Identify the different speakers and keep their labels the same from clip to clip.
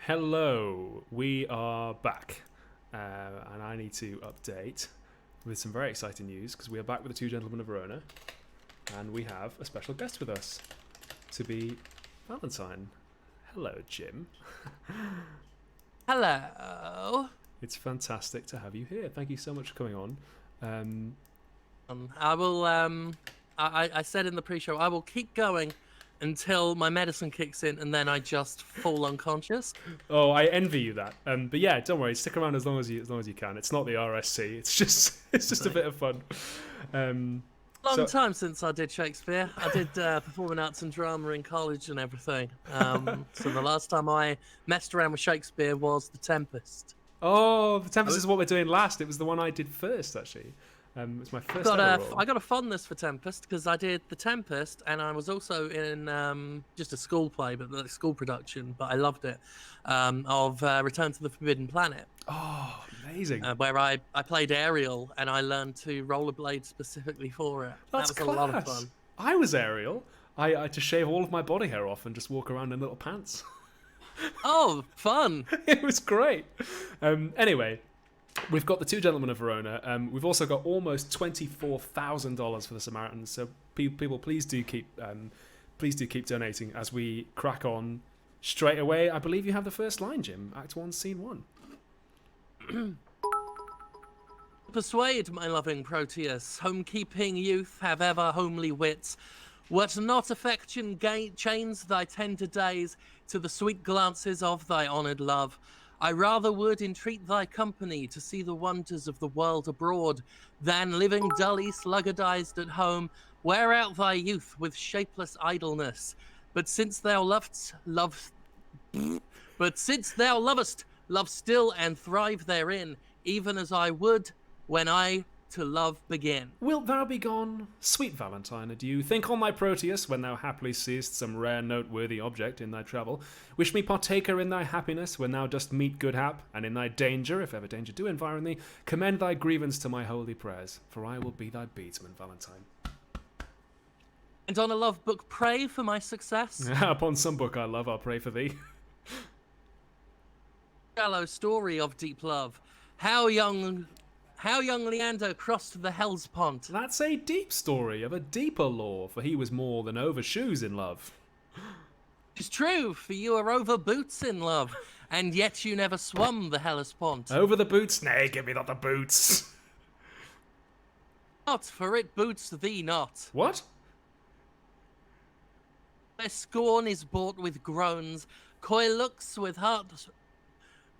Speaker 1: Hello, we are back, and I need to update with some very exciting news because we are back with the two gentlemen of Verona, and we have a special guest with us to be Valentine. Hello, Jim.
Speaker 2: Hello.
Speaker 1: It's fantastic to have you here. Thank you so much for coming on.
Speaker 2: I will. I said in the pre-show I will keep going until my medicine kicks in, and then I just fall unconscious.
Speaker 1: Oh, I envy you that. But yeah, don't worry. Stick around as long as you can. It's not the RSC. It's just a bit of fun.
Speaker 2: Long time since I did Shakespeare. I did performing arts and drama in college and everything. So the last time I messed around with Shakespeare was The Tempest.
Speaker 1: Oh, The Tempest is what we're doing last. It was the one I did first, actually. It's my first ever role.
Speaker 2: I got a fondness for Tempest because I did The Tempest, and I was also in just a school play, but the school production. But I loved it. Of Return to the Forbidden Planet.
Speaker 1: Oh, amazing!
Speaker 2: Where I played Ariel, and I learned to rollerblade specifically for it.
Speaker 1: That's
Speaker 2: that was
Speaker 1: class.
Speaker 2: a lot of fun.
Speaker 1: I was Ariel. I had to shave all of my body hair off and just walk around in little pants.
Speaker 2: Oh, fun!
Speaker 1: It was great. Anyway. We've got the two gentlemen of Verona. We've also got almost $24,000 for the Samaritans. So people, please do keep donating as we crack on straight away. I believe you have the first line, Jim. Act 1, Scene 1.
Speaker 2: Persuade, my loving Proteus, homekeeping youth have ever homely wits. Wert not affection chains thy tender days to the sweet glances of thy honoured love. I rather would entreat thy company to see the wonders of the world abroad, than living dully sluggardized at home, wear out thy youth with shapeless idleness. But since thou lovest, love still and thrive therein, even as I would when I to love begin.
Speaker 1: Wilt thou be gone, sweet Valentine, adieu? Think on thy Proteus, when thou haply seest some rare noteworthy object in thy travel. Wish me partaker in thy happiness, when thou dost meet good hap, and in thy danger, if ever danger do environ thee, commend thy grievance to my holy prayers, for I will be thy beadsman, Valentine.
Speaker 2: And on a love book pray for my success.
Speaker 1: Upon some book I love, I'll pray for thee.
Speaker 2: Shallow story of deep love. How young Leander crossed the Hellespont.
Speaker 1: That's a deep story of a deeper lore, for he was more than over shoes in love.
Speaker 2: 'Tis true, for you are over boots in love, and yet you never swum the Hellespont.
Speaker 1: Over the boots? Nay, give me not the boots.
Speaker 2: Not, for it boots thee not.
Speaker 1: What?
Speaker 2: Where scorn is bought with groans, coy looks with hearts...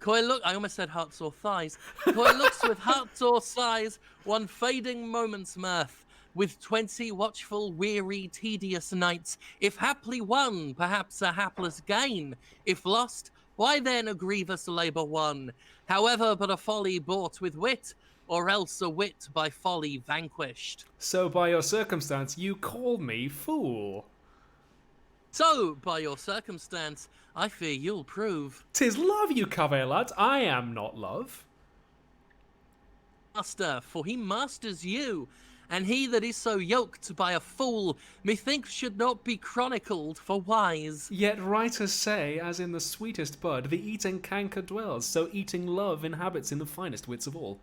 Speaker 2: I almost said hearts or thighs. Coy looks with hearts or sighs, one fading moment's mirth, with 20 watchful, weary, tedious nights. If haply won, perhaps a hapless gain. If lost, why then a grievous labour won. However, but a folly bought with wit, or else a wit by folly vanquished.
Speaker 1: So by your circumstance, you call me fool.
Speaker 2: So, by your circumstance, I fear you'll prove.
Speaker 1: 'Tis love, you cavalier lads. I am not love.
Speaker 2: Master, for he masters you, and he that is so yoked by a fool, methinks should not be chronicled for wise.
Speaker 1: Yet writers say, as in the sweetest bud, the eating canker dwells, so eating love inhabits in the finest wits of all.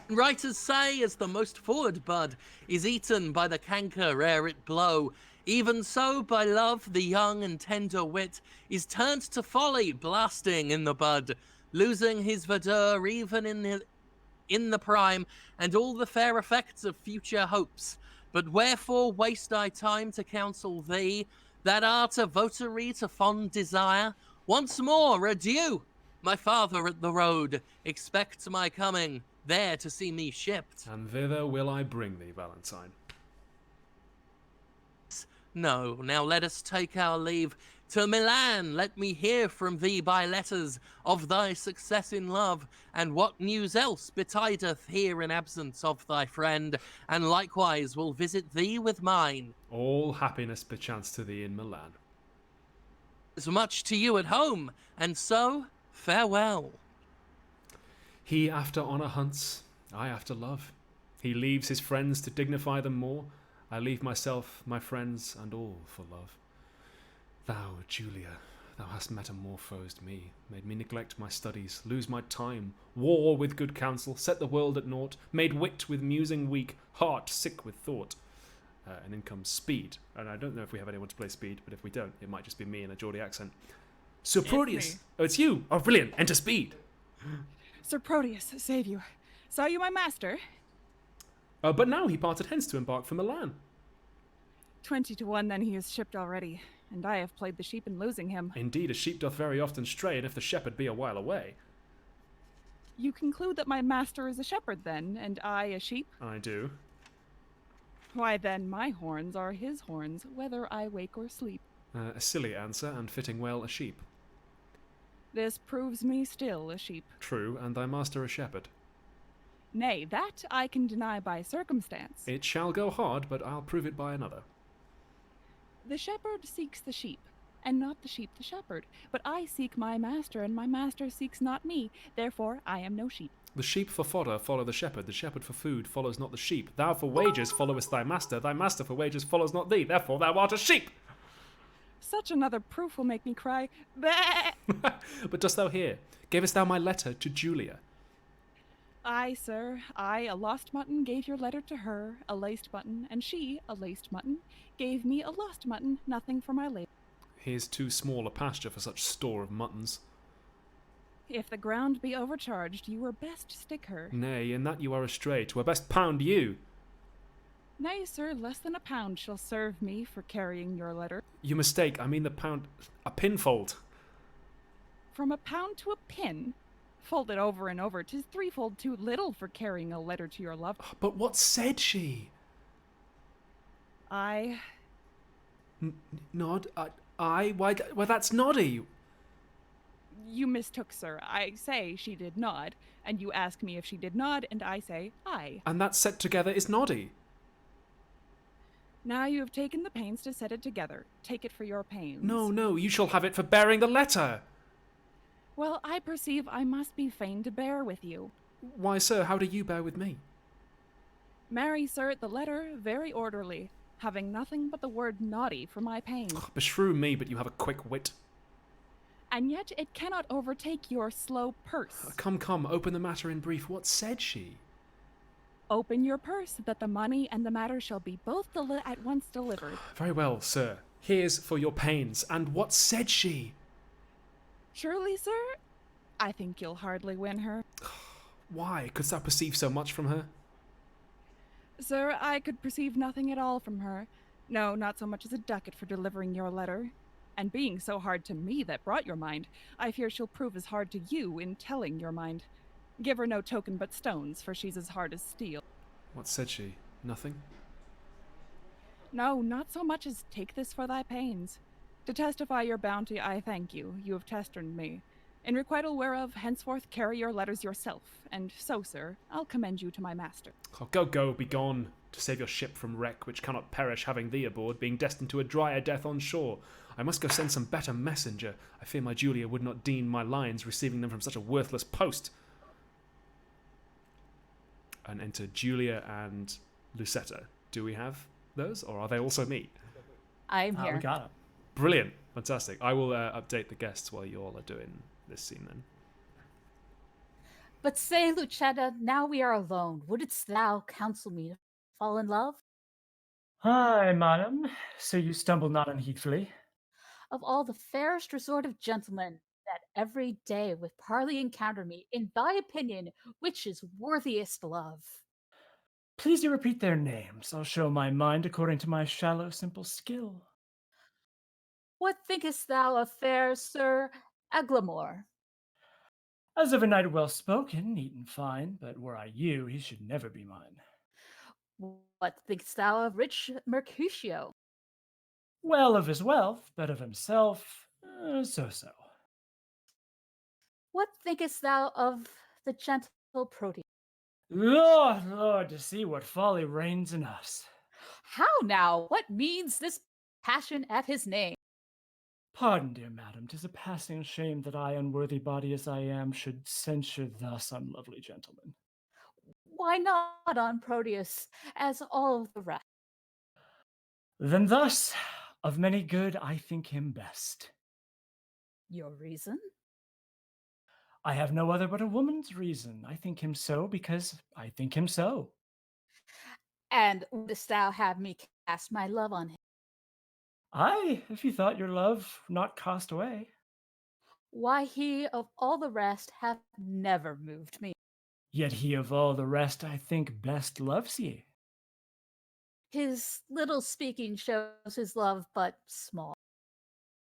Speaker 2: Writers say, as the most forward bud is eaten by the canker ere it blow, even so by love the young and tender wit is turned to folly, blasting in the bud, losing his verdure even in the prime, and all the fair effects of future hopes. But wherefore waste I time to counsel thee, that art a votary to fond desire? Once more, adieu! My father at the road expects my coming, there to see me shipped.
Speaker 1: And thither will I bring thee, Valentine.
Speaker 2: No, now let us take our leave. To Milan, let me hear from thee by letters of thy success in love, and what news else betideth here in absence of thy friend, and likewise will visit thee with mine.
Speaker 1: All happiness perchance to thee in Milan.
Speaker 2: As much to you at home, and so, farewell.
Speaker 1: He after honour hunts, I after love. He leaves his friends to dignify them more. I leave myself, my friends, and all for love. Thou, Julia, Thou hast metamorphosed me, made me neglect my studies, lose my time, war with good counsel, set the world at naught, made wit with musing weak, heart sick with thought. And then comes Speed. And I don't know if we have anyone to play Speed, but if we don't, it might just be me in a Geordie accent. Sir Proteus! Oh, it's you! Oh, brilliant! Enter Speed!
Speaker 3: Sir Proteus, save you. Saw you my master?
Speaker 1: But now he parted hence to embark for Milan.
Speaker 3: 20 to 1 then he is shipped already, and I have played the sheep in losing him.
Speaker 1: Indeed, a sheep doth very often stray, and if the shepherd be a while away.
Speaker 3: You conclude that my master is a shepherd then, and I a sheep?
Speaker 1: I do.
Speaker 3: Why then my horns are his horns, whether I wake or sleep.
Speaker 1: A silly answer, and fitting well a sheep.
Speaker 3: This proves me still a sheep.
Speaker 1: True, and thy master a shepherd.
Speaker 3: Nay, that I can deny by circumstance.
Speaker 1: It shall go hard, but I'll prove it by another.
Speaker 3: The shepherd seeks the sheep, and not the sheep the shepherd. But I seek my master, and my master seeks not me. Therefore I am no sheep.
Speaker 1: The sheep for fodder follow the shepherd for food follows not the sheep. Thou for wages followest thy master for wages follows not thee, therefore thou art a sheep!
Speaker 3: Such another proof will make me cry, "Bah!"
Speaker 1: But dost thou hear? Gavest thou my letter to Julia?
Speaker 3: I, sir, I, a lost mutton, gave your letter to her, a laced mutton, and she, a laced mutton, gave me a lost mutton, nothing for my labor.
Speaker 1: Here's too small a pasture for such store of muttons.
Speaker 3: If the ground be overcharged, you were best stick her.
Speaker 1: Nay, in that you are astray, 'twere best pound you.
Speaker 3: Nay, sir, less than a pound shall serve me for carrying your letter.
Speaker 1: You mistake, I mean the pound... a pinfold.
Speaker 3: From a pound to a pin? Fold it over and over, 'tis threefold too little for carrying a letter to your love.
Speaker 1: But what said she?
Speaker 3: I...
Speaker 1: Nod? Why, that's Noddy.
Speaker 3: You mistook, sir. I say she did nod, and you ask me if she did nod, and I say aye.
Speaker 1: And that set together is Noddy.
Speaker 3: Now you have taken the pains to set it together. Take it for your pains.
Speaker 1: No, you shall have it for bearing the letter.
Speaker 3: Well, I perceive I must be fain to bear with you.
Speaker 1: Why, sir, how do you bear with me?
Speaker 3: Marry, sir, the letter very orderly, having nothing but the word naughty for my pains.
Speaker 1: Beshrew me, but you have a quick wit.
Speaker 3: And yet it cannot overtake your slow purse.
Speaker 1: Come, open the matter in brief. What said she?
Speaker 3: Open your purse, that the money and the matter shall be both at once delivered.
Speaker 1: Very well, sir. Here's for your pains. And what said she?
Speaker 3: Surely, sir, I think you'll hardly win her.
Speaker 1: Why? Couldst thou perceive so much from her?
Speaker 3: Sir, I could perceive nothing at all from her. No, not so much as a ducat for delivering your letter. And being so hard to me that brought your mind, I fear she'll prove as hard to you in telling your mind. Give her no token but stones, for she's as hard as steel.
Speaker 1: What said she? Nothing?
Speaker 3: No, not so much as take this for thy pains. To testify your bounty, I thank you. You have testerned me. In requital whereof, henceforth carry your letters yourself. And so, sir, I'll commend you to my master.
Speaker 1: Oh, go, be gone, to save your ship from wreck, which cannot perish, having thee aboard, being destined to a drier death on shore. I must go send some better messenger. I fear my Julia would not deem my lines, receiving them from such a worthless post. And enter Julia and Lucetta. Do we have those, or are they also me?
Speaker 4: I'm here.
Speaker 5: We got it.
Speaker 1: Brilliant, fantastic. I will update the guests while you all are doing this scene then.
Speaker 4: But say, Lucetta, now we are alone. Wouldst thou counsel me to fall in love?
Speaker 5: Hi, madam. So you stumble not unheedfully.
Speaker 4: Of all the fairest resort of gentlemen that every day with parley encounter me, in thy opinion, which is worthiest love?
Speaker 5: Please do repeat their names. I'll show my mind according to my shallow, simple skill.
Speaker 4: What thinkest thou of fair Sir Eglamour?
Speaker 5: As of a knight well spoken, neat and fine, but were I you, he should never be mine.
Speaker 4: What thinkest thou of rich Mercutio?
Speaker 5: Well of his wealth, but of himself, so-so.
Speaker 4: What thinkest thou of the gentle Proteus?
Speaker 5: Lord, to see what folly reigns in us.
Speaker 4: How now? What means this passion at his name?
Speaker 5: Pardon, dear madam, 'tis a passing shame that I, unworthy body as I am, should censure thus unlovely gentlemen.
Speaker 4: Why not on Proteus, as all of the rest?
Speaker 5: Then thus, of many good I think him best.
Speaker 4: Your reason?
Speaker 5: I have no other but a woman's reason. I think him so because I think him so.
Speaker 4: And wouldst thou have me cast my love on him?
Speaker 5: Aye, if you thought your love not cast away.
Speaker 4: Why, he of all the rest hath never moved me.
Speaker 5: Yet he of all the rest I think best loves ye.
Speaker 4: His little speaking shows his love but small.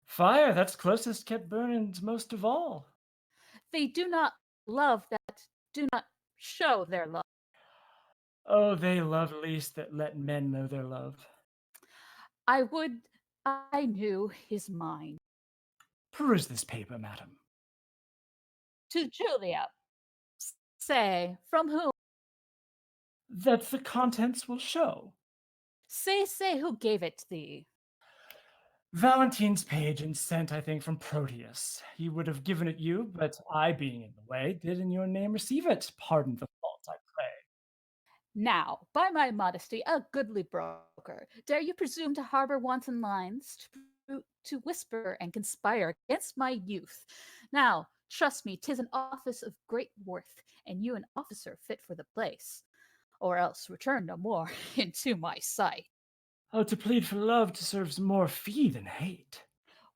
Speaker 5: Fire, that's closest kept burnings most of all.
Speaker 4: They do not love that do not show their love.
Speaker 5: Oh, they love least that let men know their love.
Speaker 4: I would I knew his mind.
Speaker 5: Peruse this paper, madam.
Speaker 4: To Julia, say, from whom?
Speaker 5: That the contents will show.
Speaker 4: Say who gave it thee.
Speaker 5: Valentine's page and sent, I think, from Proteus. He would have given it you, but I, being in the way, did in your name receive it. Pardon the fault, I pray.
Speaker 4: Now, by my modesty, a goodly broker, dare you presume to harbor wanton lines, to whisper and conspire against my youth? Now, trust me, 'tis an office of great worth, and you an officer fit for the place, or else return no more into my sight.
Speaker 5: Oh, to plead for love deserves more fee than hate.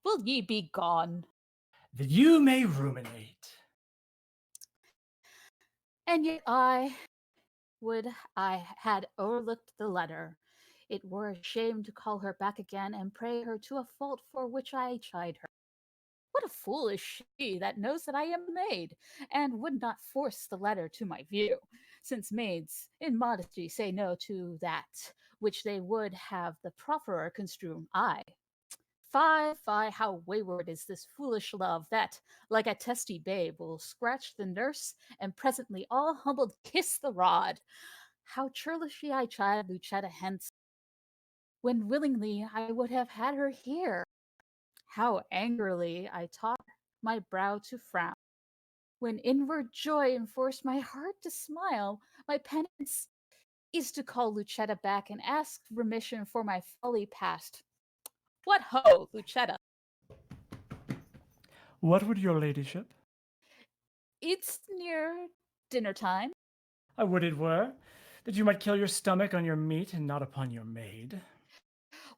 Speaker 4: Will ye be gone?
Speaker 5: That you may ruminate.
Speaker 4: And yet would I had overlooked the letter. It were a shame to call her back again and pray her to a fault for which I chide her. What a fool is she that knows that I am a maid, and would not force the letter to my view, since maids in modesty say no to that which they would have the profferer construe aye. Fie, how wayward is this foolish love that, like a testy babe, will scratch the nurse and presently all humbled kiss the rod. How churlishly I chide Lucetta hence, when willingly I would have had her here. How angrily I taught my brow to frown, when inward joy enforced my heart to smile. My penance is to call Lucetta back and ask remission for my folly past. What ho, Lucetta!
Speaker 5: What would your ladyship?
Speaker 4: It's near dinner time.
Speaker 5: I would it were, that you might kill your stomach on your meat and not upon your maid.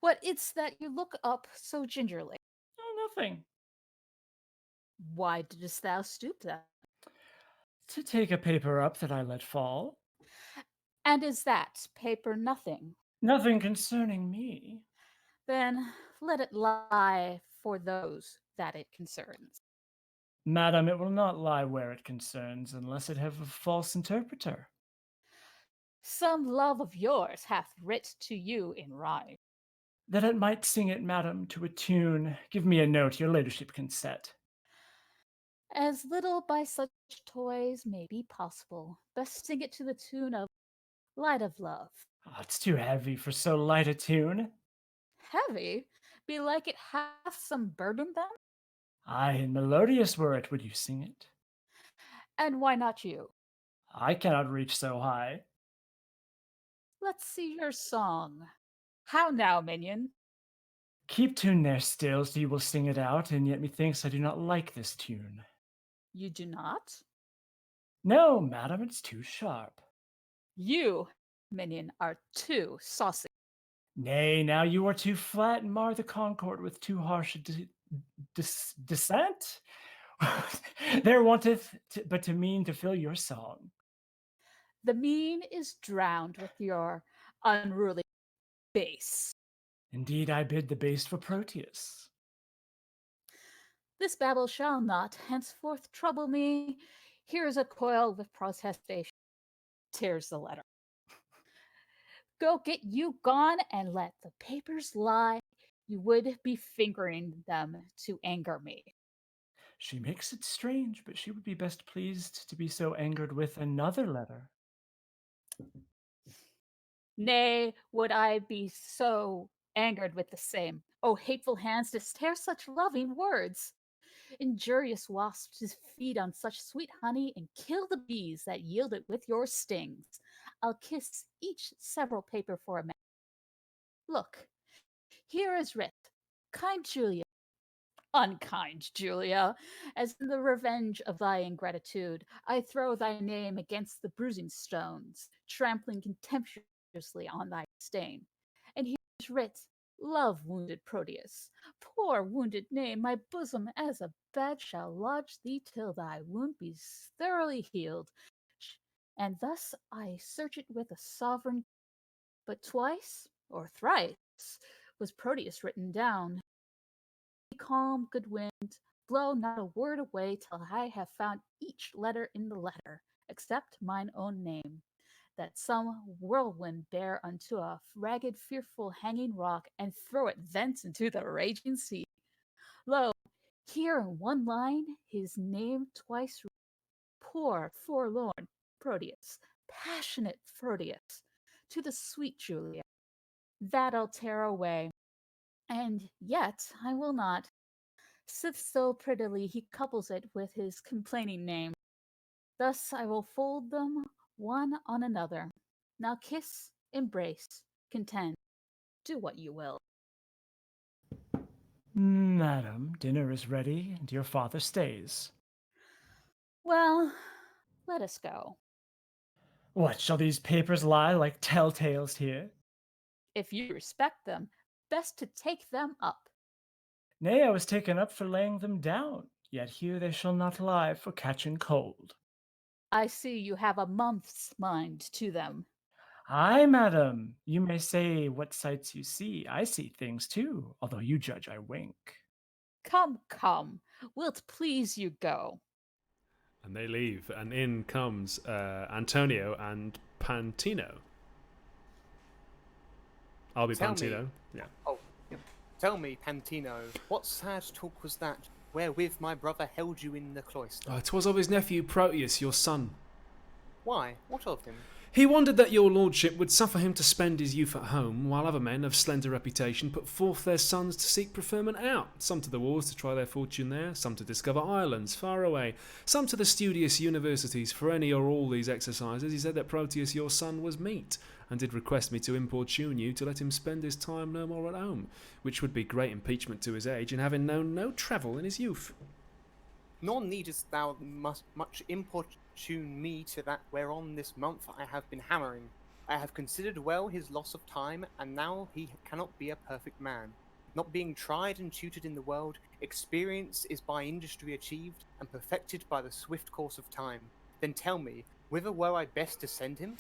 Speaker 4: What it's that you look up so gingerly?
Speaker 5: Oh, nothing.
Speaker 4: Why didst thou stoop that?
Speaker 5: To take a paper up that I let fall.
Speaker 4: And is that paper nothing?
Speaker 5: Nothing concerning me.
Speaker 4: Then let it lie for those that it concerns.
Speaker 5: Madam, it will not lie where it concerns, unless it have a false interpreter.
Speaker 4: Some love of yours hath writ to you in rhyme.
Speaker 5: That it might sing it, madam, to a tune, give me a note your ladyship can set.
Speaker 4: As little by such toys may be possible, best sing it to the tune of Light of Love.
Speaker 5: Oh, it's too heavy for so light a tune.
Speaker 4: Heavy? Belike it hath some burden then?
Speaker 5: Aye, and melodious were it, would you sing it?
Speaker 4: And why not you?
Speaker 5: I cannot reach so high.
Speaker 4: Let's see your song. How now, minion?
Speaker 5: Keep tune there still, so you will sing it out, and yet methinks I do not like this tune.
Speaker 4: You do not?
Speaker 5: No, madam, it's too sharp.
Speaker 4: You, minion, are too saucy.
Speaker 5: Nay, now you are too flat and mar the concord with too harsh a dissent. There wanteth but to mean to fill your song.
Speaker 4: The mean is drowned with your unruly bass.
Speaker 5: Indeed, I bid the bass for Proteus.
Speaker 4: This babble shall not henceforth trouble me. Here's a coil with protestation. Tears the letter. Go get you gone and let the papers lie. You would be fingering them to anger me.
Speaker 5: She makes it strange, but she would be best pleased to be so angered with another letter.
Speaker 4: Nay, would I be so angered with the same. O hateful hands to tear such loving words! Injurious wasps to feed on such sweet honey and kill the bees that yield it with your stings. I'll kiss each several paper for a man. Look, here is writ, kind Julia, Unkind Julia, as in the revenge of thy ingratitude, I throw thy name against the bruising stones, trampling contemptuously on thy stain. And here is writ, love wounded Proteus. Poor wounded name, my bosom as a bed shall lodge thee till thy wound be thoroughly healed. And thus I search it with a sovereign, but twice or thrice was Proteus written down. Be calm, good wind, blow not a word away till I have found each letter in the letter, except mine own name, that some whirlwind bear unto a ragged, fearful, hanging rock, and throw it thence into the raging sea. Lo, here in one line his name twice, poor, forlorn Proteus, passionate Proteus, to the sweet Julia. That I'll tear away, and yet I will not. Sith so prettily he couples it with his complaining name. Thus I will fold them one on another. Now kiss, embrace, contend, do what you will.
Speaker 5: Madam, dinner is ready, and your father stays.
Speaker 4: Well, let us go.
Speaker 5: What, shall these papers lie like telltales here?
Speaker 4: If you respect them, best to take them up.
Speaker 5: Nay, I was taken up for laying them down, yet here they shall not lie for catching cold.
Speaker 4: I see you have a month's mind to them.
Speaker 5: Aye, madam, you may say what sights you see. I see things too, although you judge I wink.
Speaker 4: Come, come, wilt please you go?
Speaker 1: And they leave, and in comes Antonio and Pantino. I'll be
Speaker 6: Tell
Speaker 1: Pantino.
Speaker 6: me.
Speaker 1: Yeah.
Speaker 6: Oh, tell me, Pantino, what sad talk was that, wherewith my brother held you in the cloister?
Speaker 1: 'Twas of his nephew Proteus, your son.
Speaker 6: Why? What of him?
Speaker 1: He wondered that your lordship would suffer him to spend his youth at home, while other men of slender reputation put forth their sons to seek preferment out, some to the wars to try their fortune there, some to discover islands far away, some to the studious universities. For any or all these exercises, he said that Proteus your son was meet, and did request me to importune you to let him spend his time no more at home, which would be great impeachment to his age, in having known no travel in his youth.
Speaker 6: Nor needest thou much importune me to that whereon this month I have been hammering. I have considered well his loss of time, and now he cannot be a perfect man. Not being tried and tutored in the world, experience is by industry achieved, and perfected by the swift course of time. Then tell me, whither were I best to send him?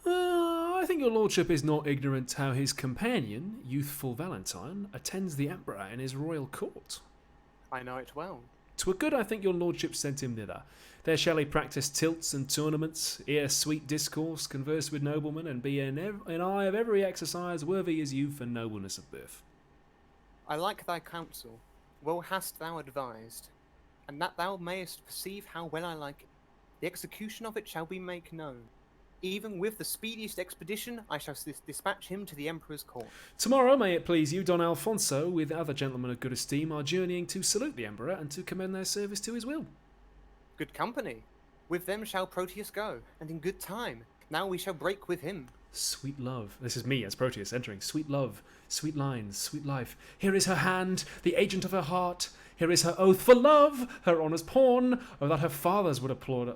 Speaker 1: I think your lordship is not ignorant how his companion, youthful Valentine, attends the emperor in his royal court.
Speaker 6: I know it well.
Speaker 1: 'Twere good, I think, your lordship sent him thither. There shall he practise tilts and tournaments, hear sweet discourse, converse with noblemen, and be in eye of every exercise worthy his youth and nobleness of birth.
Speaker 6: I like thy counsel. Well hast thou advised, and that thou mayest perceive how well I like it. The execution of it shall be made known. Even with the speediest expedition, I shall dispatch him to the Emperor's court.
Speaker 1: Tomorrow, may it please you, Don Alfonso, with other gentlemen of good esteem, are journeying to salute the emperor and to commend their service to his will.
Speaker 6: Good company. With them shall Proteus go, and in good time. Now we shall break with him.
Speaker 1: Sweet love. This is me as Proteus entering. Sweet love, sweet lines, sweet life. Here is her hand, the agent of her heart. Here is her oath for love, her honour's pawn. Oh, that her fathers would applaud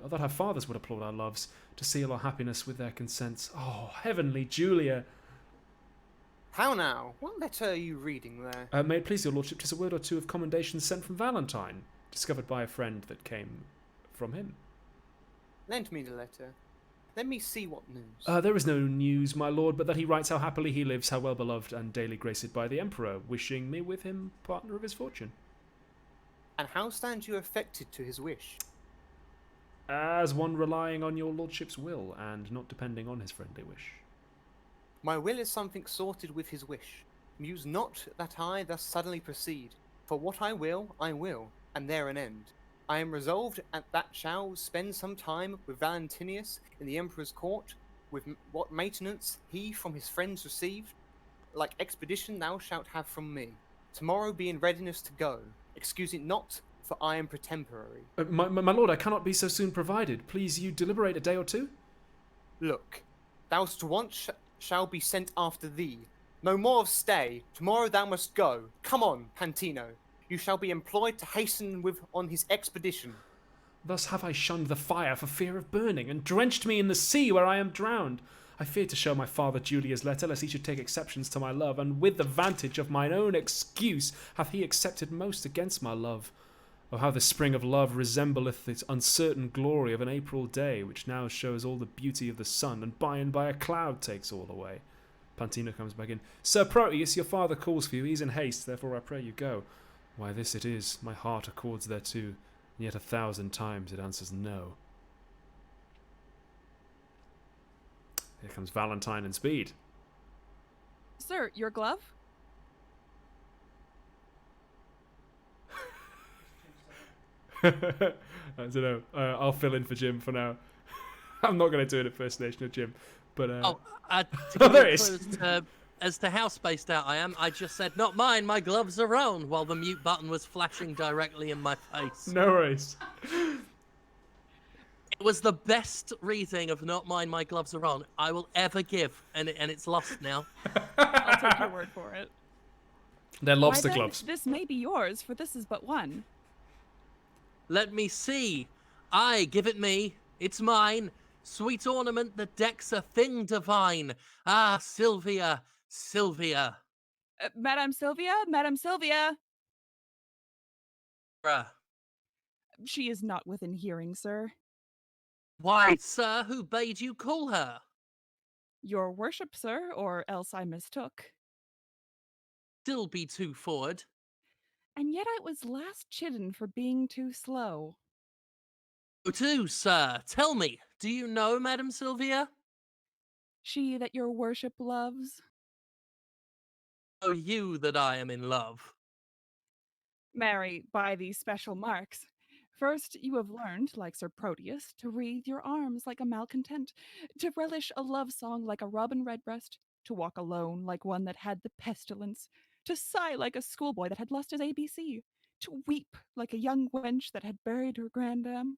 Speaker 1: our loves, to seal our happiness with their consents. Oh, heavenly Julia.
Speaker 6: How now? What letter are you reading there?
Speaker 1: May it please your lordship, 'tis a word or two of commendation sent from Valentine, discovered by a friend that came from him.
Speaker 6: Lend me the letter. Let me see what news.
Speaker 1: There is no news, my lord, but that he writes how happily he lives, how well beloved and daily graced by the emperor, wishing me with him partner of his fortune.
Speaker 6: And how stand you affected to his wish?
Speaker 1: As one relying on your lordship's will, and not depending on his friendly wish.
Speaker 6: My will is something sorted with his wish. Muse not that I thus suddenly proceed, for what I will, and there an end. I am resolved at that shall spend some time with Valentinus in the Emperor's court, with what maintenance he from his friends received, like expedition thou shalt have from me. Tomorrow be in readiness to go. Excuse it not, for I am pretemporary.
Speaker 1: My lord, I cannot be so soon provided. Please you deliberate a day or two?
Speaker 6: Look, thou'st once shall be sent after thee. No more of stay. Tomorrow thou must go. Come on, Pantino. You shall be employed to hasten on his expedition.
Speaker 1: Thus have I shunned the fire for fear of burning, and drenched me in the sea where I am drowned. I feared to show my father Julia's letter, lest he should take exceptions to my love, and with the vantage of mine own excuse hath he accepted most against my love. Oh, how the spring of love resembleth its uncertain glory of an April day, which now shows all the beauty of the sun, and by a cloud takes all away. Pantina comes back in. Sir Proteus, your father calls for you. He is in haste, therefore I pray you go. Why, this it is, my heart accords thereto, and yet 1,000 times it answers no. Here comes Valentine and Speed.
Speaker 3: Sir, your glove?
Speaker 1: I don't know. I'll fill in for Jim for now. I'm not going to do an impersonation of Jim, but
Speaker 2: To
Speaker 1: Oh,
Speaker 2: give
Speaker 1: there
Speaker 2: you
Speaker 1: it is.
Speaker 2: clues as to how spaced out I am, I just said, "Not mine, my gloves are on," while the mute button was flashing directly in my face.
Speaker 1: no worries.
Speaker 2: It was the best reading of "Not mine, my gloves are on" I will ever give, and it's lost now.
Speaker 3: I'll take your word for it.
Speaker 1: They're lobster
Speaker 3: Why, then,
Speaker 1: gloves.
Speaker 3: this may be yours, for this is but one.
Speaker 2: Let me see. Aye, give it me. It's mine. Sweet ornament that decks a thing divine. Ah, Silvia, Silvia.
Speaker 3: Madame Silvia? Madame Silvia!
Speaker 2: Bruh.
Speaker 3: She is not within hearing, sir.
Speaker 2: Why, sir, who bade you call her?
Speaker 3: Your worship, sir, or else I mistook.
Speaker 2: Still be too forward.
Speaker 3: And yet I was last chidden for being too slow.
Speaker 2: Go to, sir. Tell me, do you know Madame Silvia?
Speaker 3: She that your worship loves?
Speaker 2: Know you that I am in love?
Speaker 3: Marry, by these special marks. First, you have learned, like Sir Proteus, to wreathe your arms like a malcontent, to relish a love song like a robin redbreast, to walk alone like one that had the pestilence, to sigh like a schoolboy that had lost his ABC, to weep like a young wench that had buried her grandam,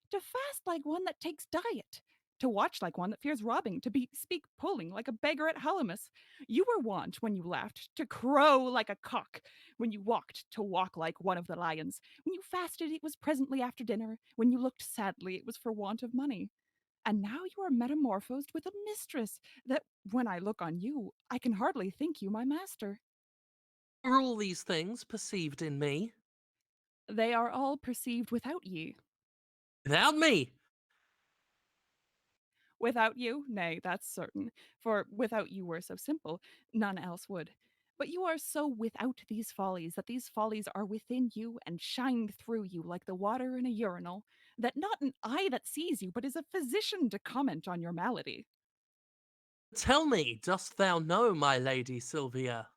Speaker 3: to fast like one that takes diet, to watch like one that fears robbing, to speak pulling like a beggar at Hallowmas. You were wont, when you laughed, to crow like a cock, when you walked, to walk like one of the lions. When you fasted, it was presently after dinner. When you looked sadly, it was for want of money. And now you are metamorphosed with a mistress, that when I look on you, I can hardly think you my master.
Speaker 2: Are all these things perceived in me?
Speaker 3: They are all perceived without ye.
Speaker 2: Without me?
Speaker 3: Without you, nay, that's certain, for without you were so simple, none else would. But you are so without these follies that these follies are within you and shine through you like the water in a urinal, that not an eye that sees you, but is a physician to comment on your malady.
Speaker 2: Tell me, dost thou know my lady Silvia?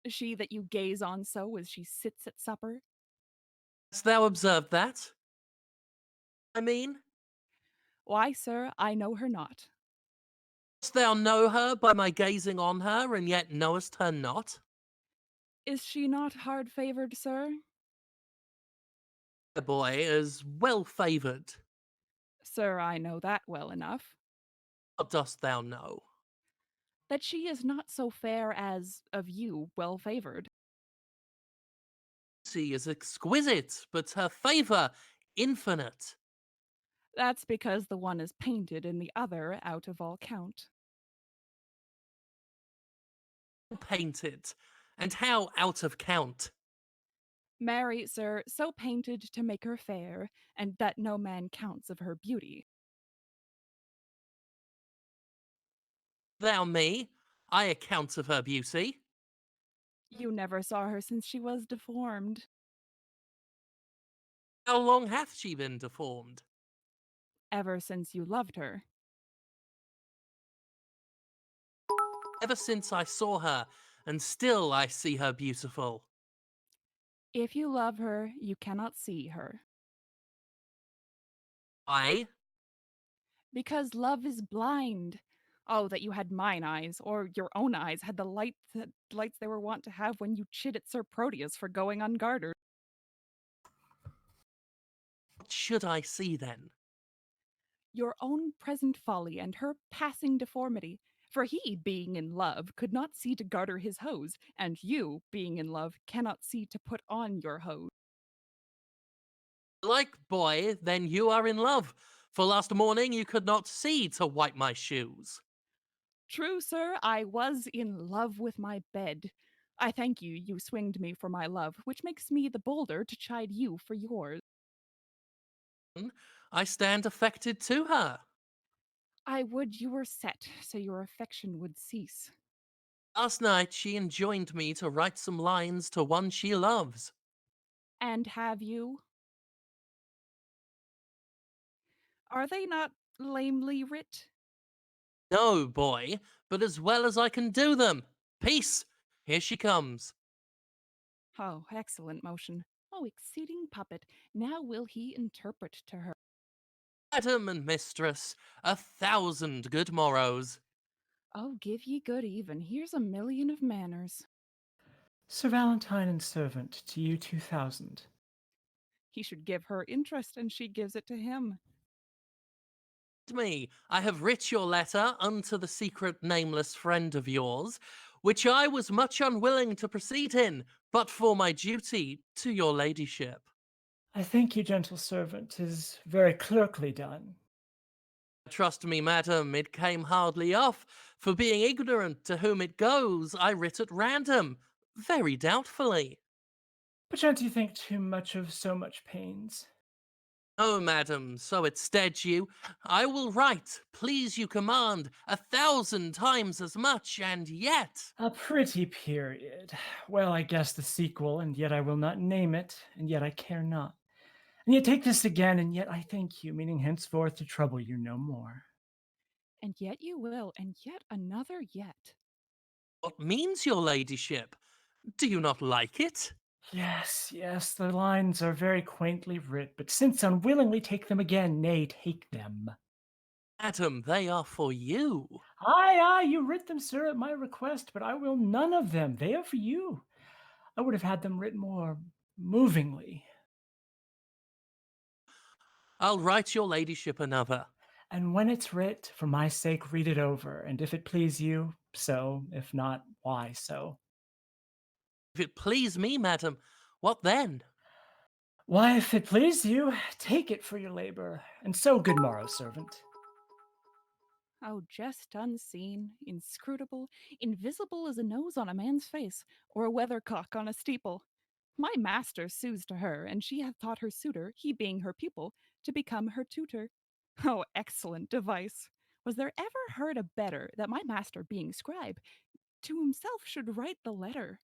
Speaker 3: She that you gaze on so as she sits at supper?
Speaker 2: Hast thou observed that? I mean,
Speaker 3: Why, sir, I know her not.
Speaker 2: dost thou know her by my gazing on her, and yet knowest her not?
Speaker 3: Is she not hard favoured, sir?
Speaker 2: The boy is well favoured.
Speaker 3: Sir, I know that well enough.
Speaker 2: What dost thou know?
Speaker 3: That she is not so fair as, of you, well favoured.
Speaker 2: She is exquisite, but her favour infinite.
Speaker 3: That's because the one is painted and the other out of all count.
Speaker 2: Painted, and how out of count.
Speaker 3: Marry, sir, so painted to make her fair, and that no man counts of her beauty.
Speaker 2: Thou me, I account of her beauty.
Speaker 3: You never saw her since she was deformed.
Speaker 2: How long hath she been deformed?
Speaker 3: Ever since you loved her.
Speaker 2: Ever since I saw her, and still I see her beautiful.
Speaker 3: If you love her, you cannot see her.
Speaker 2: I,
Speaker 3: Because love is blind. Oh, that you had mine eyes, or your own eyes had the lights they were wont to have when you chid at Sir Proteus for going ungartered.
Speaker 2: what should I see then?
Speaker 3: Your own present folly and her passing deformity, For he, being in love, could not see to garter his hose, and you, being in love, cannot see to put on your hose.
Speaker 2: Like boy, then you are in love. For last morning you could not see to wipe my shoes.
Speaker 3: True, sir, I was in love with my bed. I thank you, you swinged me for my love, which makes me the bolder to chide you for yours.
Speaker 2: I stand affected to her.
Speaker 3: I would you were set, so your affection would cease.
Speaker 2: Last night she enjoined me to write some lines to one she loves.
Speaker 3: And have you? Are they not lamely writ?
Speaker 2: No, boy, but as well as I can do them. Peace! Here she comes.
Speaker 3: Oh, excellent motion. Oh, exceeding puppet. Now will he interpret to her.
Speaker 2: Madam and mistress, 1,000 good morrows.
Speaker 3: Oh, give ye good even. Here's a million of manners.
Speaker 5: Sir Valentine and servant, to you 2,000.
Speaker 3: He should give her interest, and she gives it to him.
Speaker 2: Me, I have writ your letter unto the secret nameless friend of yours, which I was much unwilling to proceed in, but for my duty to your ladyship.
Speaker 5: I thank you, gentle servant. 'Tis very clerkly done.
Speaker 2: Trust me, madam, it came hardly off, for being ignorant to whom it goes, I writ at random, very doubtfully.
Speaker 5: Perchance you think too much of so much pains.
Speaker 2: Oh, madam, so it stead you. I will write, please you command, 1,000 times as much, and yet.
Speaker 5: A pretty period. Well, I guess the sequel, and yet I will not name it, and yet I care not. And yet take this again, and yet I thank you, meaning henceforth to trouble you no more.
Speaker 3: And yet you will, and yet another yet.
Speaker 2: What means your ladyship? Do you not like it?
Speaker 5: Yes, yes, the lines are very quaintly writ, but since unwillingly take them again, nay, take them.
Speaker 2: Madam, they are for you.
Speaker 5: Aye, aye, you writ them, sir, at my request, but I will none of them. They are for you. I would have had them writ more movingly.
Speaker 2: I'll write your ladyship another.
Speaker 5: And when it's writ, for my sake, read it over, and if it please you, so; if not, why so?
Speaker 2: If it please me, madam, what then?
Speaker 5: Why, if it please you, take it for your labor, and so good morrow, servant.
Speaker 3: Oh, just unseen, inscrutable, invisible as a nose on a man's face, or a weathercock on a steeple. My master sues to her, and she hath taught her suitor, he being her pupil, to become her tutor. Oh, excellent device! Was there ever heard a better, that my master, being scribe, to himself should write the letter?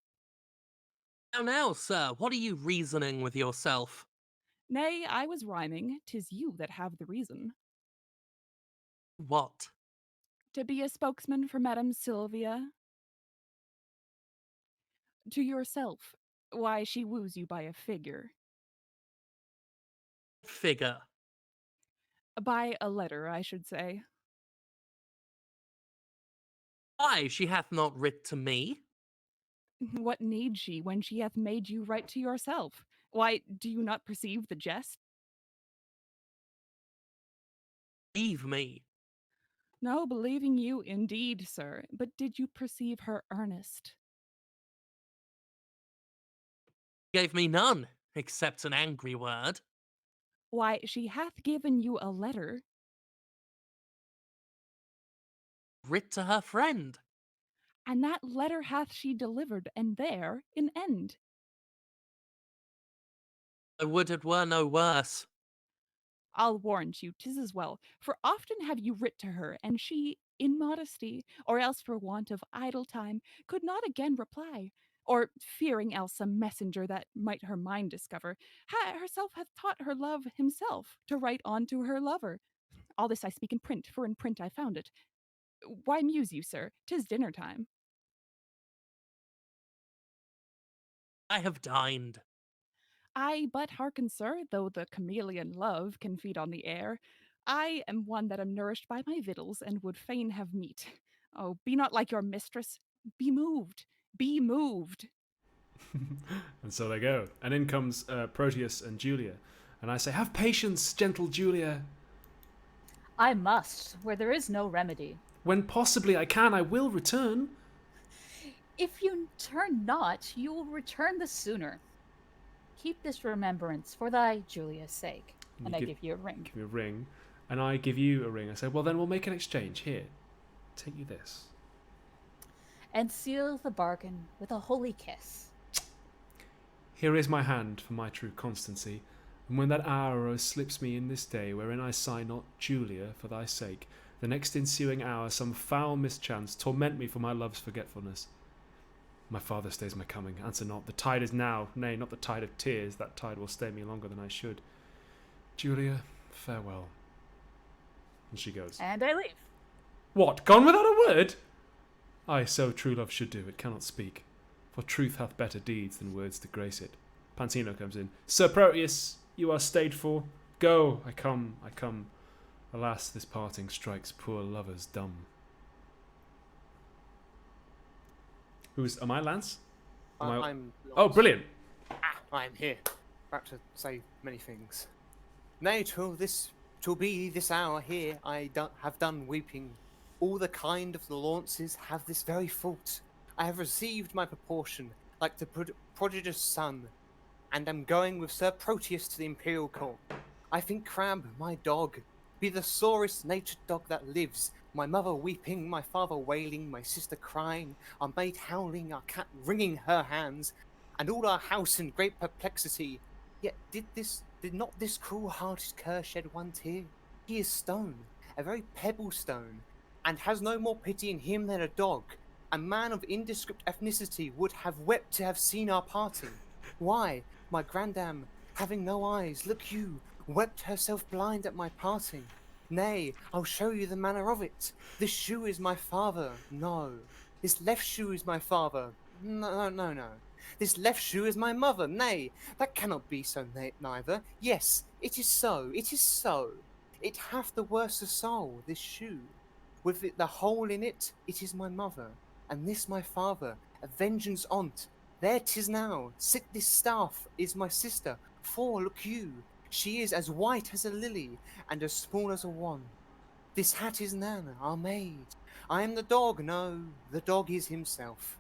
Speaker 2: Now, sir, what are you reasoning with yourself?
Speaker 3: Nay, I was rhyming, 'tis you that have the reason.
Speaker 2: What?
Speaker 3: To be a spokesman for Madame Silvia? To yourself. Why, she woos you by a figure.
Speaker 2: Figure.
Speaker 3: By a letter, I should say.
Speaker 2: Why, she hath not writ to me.
Speaker 3: What need she when she hath made you write to yourself? Why, do you not perceive the jest?
Speaker 2: Leave me.
Speaker 3: No, believing you indeed, sir, but did you perceive her earnest?
Speaker 2: Gave me none, except an angry word.
Speaker 3: Why, she hath given you a letter,
Speaker 2: Writ to her friend.
Speaker 3: and that letter hath she delivered, and there an end.
Speaker 2: I would it were no worse.
Speaker 3: I'll warrant you 'tis as well, for often have you writ to her, and she, in modesty, or else for want of idle time, could not again reply, or fearing else some messenger that might her mind discover, herself hath taught her love himself to write on to her lover. All this I speak in print, for in print I found it. Why muse you, sir? 'Tis dinner time.
Speaker 2: I have dined.
Speaker 3: I but hearken, sir, though the chameleon love can feed on the air. I am one that am nourished by my victuals, and would fain have meat. Oh, be not like your mistress. Be moved. Be moved.
Speaker 1: And so they go. And in comes Proteus and Julia. And I say, have patience, gentle Julia.
Speaker 4: I must, where there is no remedy.
Speaker 1: When possibly I can, I will return.
Speaker 4: If you turn not, you will return the sooner. Keep this remembrance for thy Julia's sake. And I give you a ring.
Speaker 1: Give me a ring. And I give you a ring. I say, well, then we'll make an exchange. Here, take you this.
Speaker 4: And seal the bargain with a holy kiss.
Speaker 1: Here is my hand for my true constancy. And when that hour slips me in this day, wherein I sigh not Julia for thy sake, the next ensuing hour some foul mischance torment me for my love's forgetfulness. My father stays my coming, answer not. The tide is now, nay, not the tide of tears, that tide will stay me longer than I should. Julia, farewell. And she goes.
Speaker 4: And I leave.
Speaker 1: What, gone without a word? Aye, so true love should do, it cannot speak. For truth hath better deeds than words to grace it. Pantino comes in. Sir Proteus, you are stayed for. Go, I come. Alas, this parting strikes poor lovers dumb. Am I Lance?
Speaker 6: I'm
Speaker 1: Oh,
Speaker 6: Launce.
Speaker 1: brilliant.
Speaker 6: I am here, about to say many things. Nay, till be this hour here, I have done weeping. All the kind of the Launces have this very fault. I have received my proportion, like the prodigious son, and am going with Sir Proteus to the imperial court. I think Crab, my dog, be the sorest natured dog that lives. My mother weeping, my father wailing, my sister crying, our maid howling, our cat wringing her hands, and all our house in great perplexity. Yet did not this cruel-hearted cur shed one tear? He is stone, a very pebble stone, and has no more pity in him than a dog. A man of indescript ethnicity would have wept to have seen our parting. Why, my grandam, having no eyes, look you, wept herself blind at my parting. Nay, I'll show you the manner of it. This shoe is my father. No. This left shoe is my father. No. This left shoe is my mother. Nay, that cannot be so neither. Yes, it is so. It hath the worst of soul, this shoe. With the hole in it, it is my mother. And this my father, a vengeance on't. There 'tis now. Sit this staff is my sister. For, look you, she is as white as a lily, and as small as a wand. This hat is Nana, our maid. I am the dog, no, the dog is himself.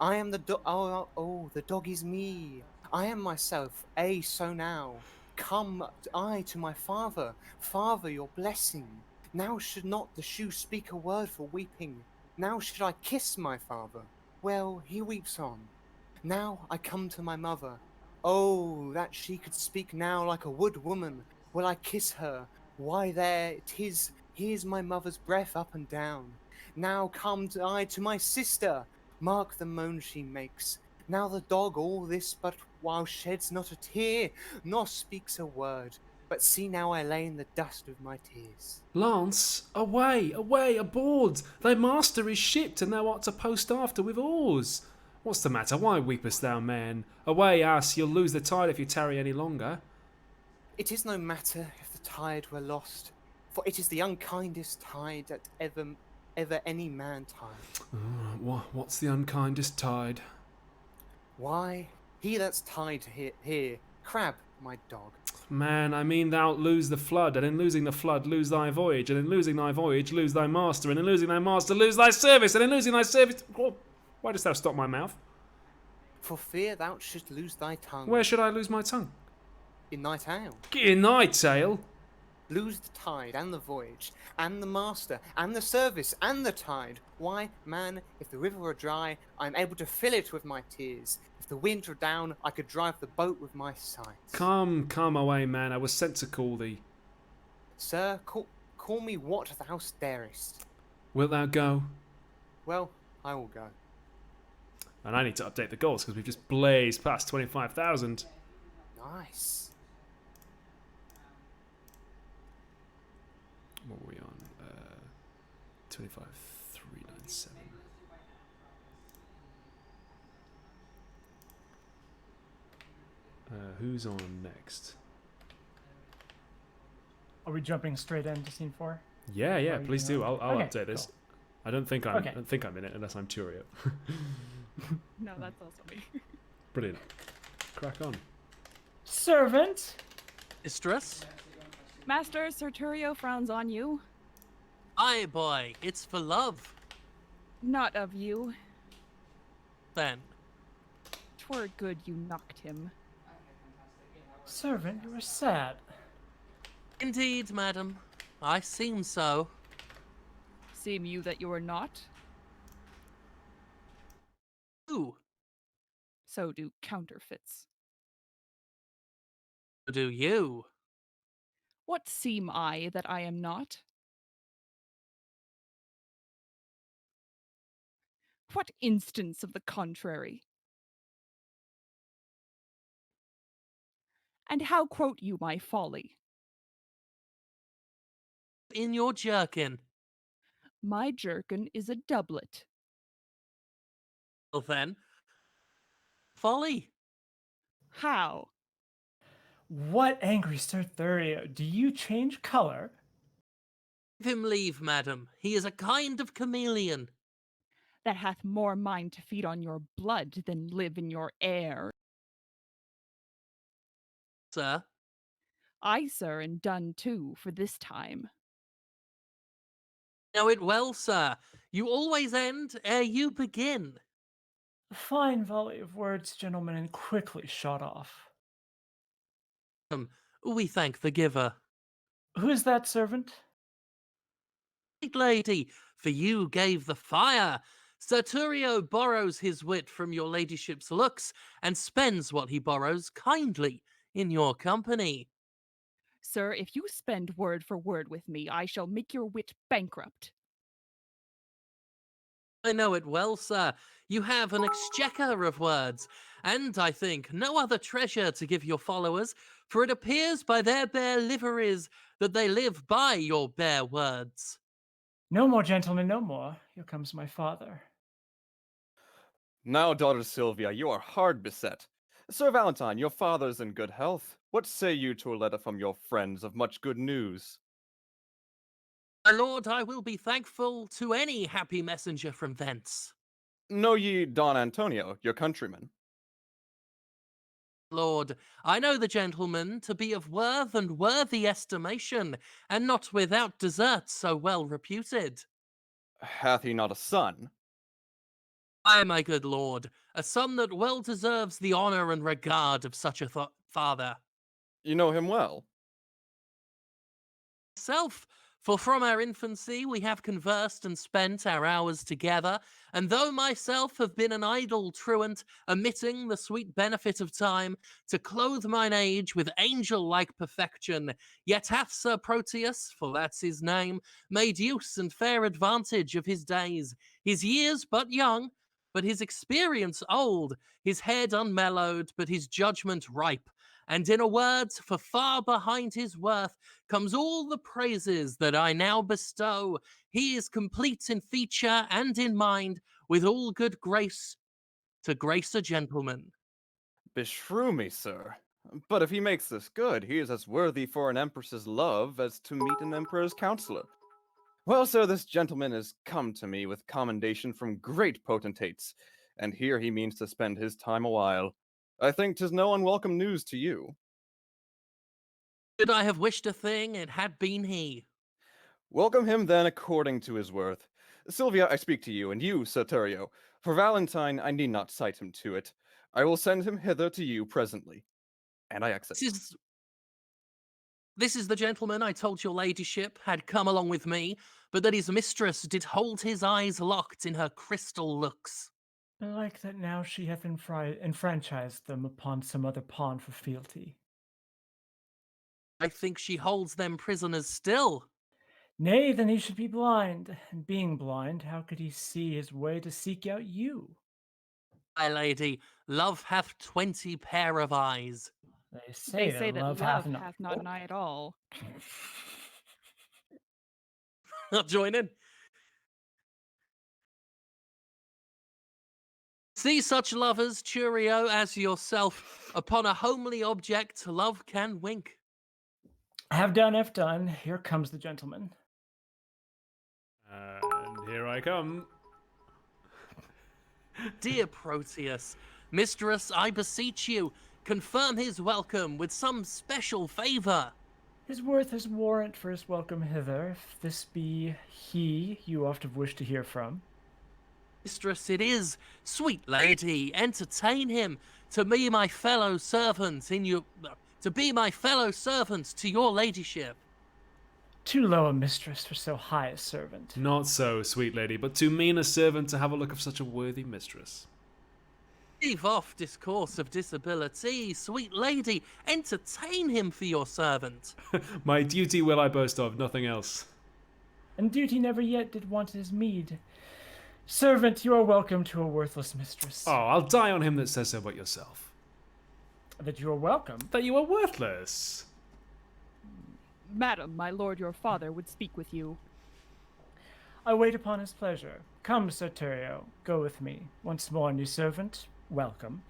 Speaker 6: I am the dog, oh, the dog is me. I am myself, so now. Come I to my father, father, your blessing. Now should not the shoe speak a word for weeping. Now should I kiss my father. Well, he weeps on. Now I come to my mother. Oh, that she could speak now like a wood woman. Will I kiss her? Why there, here's my mother's breath up and down. Now come I to my sister. Mark the moan she makes. Now the dog all this but while sheds not a tear, nor speaks a word. But see now I lay in the dust of my tears.
Speaker 1: Lance, away, aboard! Thy master is shipped, and thou art to post after with oars. What's the matter? Why weepest thou, man? Away, ass, you'll lose the tide if you tarry any longer.
Speaker 6: It is no matter if the tide were lost, for it is the unkindest tide that ever any man tied.
Speaker 1: What's the unkindest tide?
Speaker 6: Why, he that's tied here, Crab, my dog.
Speaker 1: Man, I mean thou'lt lose the flood, and in losing the flood lose thy voyage, and in losing thy voyage lose thy master, and in losing thy master lose thy service, and in losing thy service... Why dost thou stop my mouth?
Speaker 6: For fear thou shouldst lose thy tongue.
Speaker 1: Where should I lose my tongue?
Speaker 6: In thy tail.
Speaker 1: In thy tail?
Speaker 6: Lose the tide, and the voyage, and the master, and the service, and the tide. Why, man, if the river were dry, I am able to fill it with my tears. If the wind were down, I could drive the boat with my sighs.
Speaker 1: Come away, man. I was sent to call thee.
Speaker 6: Sir, call me what thou darest.
Speaker 1: Wilt thou go?
Speaker 6: Well, I will go.
Speaker 1: And I need to update the goals because we've just blazed past 25,000.
Speaker 6: Nice.
Speaker 1: What were we on? 25,397. Who's on next?
Speaker 5: Are we jumping straight into scene 4?
Speaker 1: Yeah, please do. I'll
Speaker 5: Okay,
Speaker 1: update this.
Speaker 5: cool.
Speaker 1: I don't think I'm in it unless I'm Thurio.
Speaker 3: No, that's also me.
Speaker 1: Brilliant. Crack on.
Speaker 5: Servant.
Speaker 2: Mistress?
Speaker 3: Master, Sir Thurio frowns on you.
Speaker 2: Aye, boy, it's for love.
Speaker 3: Not of you.
Speaker 2: Then,
Speaker 3: 'Twere good you knocked him.
Speaker 5: Servant, you are sad.
Speaker 2: indeed, madam, I seem so.
Speaker 3: Seem you that you are not?
Speaker 2: Ooh,
Speaker 3: So do counterfeits.
Speaker 2: do you?
Speaker 3: What seem I that I am not? What instance of the contrary? And how quote you my folly?
Speaker 2: In your jerkin.
Speaker 3: My jerkin is a doublet.
Speaker 2: Well then, folly.
Speaker 3: How?
Speaker 5: What, angry Sir Thurio? Do you change color?
Speaker 2: Give him leave, madam. He is a kind of chameleon.
Speaker 3: That hath more mind to feed on your blood than live in your air.
Speaker 2: Sir,
Speaker 3: Ay, sir, and done too, for this time.
Speaker 2: know it well, sir. You always end ere you begin.
Speaker 5: A fine volley of words, gentlemen, and quickly shot off.
Speaker 2: We thank the giver.
Speaker 5: Who is that servant?
Speaker 2: Great lady, for you gave the fire. Sir Thurio borrows his wit from your ladyship's looks, and spends what he borrows kindly in your company.
Speaker 3: Sir, if you spend word for word with me, I shall make your wit bankrupt.
Speaker 2: I know it well, sir. You have an exchequer of words, and I think no other treasure to give your followers, for it appears by their bare liveries that they live by your bare words.
Speaker 5: No more, gentlemen, no more. Here comes my father.
Speaker 7: Now, daughter Silvia, you are hard beset. Sir Valentine, your father is in good health. What say you to a letter from your friends of much good news?
Speaker 2: My lord, I will be thankful to any happy messenger from thence.
Speaker 7: Know ye Don Antonio, your countryman?
Speaker 2: Lord, I know the gentleman to be of worth and worthy estimation, and not without desert so well reputed.
Speaker 7: Hath he not a son?
Speaker 2: Aye, my good lord, a son that well deserves the honour and regard of such a father.
Speaker 7: You know him well?
Speaker 2: Self, for from our infancy we have conversed and spent our hours together, and though myself have been an idle truant, omitting the sweet benefit of time, to clothe mine age with angel-like perfection, yet hath Sir Proteus, for that's his name, made use and fair advantage of his days, his years but young, but his experience old, his head unmellowed, but his judgment ripe, and in a word, for far behind his worth comes all the praises that I now bestow. He is complete in feature and in mind, with all good grace to grace a gentleman.
Speaker 7: Beshrew me, sir. But if he makes this good, he is as worthy for an empress's love as to meet an emperor's counselor. Well, sir, this gentleman has come to me with commendation from great potentates, and here he means to spend his time a while. I think 'tis no unwelcome news to you.
Speaker 2: Should I have wished a thing, it had been he.
Speaker 7: Welcome him then according to his worth. Silvia, I speak to you, and you, Sir Thurio. For Valentine, I need not cite him to it. I will send him hither to you presently. And I exit.
Speaker 2: This is the gentleman I told your ladyship had come along with me, but that his mistress did hold his eyes locked in her crystal looks.
Speaker 5: I like that now she hath enfranchised them upon some other pawn for fealty.
Speaker 2: I think she holds them prisoners still.
Speaker 5: Nay, then he should be blind, and being blind, how could he see his way to seek out you?
Speaker 2: My lady, love hath 20 pair of eyes.
Speaker 5: They
Speaker 3: They say that love
Speaker 5: hath
Speaker 3: hath not an eye at all.
Speaker 2: I'll join in. See such lovers, Thurio, as yourself, upon a homely object love can wink.
Speaker 5: Have done. Here comes the gentleman.
Speaker 1: And here I come.
Speaker 2: Dear Proteus, mistress, I beseech you, confirm his welcome with some special favor.
Speaker 5: His worth is warrant for his welcome hither, if this be he you oft have wished to hear from.
Speaker 2: Mistress, it is. Sweet lady, entertain him. To be my fellow servant to your ladyship.
Speaker 5: Too low a mistress for so high a servant.
Speaker 1: Not so, sweet lady, but too mean a servant to have a look of such a worthy mistress.
Speaker 2: Leave off discourse of disability, sweet lady. Entertain him for your servant.
Speaker 1: My duty will I boast of, nothing else.
Speaker 5: And duty never yet did want his meed. Servant, you are welcome to a worthless mistress.
Speaker 1: Oh, I'll die on him that says so but yourself.
Speaker 5: That you are welcome.
Speaker 1: That you are worthless.
Speaker 3: Madam, my lord your father would speak with you.
Speaker 5: I wait upon his pleasure. Come, Sir Thurio, go with me. Once more, new servant, welcome.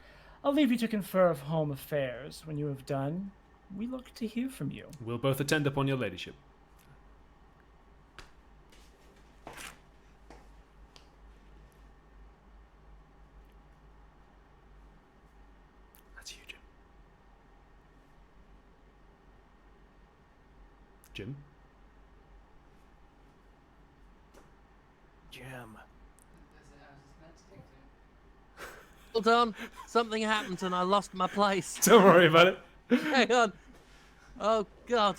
Speaker 5: I'll leave you to confer of home affairs. When you have done, we look to hear from you.
Speaker 1: We'll both attend upon your ladyship. That's you, Jim. Jim?
Speaker 7: Jim.
Speaker 2: Hold on. Something happened and I lost my place.
Speaker 1: Don't worry about it.
Speaker 2: Hang on. Oh, God.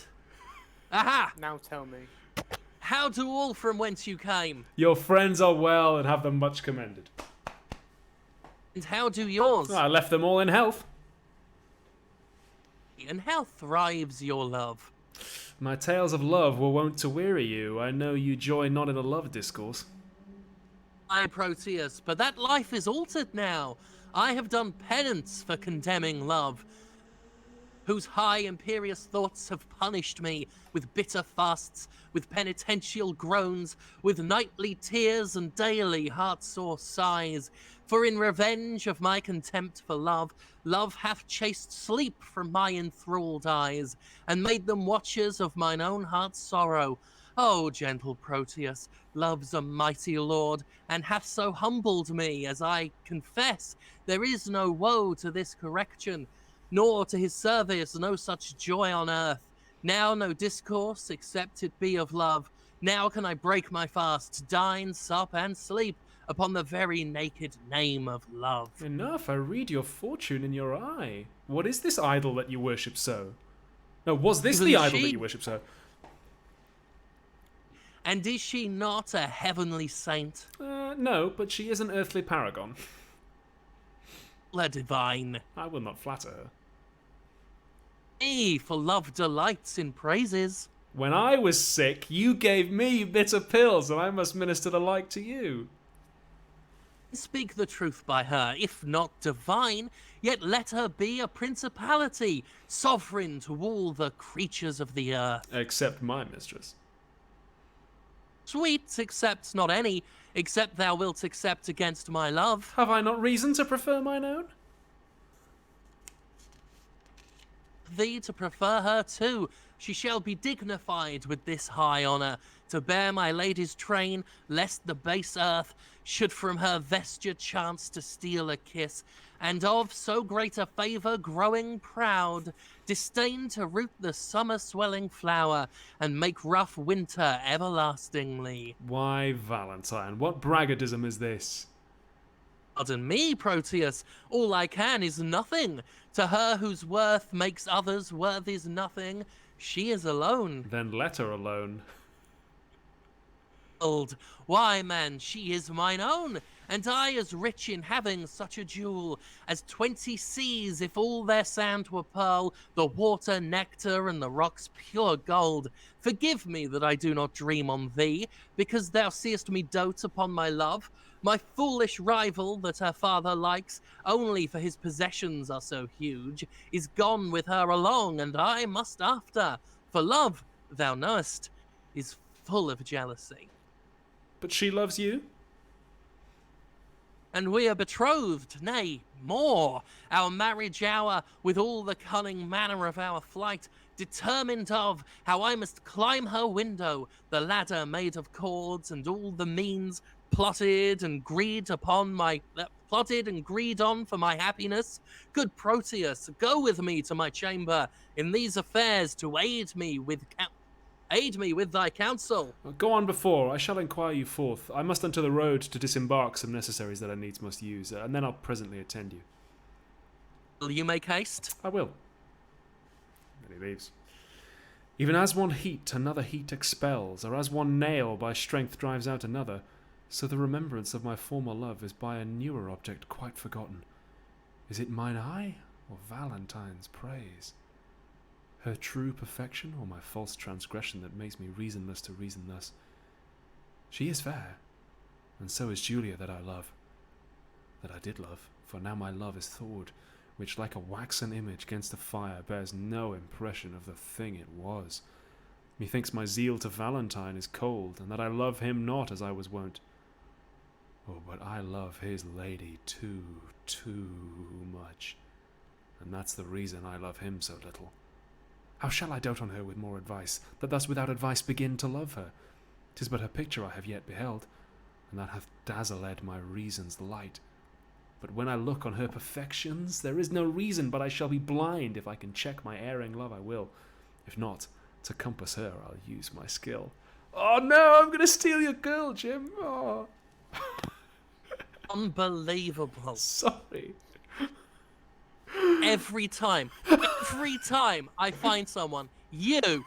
Speaker 2: Aha!
Speaker 6: Now tell me.
Speaker 2: How do all from whence you came?
Speaker 1: Your friends are well and have them much commended.
Speaker 2: And how do yours?
Speaker 1: I left them all in health.
Speaker 2: And how thrives your love?
Speaker 1: My tales of love were wont to weary you. I know you joy not in a love discourse.
Speaker 2: I, Proteus, but that life is altered now. I have done penance for condemning love, whose high imperious thoughts have punished me with bitter fasts, with penitential groans, with nightly tears and daily heart-sore sighs. For in revenge of my contempt for love, love hath chased sleep from my enthralled eyes, and made them watchers of mine own heart's sorrow. O gentle Proteus, love's a mighty lord, and hath so humbled me, as I confess, there is no woe to this correction, nor to his service no such joy on earth. Now no discourse, except it be of love. Now can I break my fast, dine, sup, and sleep upon the very naked name of love.
Speaker 1: Enough, I read your fortune in your eye. What is this idol that you worship so? No, was this
Speaker 2: Even
Speaker 1: the idol that
Speaker 2: she-
Speaker 1: you worship so?
Speaker 2: And is she not a heavenly saint?
Speaker 1: No, but she is an earthly paragon.
Speaker 2: La divine.
Speaker 1: I will not flatter her.
Speaker 2: Me, for love delights in praises.
Speaker 1: When I was sick, you gave me bitter pills, and I must minister the like to you.
Speaker 2: Speak the truth by her, if not divine, yet let her be a principality, sovereign to all the creatures of the earth.
Speaker 1: Except my mistress.
Speaker 2: Sweet, accept not any, except thou wilt accept against my love.
Speaker 1: Have I not reason to prefer mine own?
Speaker 2: Thee to prefer her too. She shall be dignified with this high honour, to bear my lady's train, lest the base earth should from her vesture chance to steal a kiss, and of so great a favour growing proud, disdain to root the summer-swelling flower, and make rough winter everlastingly.
Speaker 1: Why, Valentine, what braggadism is this?
Speaker 2: Pardon me, Proteus, all I can is nothing. To her whose worth makes others worth is nothing, she is alone.
Speaker 1: Then let her alone.
Speaker 2: Old, why, man, she is mine own, and I as rich in having such a jewel as 20 seas, if all their sand were pearl, the water nectar, and the rocks pure gold. Forgive me that I do not dream on thee, because thou seest me dote upon my love. My foolish rival that her father likes, only for his possessions are so huge, is gone with her along, and I must after. For love, thou knowest, is full of jealousy.
Speaker 1: But she loves you?
Speaker 2: And we are betrothed, nay, more. Our marriage hour, with all the cunning manner of our flight, determined of how I must climb her window, the ladder made of cords, and all the means plotted and agreed upon my plotted and greed on for my happiness? Good Proteus, go with me to my chamber in these affairs to aid me with thy counsel.
Speaker 1: Go on before, I shall inquire you forth. I must unto the road to disembark some necessaries that I needs must use, and then I'll presently attend you.
Speaker 2: Will you make haste?
Speaker 1: I will. And he leaves. Even as one heat another heat expels, or as one nail by strength drives out another, so the remembrance of my former love is by a newer object quite forgotten. Is it mine eye, or Valentine's praise? Her true perfection, or my false transgression that makes me reasonless to reason thus? She is fair, and so is Julia that I love. That I did love, for now my love is thawed, which like a waxen image gainst the fire bears no impression of the thing it was. Methinks my zeal to Valentine is cold, and that I love him not as I was wont. Oh, but I love his lady too much, and that's the reason I love him so little. How shall I dote on her with more advice, that thus without advice begin to love her? 'Tis but her picture I have yet beheld, and that hath dazzled my reason's light. But when I look on her perfections, there is no reason but I shall be blind. If I can check my erring love, I will. If not, to compass her, I'll use my skill. Oh no, I'm gonna steal your girl, Jim. Oh.
Speaker 2: Unbelievable.
Speaker 1: Sorry.
Speaker 2: Every time I find someone, you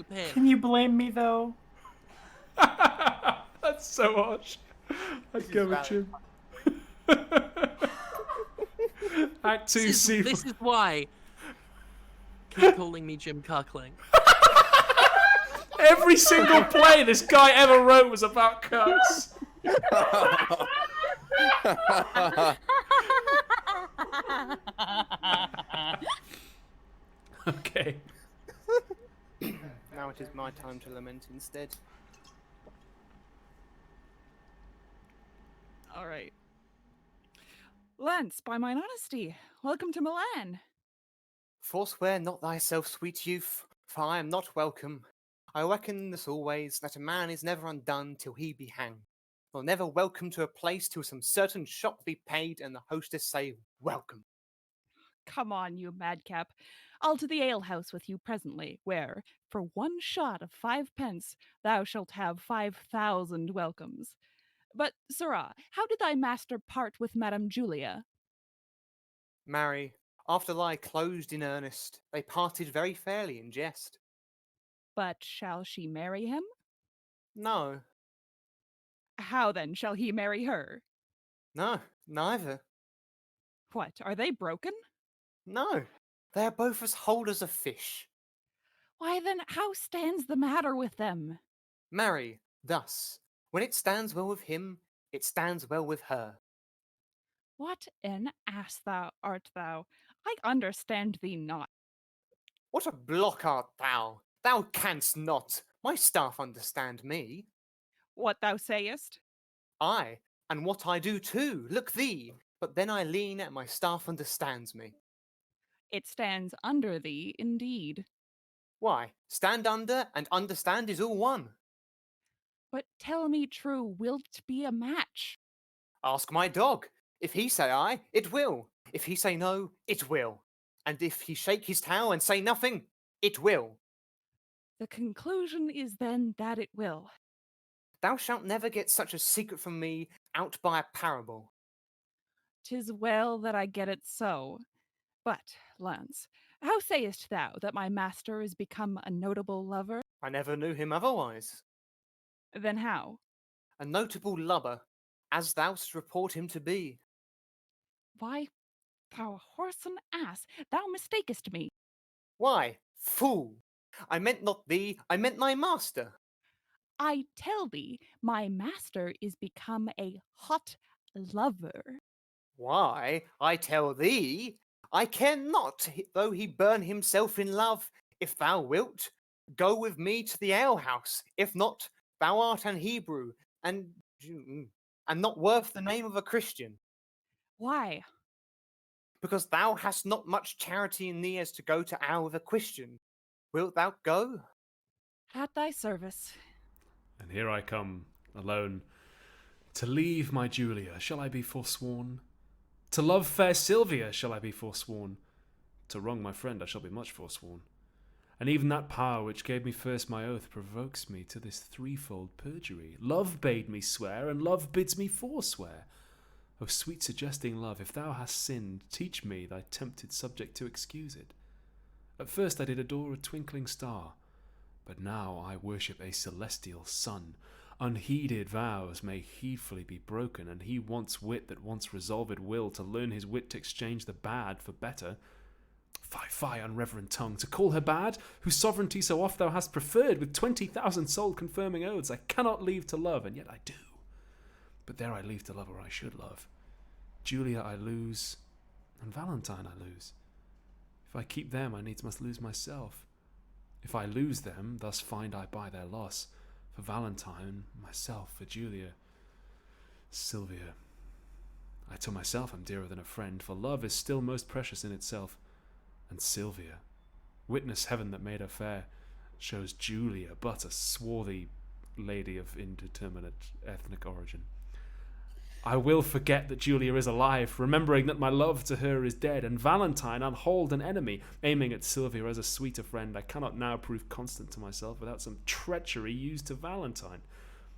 Speaker 2: pin.
Speaker 5: Can you blame me though?
Speaker 1: That's so harsh. I'd go with Jim. Act 2,
Speaker 2: This
Speaker 1: scene
Speaker 2: is why. Keep calling me Jim Cuckling.
Speaker 1: Every single play this guy ever wrote was about cucks. Okay.
Speaker 6: Now it is my time to lament instead.
Speaker 3: All right. Launce, by mine honesty, welcome to Milan.
Speaker 6: Forswear not thyself, sweet youth, for I am not welcome. I reckon this always, that a man is never undone till he be hanged, nor never welcome to a place till some certain shop be paid and the hostess say, welcome.
Speaker 3: Come on, you madcap. I'll to the alehouse with you presently, where, for one shot of 5 pence, thou shalt have 5,000 welcomes. But, sirrah, how did thy master part with Madame Julia?
Speaker 6: Marry, after lie closed in earnest, they parted very fairly in jest.
Speaker 3: But shall she marry him?
Speaker 6: No,
Speaker 3: How then shall he marry her?
Speaker 6: no, neither.
Speaker 3: What, are they broken?
Speaker 6: No, they are both as whole as a fish.
Speaker 3: Why then, how stands the matter with them?
Speaker 6: Marry, thus, when it stands well with him, it stands well with her.
Speaker 3: What an ass thou art thou! I understand thee not.
Speaker 6: What a block art thou! Thou canst not. My staff understand me.
Speaker 3: What thou sayest?
Speaker 6: I, and what I do too, look thee. But then I lean and my staff understands me.
Speaker 3: It stands under thee, indeed.
Speaker 6: Why, stand under and understand is all one.
Speaker 3: But tell me true, wilt be a match?
Speaker 6: Ask my dog. If he say aye, it will. If he say no, it will. And if he shake his tail and say nothing, it will.
Speaker 3: The conclusion is then that it will.
Speaker 6: Thou shalt never get such a secret from me out by a parable.
Speaker 3: 'Tis well that I get it so. But, Launce, how sayest thou that my master is become a notable lover?
Speaker 6: I never knew him otherwise.
Speaker 3: Then how?
Speaker 6: A notable lubber, as thou'st report him to be.
Speaker 3: Why, thou whoreson ass, thou mistakest me.
Speaker 6: Why, fool! I meant not thee, I meant my master.
Speaker 3: I tell thee, my master is become a hot lover.
Speaker 6: Why, I tell thee, I care not, though he burn himself in love. If thou wilt, go with me to the alehouse. If not, thou art an Hebrew, and not worth the name of a Christian.
Speaker 3: Why?
Speaker 6: Because thou hast not much charity in thee as to go to ale with a Christian. Wilt thou go?
Speaker 3: At thy service.
Speaker 1: And here I come, alone, To leave my Julia, shall I be forsworn? To love fair Silvia, shall I be forsworn? To wrong my friend, I shall be much forsworn. And even that power which gave me first my oath provokes me to this threefold perjury. Love bade me swear, and love bids me forswear. O sweet suggesting love, if thou hast sinned, teach me, thy tempted subject, to excuse it. At first I did adore a twinkling star, but now I worship a celestial sun. Unheeded vows may heedfully be broken, and he wants wit that wants resolved will, to learn his wit to exchange the bad for better. Fie, fie, unreverent tongue, to call her bad, whose sovereignty so oft thou hast preferred, with 20,000 soul confirming oaths. I cannot leave to love, and yet I do. But there I leave to love where I should love. Julia I lose, and Valentine I lose. If I keep them, I needs must lose myself. If I lose them, thus find I by their loss, for Valentine, myself, for Julia, Silvia. I to myself am dearer than a friend, for love is still most precious in itself. And Silvia, witness heaven that made her fair, shows Julia but a swarthy lady of indeterminate ethnic origin. I will forget that Julia is alive, remembering that my love to her is dead, and Valentine unhold an enemy, aiming at Silvia as a sweeter friend. I cannot now prove constant to myself without some treachery used to Valentine.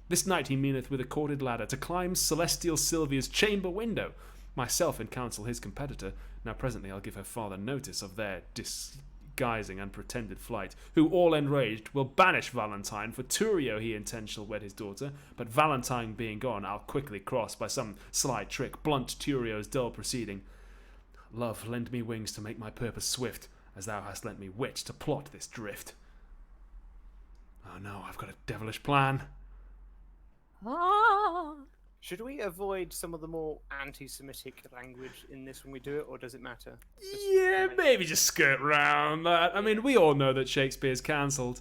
Speaker 1: This night he meaneth with a corded ladder to climb celestial Silvia's chamber window. Myself in counsel his competitor. Now presently I'll give her father notice of their disguising and pretended flight, who, all enraged, will banish Valentine. For Thurio he intends shall wed his daughter, but Valentine being gone, I'll quickly cross, by some sly trick, blunt Thurio's dull proceeding. Love, lend me wings to make my purpose swift, as thou hast lent me wit to plot this drift. Oh no, I've got a devilish plan.
Speaker 4: Ah!
Speaker 6: Should we avoid some of the more anti-Semitic language in this when we do it, or does it matter?
Speaker 1: Yeah, maybe just skirt round that. I mean, we all know that Shakespeare's cancelled.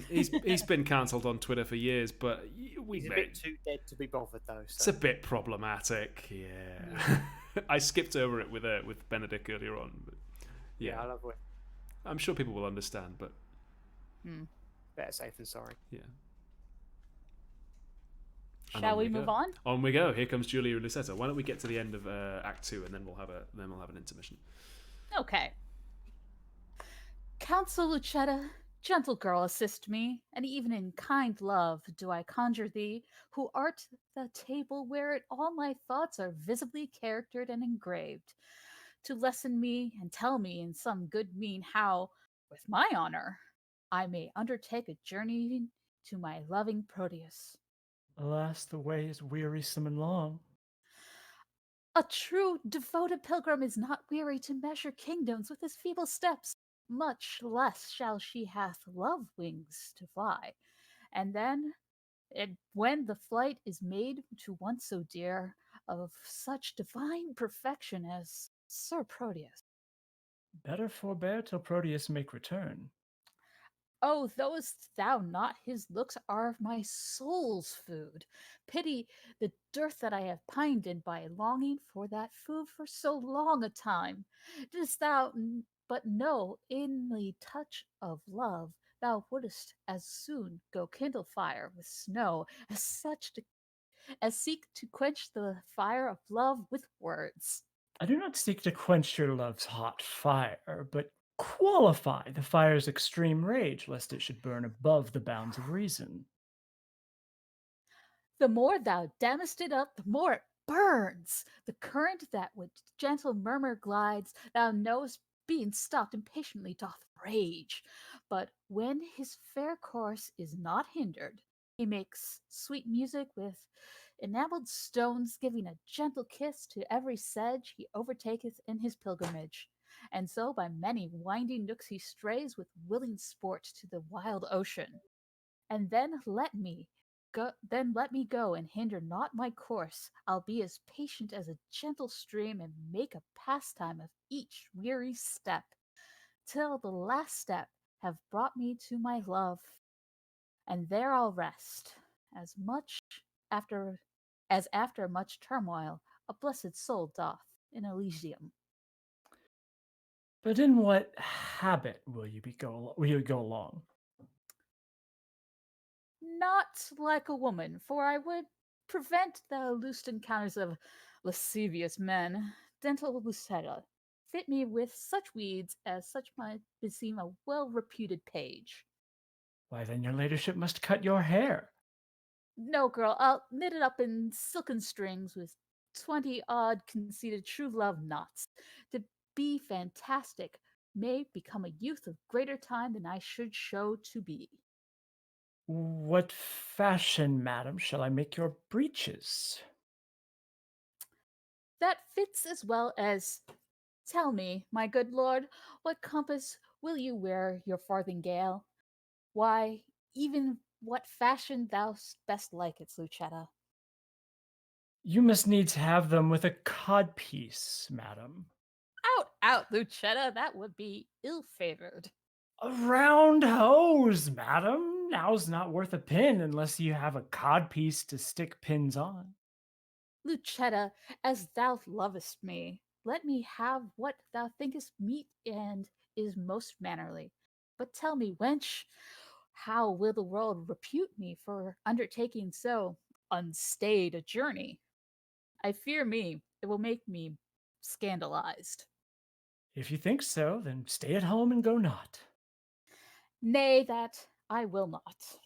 Speaker 1: He's been cancelled on Twitter for years, but
Speaker 6: He's a bit too dead to be bothered, though. So.
Speaker 1: It's a bit problematic, yeah. I skipped over it with Benedict earlier on, but
Speaker 6: yeah, I love it.
Speaker 1: I'm sure people will understand, but
Speaker 6: Better safe than sorry.
Speaker 1: Yeah.
Speaker 4: Shall we move on?
Speaker 1: On we go. Here comes Julia and Lucetta. Why don't we get to the end of Act 2 and then we'll have an intermission.
Speaker 4: Okay. Counsel Lucetta, gentle girl, assist me, and even in kind love do I conjure thee, who art the table whereat all my thoughts are visibly charactered and engraved, to lesson me and tell me in some good mean how, with my honor, I may undertake a journey to my loving Proteus.
Speaker 5: Alas, the way is wearisome and long.
Speaker 4: A true devoted pilgrim is not weary to measure kingdoms with his feeble steps, much less shall she hath love wings to fly. And then, when the flight is made to one so dear, of such divine perfection as Sir Proteus.
Speaker 5: Better forbear till Proteus make return.
Speaker 4: Oh, knowest thou not his looks are my soul's food? Pity the dearth that I have pined in by longing for that food for so long a time. Didst thou but know in the touch of love, thou wouldst as soon go kindle fire with snow as seek to quench the fire of love with words.
Speaker 5: I do not seek to quench your love's hot fire, but qualify the fire's extreme rage, lest it should burn above the bounds of reason.
Speaker 4: The more thou dammest it up, the more it burns. The current that with gentle murmur glides, thou knowest being stopped impatiently doth rage. But when his fair course is not hindered, he makes sweet music with enameled stones, giving a gentle kiss to every sedge he overtaketh in his pilgrimage. And so by many winding nooks he strays with willing sport to the wild ocean. And then let me go and hinder not my course. I'll be as patient as a gentle stream and make a pastime of each weary step, till the last step have brought me to my love. And there I'll rest, as after much turmoil a blessed soul doth in Elysium.
Speaker 5: But in what habit will you go along?
Speaker 4: Not like a woman, for I would prevent the loosed encounters of lascivious men, gentle Lucetta, fit me with such weeds as such might beseem a well-reputed page.
Speaker 5: Why, then your ladyship must cut your hair.
Speaker 4: No, girl, I'll knit it up in silken strings with 20 odd conceited true love knots. To be fantastic may become a youth of greater time than I should show to be.
Speaker 5: What fashion, madam, shall I make your breeches?
Speaker 4: That fits as well as. Tell me, my good lord, what compass will you wear your farthingale? Why, even what fashion thou best likest, Lucetta.
Speaker 5: You must needs have them with a codpiece, madam.
Speaker 4: Out, Lucetta, that would be ill-favored.
Speaker 5: A round hose, madam. Now's not worth a pin unless you have a codpiece to stick pins on.
Speaker 4: Lucetta, as thou lovest me, let me have what thou thinkest meet and is most mannerly. But tell me, wench, how will the world repute me for undertaking so unstayed a journey? I fear me it will make me scandalized.
Speaker 5: If you think so, then stay at home and go not.
Speaker 4: Nay, that I will not.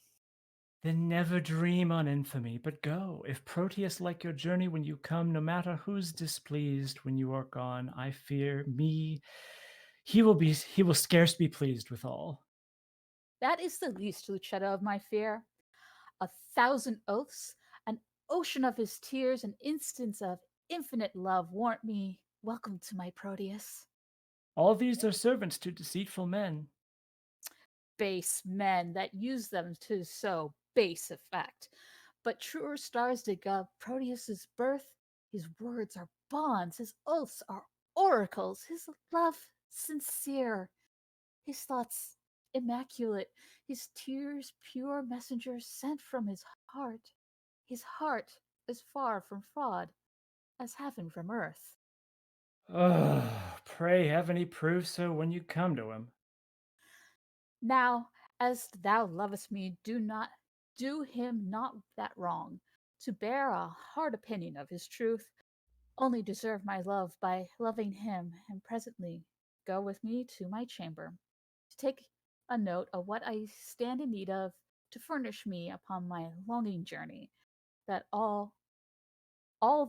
Speaker 5: Then never dream on infamy, but go. If Proteus like your journey when you come, no matter who's displeased when you are gone, I fear me, he will scarce be pleased withal.
Speaker 4: That is the least, Lucetta, of my fear. 1,000 oaths, an ocean of his tears, an instance of infinite love warrant me welcome to my Proteus.
Speaker 5: All these are servants to deceitful men.
Speaker 4: Base men that use them to so base effect. But truer stars dig up Proteus's birth. His words are bonds, his oaths are oracles, his love sincere, his thoughts immaculate, his tears pure messengers sent from his heart as far from fraud as heaven from earth.
Speaker 5: Oh, pray heaven he prove so when you come to him.
Speaker 4: Now, as thou lovest me, do him not that wrong, to bear a hard opinion of his truth, only deserve my love by loving him, and presently go with me to my chamber, to take a note of what I stand in need of to furnish me upon my longing journey, that all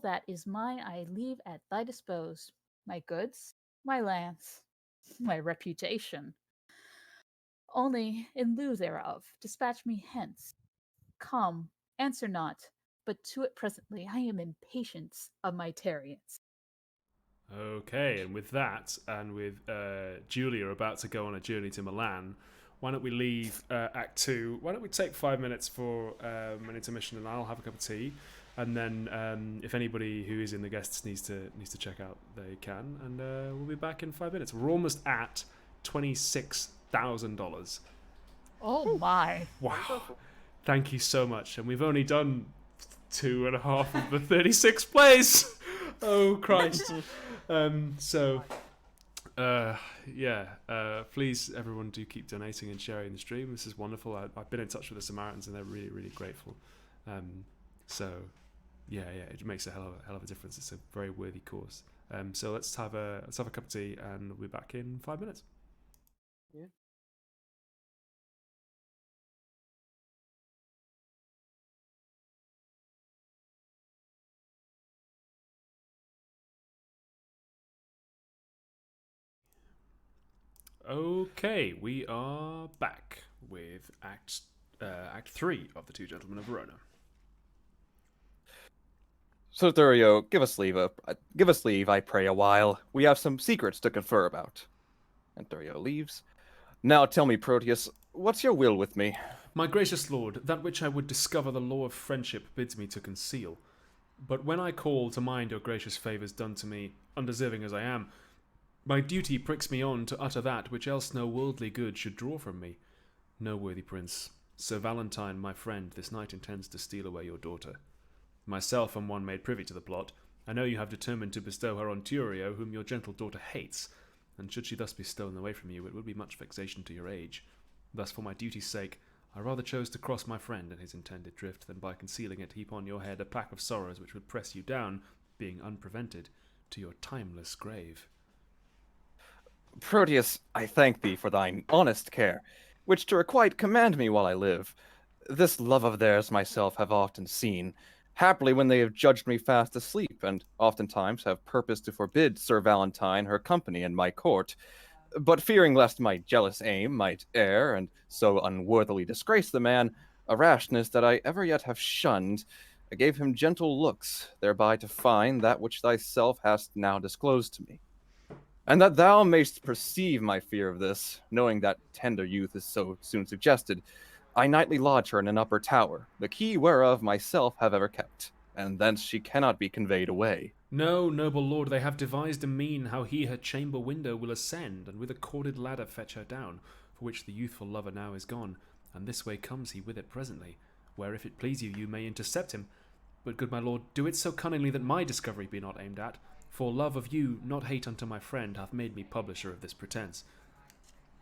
Speaker 4: that is mine I leave at thy dispose, my goods, my lands, my reputation. Only in lieu thereof, dispatch me hence. Come, answer not, but to it presently. I am impatient of my tarriance.
Speaker 1: Okay, and with that, and with Julia about to go on a journey to Milan, why don't we leave Act 2? Why don't we take 5 minutes for an intermission, and I'll have a cup of tea, and then if anybody who is in the guests needs to check out, they can, and we'll be back in 5 minutes. We're almost at $26,000.
Speaker 4: Oh my.
Speaker 1: Wow! Thank you so much, and we've only done 2.5 of the 36 plays. Oh Christ! Please, everyone, do keep donating and sharing the stream. This is wonderful. I've been in touch with the Samaritans, and they're really, really grateful. It makes a hell of a difference. It's a very worthy cause. So let's have a cup of tea, and we'll be back in 5 minutes.
Speaker 6: Yeah.
Speaker 1: Okay, we are back with Act 3 of The Two Gentlemen of Verona.
Speaker 7: So Thurio, give us leave, I pray, a while. We have some secrets to confer about. And Thurio leaves. Now tell me, Proteus, what's your will with me?
Speaker 1: My gracious lord, that which I would discover the law of friendship bids me to conceal. But when I call to mind your gracious favours done to me, undeserving as I am, my duty pricks me on to utter that which else no worldly good should draw from me. No, worthy prince, Sir Valentine, my friend, this night intends to steal away your daughter. Myself am one made privy to the plot. I know you have determined to bestow her on Thurio, whom your gentle daughter hates, and should she thus be stolen away from you, it would be much vexation to your age. Thus, for my duty's sake, I rather chose to cross my friend in his intended drift than by concealing it heap on your head a pack of sorrows which would press you down, being unprevented, to your timeless grave.
Speaker 7: Proteus, I thank thee for thine honest care, which to requite command me while I live. This love of theirs myself have often seen, haply when they have judged me fast asleep, and oftentimes have purposed to forbid Sir Valentine her company in my court. But fearing lest my jealous aim might err, and so unworthily disgrace the man, a rashness that I ever yet have shunned, I gave him gentle looks, thereby to find that which thyself hast now disclosed to me. And that thou mayst perceive my fear of this, knowing that tender youth is so soon suggested, I nightly lodge her in an upper tower, the key whereof myself have ever kept, and thence she cannot be conveyed away.
Speaker 1: No, noble lord, they have devised a mean how he her chamber window will ascend, and with a corded ladder fetch her down, for which the youthful lover now is gone, and this way comes he with it presently, where if it please you, you may intercept him. But, good my lord, do it so cunningly that my discovery be not aimed at, for love of you, not hate unto my friend, hath made me publisher of this pretence.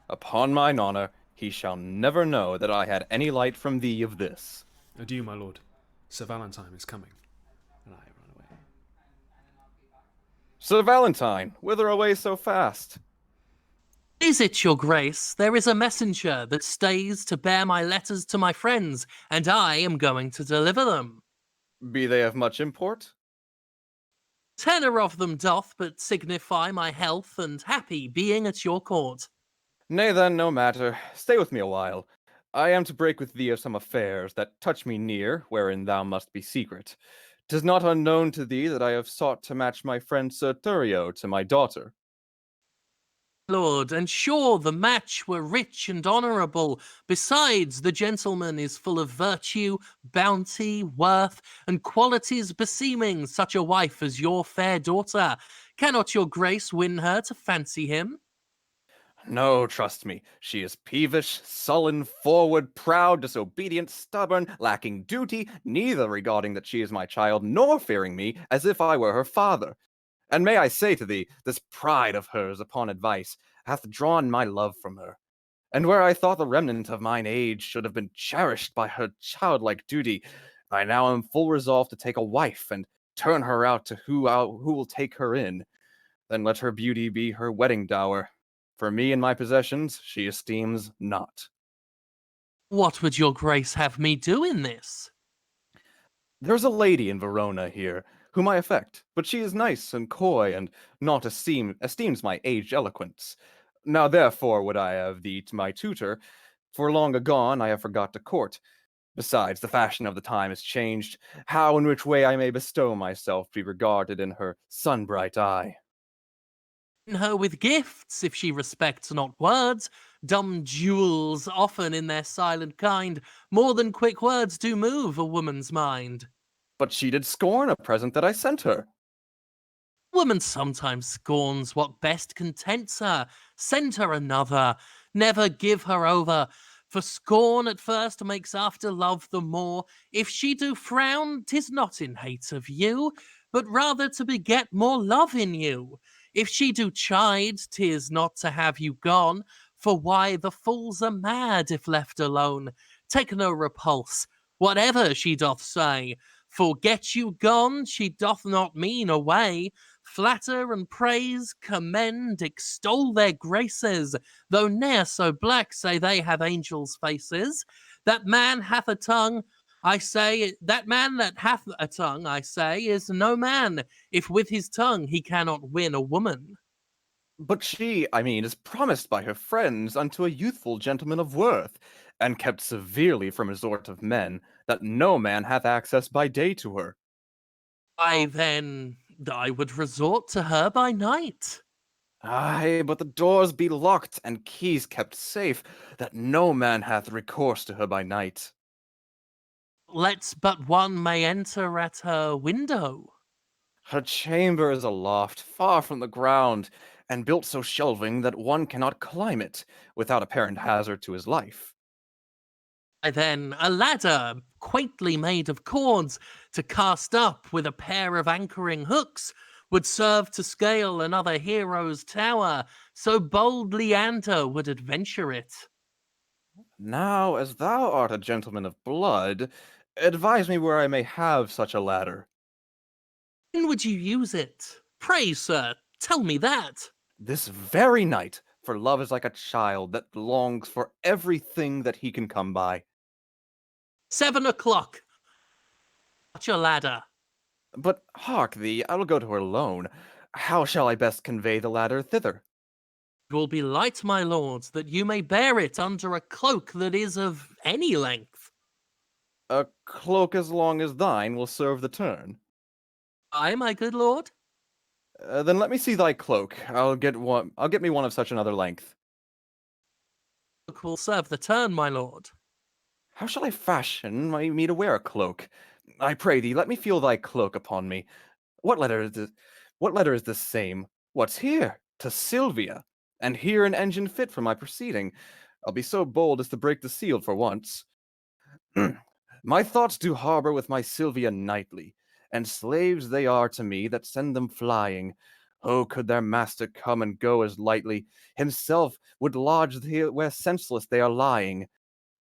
Speaker 7: Upon mine honor, he shall never know that I had any light from thee of this.
Speaker 1: Adieu, my lord. Sir Valentine is coming. And I run away.
Speaker 7: Sir Valentine, whither away so fast?
Speaker 2: Is it, your grace? There is a messenger that stays to bear my letters to my friends, and I am going to deliver them.
Speaker 7: Be they of much import?
Speaker 2: Tenor of them doth but signify my health and happy being at your court.
Speaker 7: Nay then, no matter. Stay with me a while. I am to break with thee of some affairs that touch me near, wherein thou must be secret. 'Tis not unknown to thee that I have sought to match my friend Sir Thurio to my daughter.
Speaker 2: Lord, and sure the match were rich and honourable. Besides, the gentleman is full of virtue, bounty, worth, and qualities beseeming such a wife as your fair daughter. Cannot your grace win her to fancy him?
Speaker 7: No, trust me, she is peevish, sullen, forward, proud, disobedient, stubborn, lacking duty, neither regarding that she is my child, nor fearing me, as if I were her father. And may I say to thee, this pride of hers upon advice hath drawn my love from her. And where I thought the remnant of mine age should have been cherished by her childlike duty, I now am full resolved to take a wife and turn her out to who will take her in. Then let her beauty be her wedding dower. For me and my possessions she esteems not.
Speaker 2: What would your grace have me do in this?
Speaker 7: There's a lady in Verona here, whom I affect, but she is nice and coy, and not esteems my aged eloquence. Now therefore would I have thee to my tutor, for long agone I have forgot to court. Besides, the fashion of the time is changed. How and which way I may bestow myself be regarded in her sun-bright eye.
Speaker 2: In her with gifts, if she respects not words, dumb jewels often in their silent kind, more than quick words do move a woman's mind.
Speaker 7: But she did scorn a present that I sent her.
Speaker 2: Woman sometimes scorns what best contents her. Send her another. Never give her over. For scorn at first makes after love the more. If she do frown, 'tis not in hate of you, but rather to beget more love in you. If she do chide, 'tis not to have you gone. For why, the fools are mad if left alone. Take no repulse, whatever she doth say. For get you gone, she doth not mean away. Flatter and praise, commend, extol their graces, though ne'er so black say they have angels' faces. That man hath a tongue, I say, that man that hath a tongue, I say, is no man, if with his tongue he cannot win a woman.
Speaker 7: But she, I mean, is promised by her friends unto a youthful gentleman of worth, and kept severely from resort of men, that no man hath access by day to her.
Speaker 2: Why then, I would resort to her by night.
Speaker 7: Aye, but the doors be locked, and keys kept safe, that no man hath recourse to her by night.
Speaker 2: Let's but one may enter at her window.
Speaker 7: Her chamber is aloft, far from the ground, and built so shelving that one cannot climb it, without apparent hazard to his life.
Speaker 2: Why then, a ladder, quaintly made of cords, to cast up with a pair of anchoring hooks, would serve to scale another hero's tower, so bold Leander would adventure it.
Speaker 7: Now, as thou art a gentleman of blood, advise me where I may have such a ladder.
Speaker 2: When would you use it? Pray, sir, tell me that.
Speaker 7: This very night, for love is like a child that longs for everything that he can come by.
Speaker 2: 7 o'clock. Such a ladder.
Speaker 7: But hark thee, I will go to her alone. How shall I best convey the ladder thither?
Speaker 2: It will be light, my lords, that you may bear it under a cloak that is of any length.
Speaker 7: A cloak as long as thine will serve the turn.
Speaker 2: Aye, my good lord?
Speaker 7: Then let me see thy cloak. I'll get me one of such another length.
Speaker 2: Cloak will serve the turn, my lord.
Speaker 7: How shall I fashion me to wear a cloak? I pray thee, let me feel thy cloak upon me. What letter is this? What letter is this same? What's here? To Silvia. And here an engine fit for my proceeding. I'll be so bold as to break the seal for once. My thoughts do harbor with my Silvia nightly, and slaves they are to me that send them flying. Oh, could their master come and go as lightly, himself would lodge here where senseless they are lying.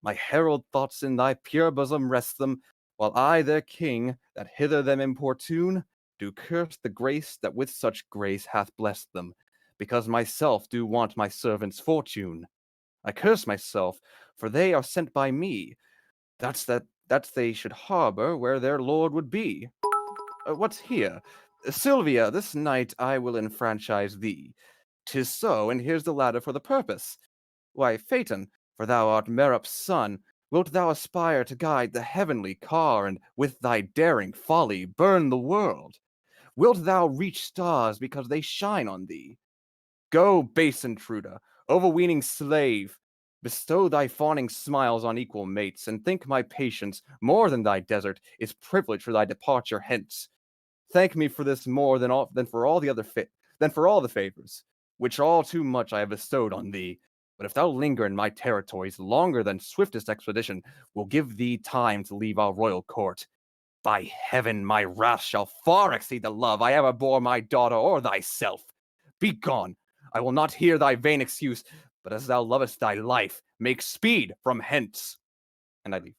Speaker 7: My herald thoughts in thy pure bosom rest them, while I, their king, that hither them importune, do curse the grace that with such grace hath blessed them, because myself do want my servants' fortune. I curse myself, for they are sent by me. That they should harbor where their lord would be. What's here? Silvia, this night I will enfranchise thee. 'Tis so, and here's the ladder for the purpose. Why, Phaeton, for thou art Merup's son, wilt thou aspire to guide the heavenly car, and with thy daring folly burn the world? Wilt thou reach stars because they shine on thee? Go, base intruder, overweening slave, bestow thy fawning smiles on equal mates, and think my patience, more than thy desert, is privilege for thy departure hence. Thank me for this more than for all the favors, which all too much I have bestowed on thee. But if thou linger in my territories longer than swiftest expedition will give thee time to leave our royal court, by heaven, my wrath shall far exceed the love I ever bore my daughter or thyself. Begone! I will not hear thy vain excuse, but as thou lovest thy life, make speed from hence. And I leave.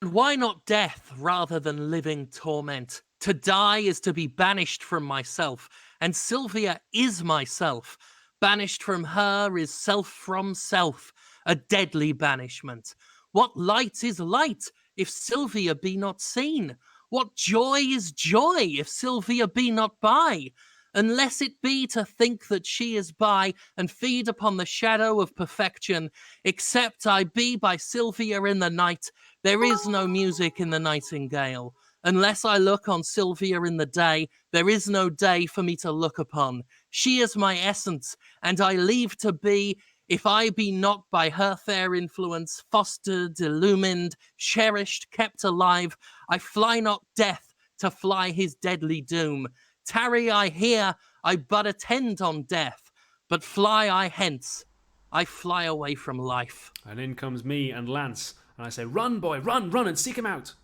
Speaker 2: And why not death rather than living torment? To die is to be banished from myself, and Silvia is myself. Banished from her is self from self, a deadly banishment. What light is light if Silvia be not seen? What joy is joy if Silvia be not by? Unless it be to think that she is by and feed upon the shadow of perfection, except I be by Silvia in the night, there is no music in the nightingale. Unless I look on Silvia in the day, there is no day for me to look upon. She is my essence, and I leave to be, if I be not by her fair influence, fostered, illumined, cherished, kept alive, I fly not death to fly his deadly doom. Tarry I here, I but attend on death, but fly I hence, I fly away from life.
Speaker 1: And in comes me and Launce, and I say, "Run, boy, run, run, and seek him out."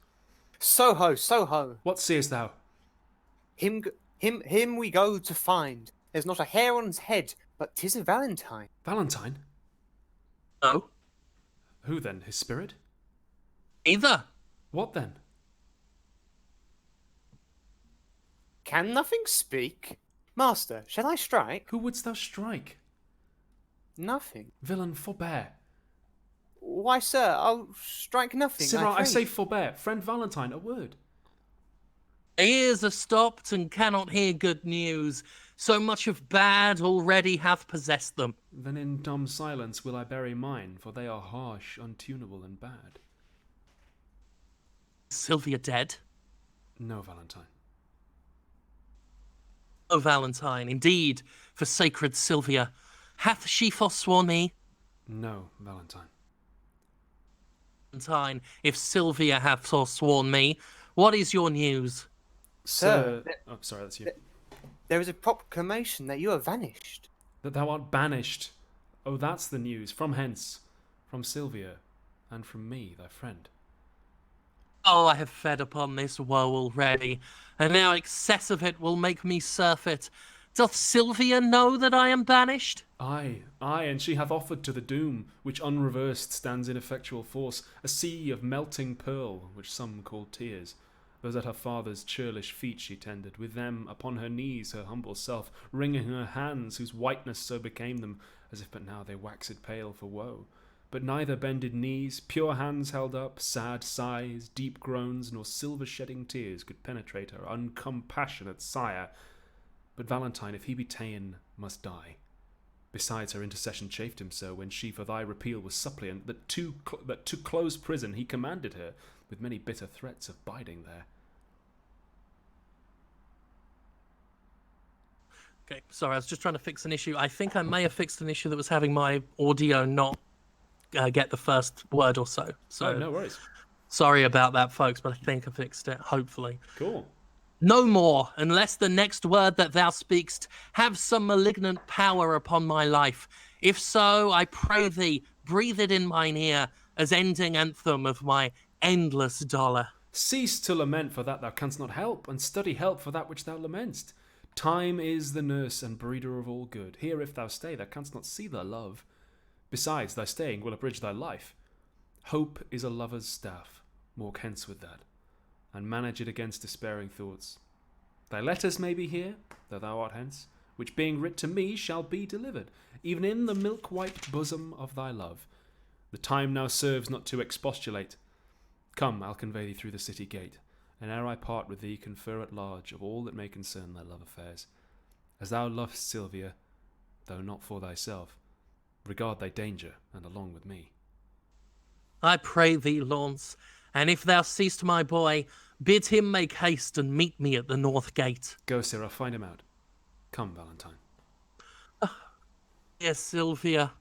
Speaker 6: Soho, Soho.
Speaker 1: What seest thou?
Speaker 6: Him we go to find. There's not a hair on his head, but 'tis a Valentine.
Speaker 1: Valentine?
Speaker 2: No,
Speaker 1: Who then? His spirit?
Speaker 2: neither.
Speaker 1: What then?
Speaker 6: Can nothing speak? Master, shall I strike?
Speaker 1: Who wouldst thou strike?
Speaker 6: Nothing.
Speaker 1: Villain, forbear.
Speaker 6: Why, sir, I'll strike nothing.
Speaker 1: Sirrah, I
Speaker 6: pray.
Speaker 1: say forbear. Friend Valentine, a word.
Speaker 2: Ears are stopped and cannot hear good news. So much of bad already hath possessed them.
Speaker 1: Then in dumb silence will I bury mine, for they are harsh, untunable, and bad.
Speaker 2: Is Silvia dead?
Speaker 1: No, Valentine.
Speaker 2: O Valentine, indeed, for sacred Silvia, hath she forsworn me?
Speaker 1: No, Valentine.
Speaker 2: Valentine, if Silvia hath forsworn me, what is your news?
Speaker 6: Sir,
Speaker 1: Oh, sorry, that's you.
Speaker 6: there is a proclamation that you are vanished.
Speaker 1: That thou art banished. Oh, that's the news. From hence. From Silvia. And from me, thy friend.
Speaker 2: Oh, I have fed upon this woe already, and now excess of it will make me surfeit. Doth Silvia know that I am banished?
Speaker 1: Aye, and she hath offered to the doom, which unreversed stands in effectual force, a sea of melting pearl, which some call tears. Those at her father's churlish feet she tended, with them upon her knees her humble self, wringing her hands, whose whiteness so became them, as if but now they waxed pale for woe. But neither bended knees, pure hands held up, sad sighs, deep groans, nor silver-shedding tears could penetrate her uncompassionate sire. But Valentine, if he be ta'en, must die. Besides, her intercession chafed him so, when she for thy repeal was suppliant, that to close prison he commanded her, with many bitter threats of biding there.
Speaker 2: Okay, sorry, I was just trying to fix an issue. I think I may have fixed an issue that was having my audio not get the first word or so. So
Speaker 1: Oh, no worries.
Speaker 2: sorry about that, folks, but I think I fixed it, hopefully.
Speaker 1: Cool.
Speaker 2: No more, unless the next word that thou speakst have some malignant power upon my life. If so, I pray thee, breathe it in mine ear, as ending anthem of my endless dollar.
Speaker 1: Cease to lament for that thou canst not help, and study help for that which thou lamentst. Time is the nurse and breeder of all good. Here if thou stay, thou canst not see thy love. Besides, thy staying will abridge thy life. Hope is a lover's staff, walk hence with that, and manage it against despairing thoughts. Thy letters may be here, though thou art hence, which being writ to me shall be delivered, even in the milk-white bosom of thy love. The time now serves not to expostulate. Come, I'll convey thee through the city gate, and ere I part with thee confer at large of all that may concern thy love affairs. As thou lovest Silvia, though not for thyself, regard thy danger, and along with me.
Speaker 2: I pray thee, Launce, and if thou seest my boy, bid him make haste and meet me at the north gate.
Speaker 1: Go, sir, I'll find him out. Come, Valentine.
Speaker 2: Dear Silvia,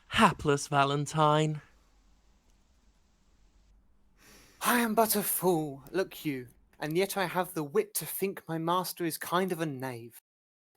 Speaker 2: hapless Valentine.
Speaker 6: I am but a fool, look you, and yet I have the wit to think my master is kind of a knave.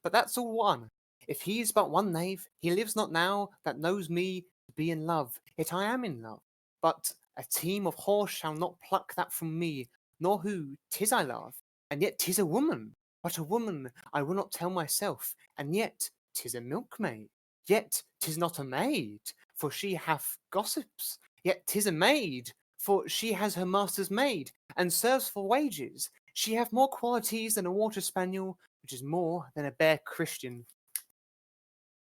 Speaker 6: But that's all one. If he is but one knave, he lives not now that knows me to be in love, yet I am in love. But a team of horse shall not pluck that from me, nor who 'tis I love, and yet 'tis a woman. But a woman I will not tell myself, and yet 'tis a milkmaid. Yet 'tis not a maid, for she hath gossips. Yet 'tis a maid, for she has her master's maid, and serves for wages. She hath more qualities than a water spaniel, which is more than a bare Christian.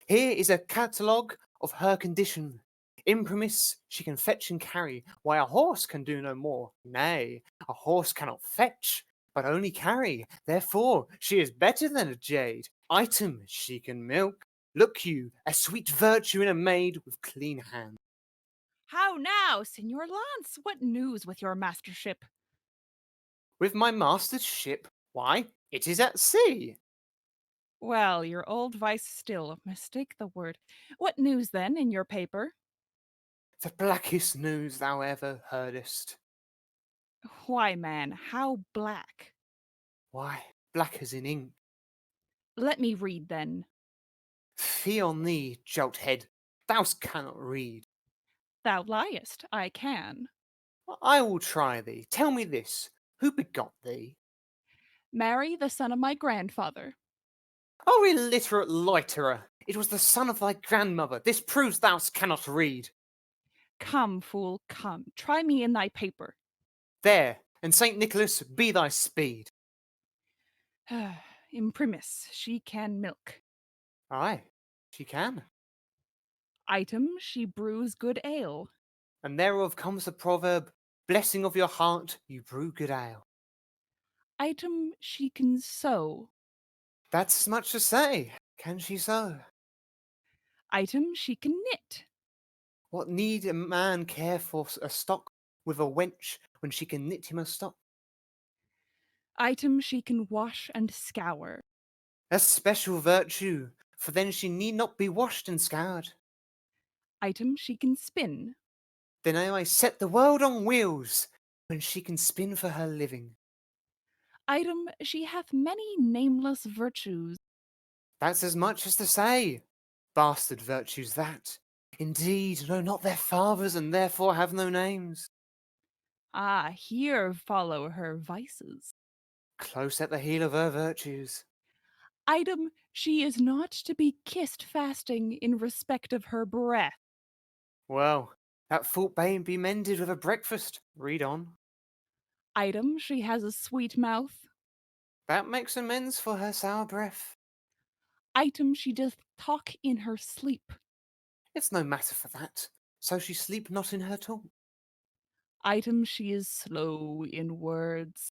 Speaker 6: Here is a catalogue of her condition. Imprimis, she can fetch and carry, why a horse can do no more. Nay, a horse cannot fetch, but only carry. Therefore, she is better than a jade. Item, she can milk. Look you, a sweet virtue in a maid with clean hands.
Speaker 3: How now, Signor Launce? What news with your mastership?
Speaker 6: With my master's ship, why, it is at sea.
Speaker 3: Well, your old vice still, mistake the word. What news then in your paper?
Speaker 6: The blackest news thou ever heardest.
Speaker 3: Why, man, how black?
Speaker 6: Why, black as in ink.
Speaker 3: Let me read then.
Speaker 6: Fie on thee, jolthead, thou cannot read.
Speaker 3: Thou liest, I can.
Speaker 6: I will try thee. Tell me this, who begot thee?
Speaker 3: Marry the son of my grandfather.
Speaker 6: O illiterate loiterer, it was the son of thy grandmother. This proves thou cannot read.
Speaker 3: Come, fool, come, try me in thy paper.
Speaker 6: There, and Saint Nicholas be thy speed.
Speaker 3: Imprimis, she can milk.
Speaker 6: Aye, she can.
Speaker 3: Item, she brews good ale.
Speaker 6: And thereof comes the proverb, blessing of your heart, you brew good ale.
Speaker 3: Item, she can sew.
Speaker 6: That's much to say. Can she so?
Speaker 3: Item, she can knit.
Speaker 6: What need a man care for a stock with a wench when she can knit him a stock?
Speaker 3: Item, she can wash and scour.
Speaker 6: A special virtue, for then she need not be washed and scoured.
Speaker 3: Item, she can spin.
Speaker 6: Then I may set the world on wheels when she can spin for her living.
Speaker 3: Item, she hath many nameless virtues.
Speaker 6: That's as much as to say. Bastard virtues that. Indeed, know not their fathers and therefore have no names.
Speaker 3: Ah, here follow her vices.
Speaker 6: Close at the heel of her virtues.
Speaker 3: Item, she is not to be kissed fasting in respect of her breath.
Speaker 6: Well, that fault may be mended with a breakfast. Read on.
Speaker 3: Item, she has a sweet mouth.
Speaker 6: That makes amends for her sour breath.
Speaker 3: Item, she doth talk in her sleep.
Speaker 6: It's no matter for that. So she sleep not in her talk.
Speaker 3: Item, she is slow in words.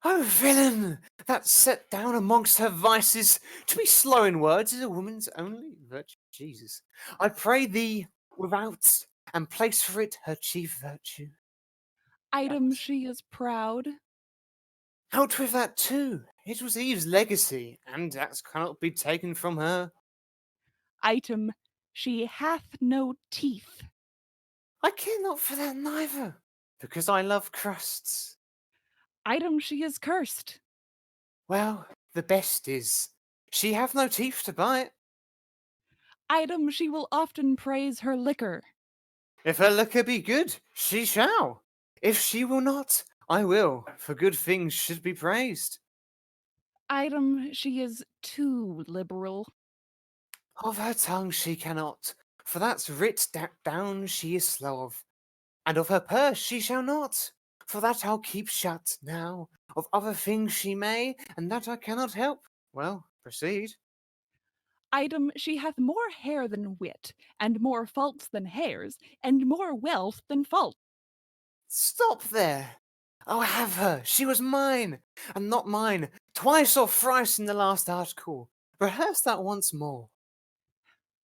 Speaker 6: Oh, villain! That's set down amongst her vices. To be slow in words is a woman's only virtue. Jesus. I pray thee, without, and place for it her chief virtue.
Speaker 3: Item,
Speaker 6: That.
Speaker 3: she is proud.
Speaker 6: Out with that too. It was Eve's legacy, and that cannot be taken from her.
Speaker 3: Item, she hath no teeth.
Speaker 6: I care not for that neither, because I love crusts.
Speaker 3: Item, she is cursed.
Speaker 6: Well, the best is, she have no teeth to bite.
Speaker 3: Item, she will often praise her liquor.
Speaker 6: If her liquor be good, she shall. If she will not, I will, for good things should be praised.
Speaker 3: Item, she is too liberal.
Speaker 6: Of her tongue she cannot, for that's writ down she is slow of. And of her purse she shall not, for that I'll keep shut now. Of other things she may, and that I cannot help. Well, proceed.
Speaker 3: Item, she hath more hair than wit, and more faults than hairs, and more wealth than fault.
Speaker 6: Stop there. I'll have her. She was mine, and not mine, twice or thrice in the last article. Rehearse that once more.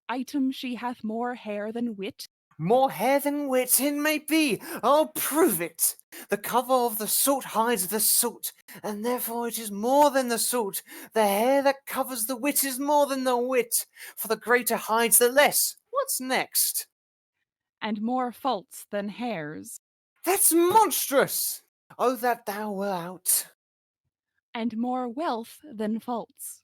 Speaker 3: Item, she hath more hair than wit.
Speaker 6: More hair than wit it may be, I'll prove it. The cover of the salt hides the salt, and therefore it is more than the salt. The hair that covers the wit is more than the wit, for the greater hides the less. What's next?
Speaker 3: And more faults than hairs.
Speaker 6: That's monstrous! Oh, that thou were out.
Speaker 3: And more wealth than faults.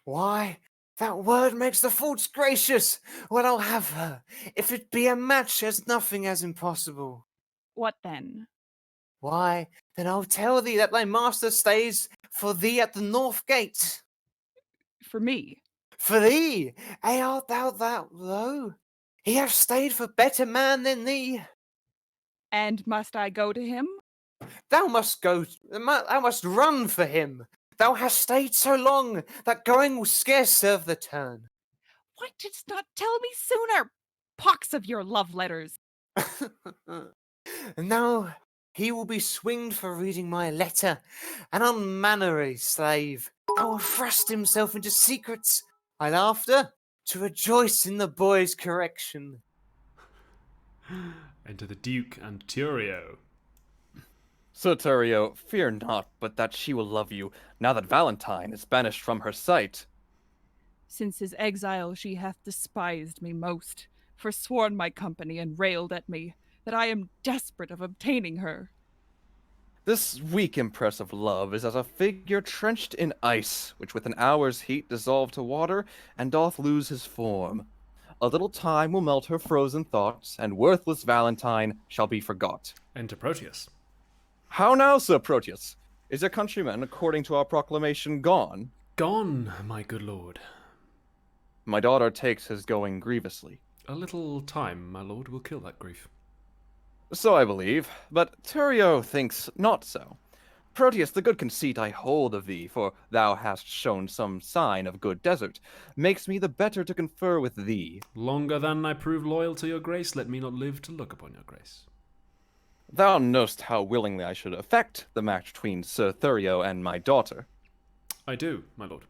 Speaker 6: Why, that word makes the faults gracious. Well, I'll have her. If it be a match as nothing as impossible.
Speaker 3: What then?
Speaker 6: Why, then I'll tell thee that thy master stays for thee at the north gate.
Speaker 3: For me.
Speaker 6: For thee! Art thou that low? He hath stayed for better man than thee.
Speaker 3: And must I go to him?
Speaker 6: Thou must go, thou must run for him. Thou hast stayed so long that going will scarce serve the turn.
Speaker 3: Why didst not tell me sooner? Pox of your love letters.
Speaker 6: And now he will be swinged for reading my letter, an unmannerly slave. That will thrust himself into secrets, while after, to rejoice in the boy's correction.
Speaker 1: Enter the Duke and Thurio.
Speaker 7: Sir Thurio, fear not, but that she will love you, now that Valentine is banished from her sight.
Speaker 3: Since his exile she hath despised me most, forsworn my company, and railed at me, that I am desperate of obtaining her.
Speaker 7: This weak impress of love is as a figure trenched in ice, which with an hour's heat dissolve to water, and doth lose his form. A little time will melt her frozen thoughts, and worthless Valentine shall be forgot.
Speaker 1: Enter Proteus.
Speaker 7: How now, Sir Proteus? Is your countryman, according to our proclamation, gone?
Speaker 1: Gone, my good lord.
Speaker 7: My daughter takes his going grievously.
Speaker 1: A little time, my lord, will kill that grief.
Speaker 7: So I believe, but Thurio thinks not so. Proteus, the good conceit I hold of thee, for thou hast shown some sign of good desert, makes me the better to confer with thee.
Speaker 1: Longer than I prove loyal to your grace, let me not live to look upon your grace.
Speaker 7: Thou knowst how willingly I should effect the match between Sir Thurio and my daughter.
Speaker 1: I do, my lord.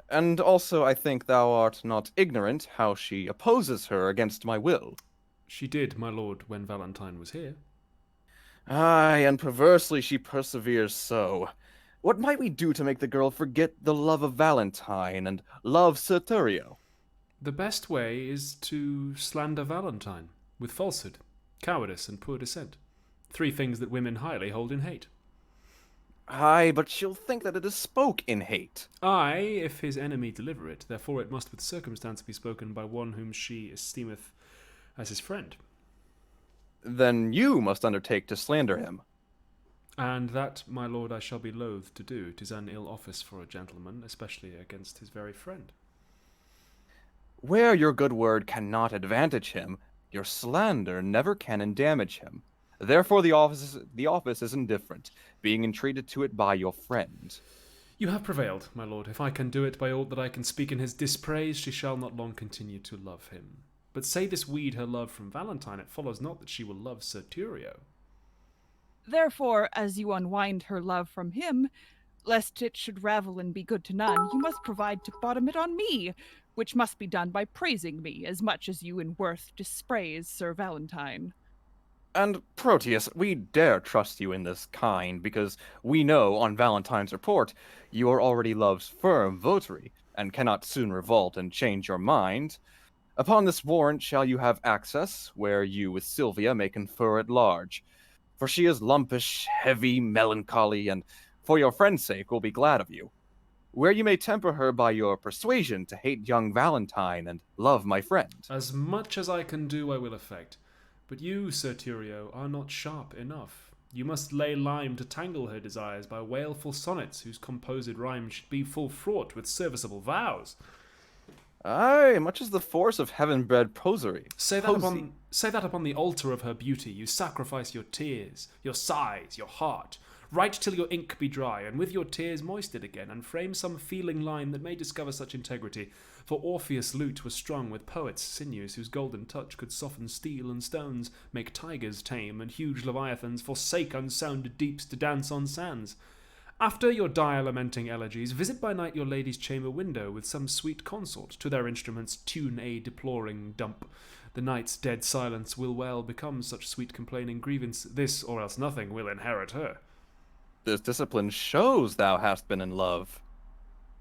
Speaker 7: And also I think thou art not ignorant how she opposes her against my will.
Speaker 1: She did, my lord, when Valentine was here.
Speaker 7: Aye, and perversely she perseveres so. What might we do to make the girl forget the love of Valentine and love Sir Thurio?
Speaker 1: The best way is to slander Valentine, with falsehood, cowardice, and poor descent. 3 things that women highly hold in hate.
Speaker 7: Aye, but she'll think that it is spoke in hate.
Speaker 1: Aye, if his enemy deliver it, therefore it must with circumstance be spoken by one whom she esteemeth as his friend.
Speaker 7: Then you must undertake to slander him.
Speaker 1: And that, my lord, I shall be loath to do. 'Tis an ill office for a gentleman, especially against his very friend.
Speaker 7: Where your good word cannot advantage him, your slander never can endamage him. Therefore the office is indifferent, being entreated to it by your friend.
Speaker 1: You have prevailed, my lord. If I can do it by aught that I can speak in his dispraise, she shall not long continue to love him. But say this weed her love from Valentine, it follows not that she will love Sir Thurio.
Speaker 3: Therefore, as you unwind her love from him, lest it should ravel and be good to none, you must provide to bottom it on me, which must be done by praising me as much as you in worth dispraise Sir Valentine.
Speaker 7: And Proteus, we dare trust you in this kind, because we know, on Valentine's report, you are already love's firm votary, and cannot soon revolt and change your mind. Upon this warrant shall you have access, where you with Silvia may confer at large. For she is lumpish, heavy, melancholy, and for your friend's sake will be glad of you. Where you may temper her by your persuasion to hate young Valentine and love my friend.
Speaker 1: As much as I can do I will effect. But you, Sir Thurio, are not sharp enough. You must lay lime to tangle her desires by wailful sonnets whose composed rhyme should be full fraught with serviceable vows.
Speaker 7: Aye, much as the force of heaven-bred prosody.
Speaker 1: Say that upon the altar of her beauty you sacrifice your tears, your sighs, your heart. Write till your ink be dry, and with your tears moist it again, and frame some feeling line that may discover such integrity. For Orpheus' lute was strung with poets' sinews, whose golden touch could soften steel and stones, make tigers tame, and huge leviathans forsake unsounded deeps to dance on sands. After your dire lamenting elegies, visit by night your lady's chamber window with some sweet consort, to their instruments tune a deploring dump. The night's dead silence will well become such sweet complaining grievance, this or else nothing will inherit her.
Speaker 7: This discipline shows thou hast been in love.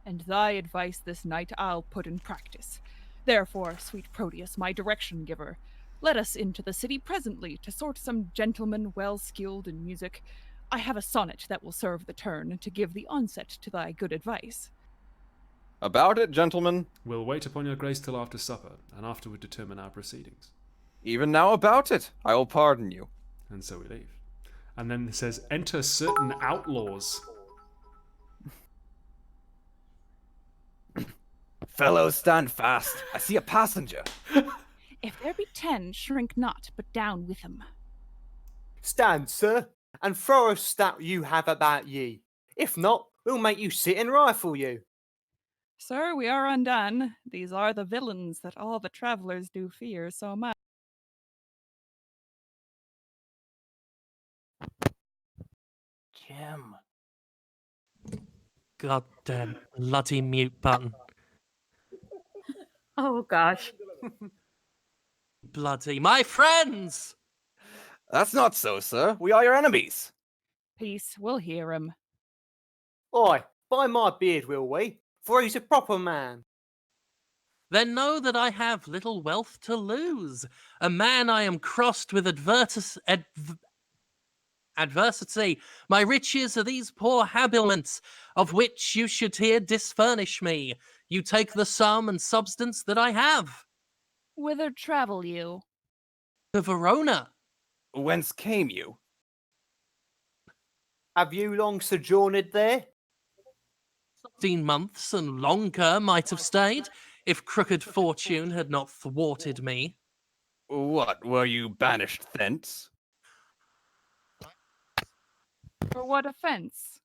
Speaker 3: And thy advice this night I'll put in practice. Therefore, sweet Proteus, my direction giver, let us into the city presently to sort some gentleman well skilled in music. I have a sonnet that will serve the turn to give the onset to thy good advice.
Speaker 7: About it, gentlemen.
Speaker 1: We'll wait upon your grace till after supper, and afterward determine our proceedings.
Speaker 7: Even now about it, I will pardon you.
Speaker 1: And so we leave. And then it says, enter certain outlaws.
Speaker 7: Fellows, stand fast. I see a passenger.
Speaker 3: If there be 10, shrink not, but down with them.
Speaker 6: Stand, sir, and throw a stout you have about ye. If not, we'll make you sit and rifle you.
Speaker 3: Sir, we are undone. These are the villains that all the travelers do fear so much.
Speaker 7: Jim.
Speaker 2: Goddamn bloody mute button.
Speaker 4: Oh gosh.
Speaker 2: Bloody my friends!
Speaker 7: That's not so, sir. We are your enemies.
Speaker 3: Peace, we'll hear him.
Speaker 6: Oi, by my beard will we, for he's a proper man.
Speaker 2: Then know that I have little wealth to lose. A man I am crossed with adversity. My riches are these poor habiliments, of which you should here disfurnish me. You take the sum and substance that I have.
Speaker 3: Whither travel you?
Speaker 2: To Verona.
Speaker 7: Whence came you?
Speaker 6: Have you long sojourned there?
Speaker 2: 15 months and longer might have stayed, if crooked fortune had not thwarted me.
Speaker 7: What, were you banished thence?
Speaker 3: For what offense?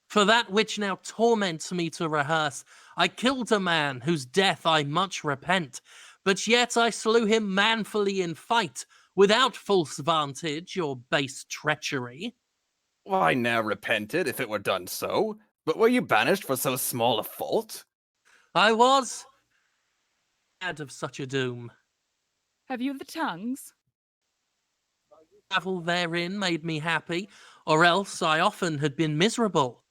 Speaker 2: For that which now torments me to rehearse, I killed a man whose death I much repent, but yet I slew him manfully in fight, without false vantage or base treachery.
Speaker 7: Why, ne'er repented if it were done so. But were you banished for so small a fault?
Speaker 2: I was glad of such a doom.
Speaker 3: Have you the tongues?
Speaker 2: Travel therein made me happy, or else I often had been miserable.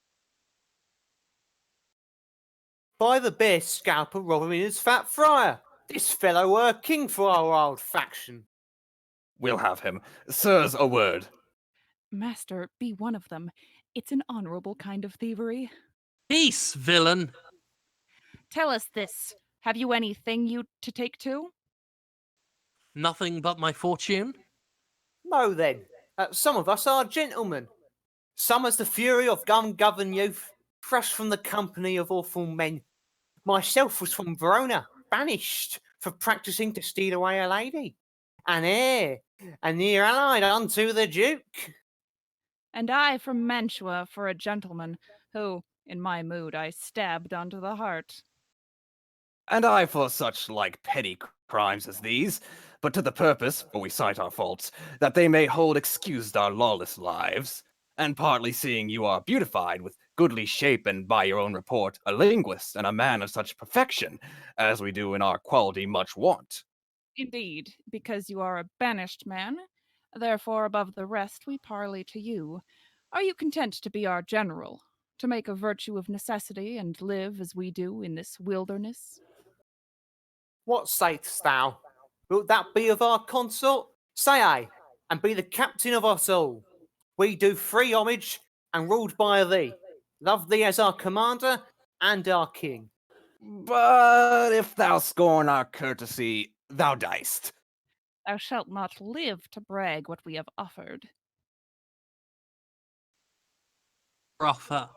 Speaker 6: By the bear scalper robbing his fat friar. This fellow were king for our old faction.
Speaker 7: We'll have him. Sirs, a word.
Speaker 3: Master, be one of them. It's an honorable kind of thievery.
Speaker 2: Peace, villain!
Speaker 3: Tell us this. Have you anything you to take to?
Speaker 2: Nothing but my fortune?
Speaker 6: No then, some of us are gentlemen. Summons the fury of ungoverned youth, thrust from the company of awful men. Myself was from Verona, banished for practising to steal away a lady, an heir, and near allied unto the Duke.
Speaker 3: And I from Mantua for a gentleman who, in my mood, I stabbed unto the heart.
Speaker 7: And I for such like petty crimes as these, but to the purpose, for we cite our faults, that they may hold excused our lawless lives, and partly seeing you are beautified with goodly shape and by your own report a linguist and a man of such perfection, as we do in our quality much want.
Speaker 3: Indeed, because you are a banished man, therefore above the rest we parley to you. Are you content to be our general, to make a virtue of necessity and live as we do in this wilderness?
Speaker 6: What sayest thou? Wilt that be of our consort? Say aye, and be the captain of us all. We do free homage, and ruled by thee. Love thee as our commander and our king.
Speaker 7: But if thou scorn our courtesy, thou diest.
Speaker 3: Thou shalt not live to brag what we have offered.
Speaker 2: Offer,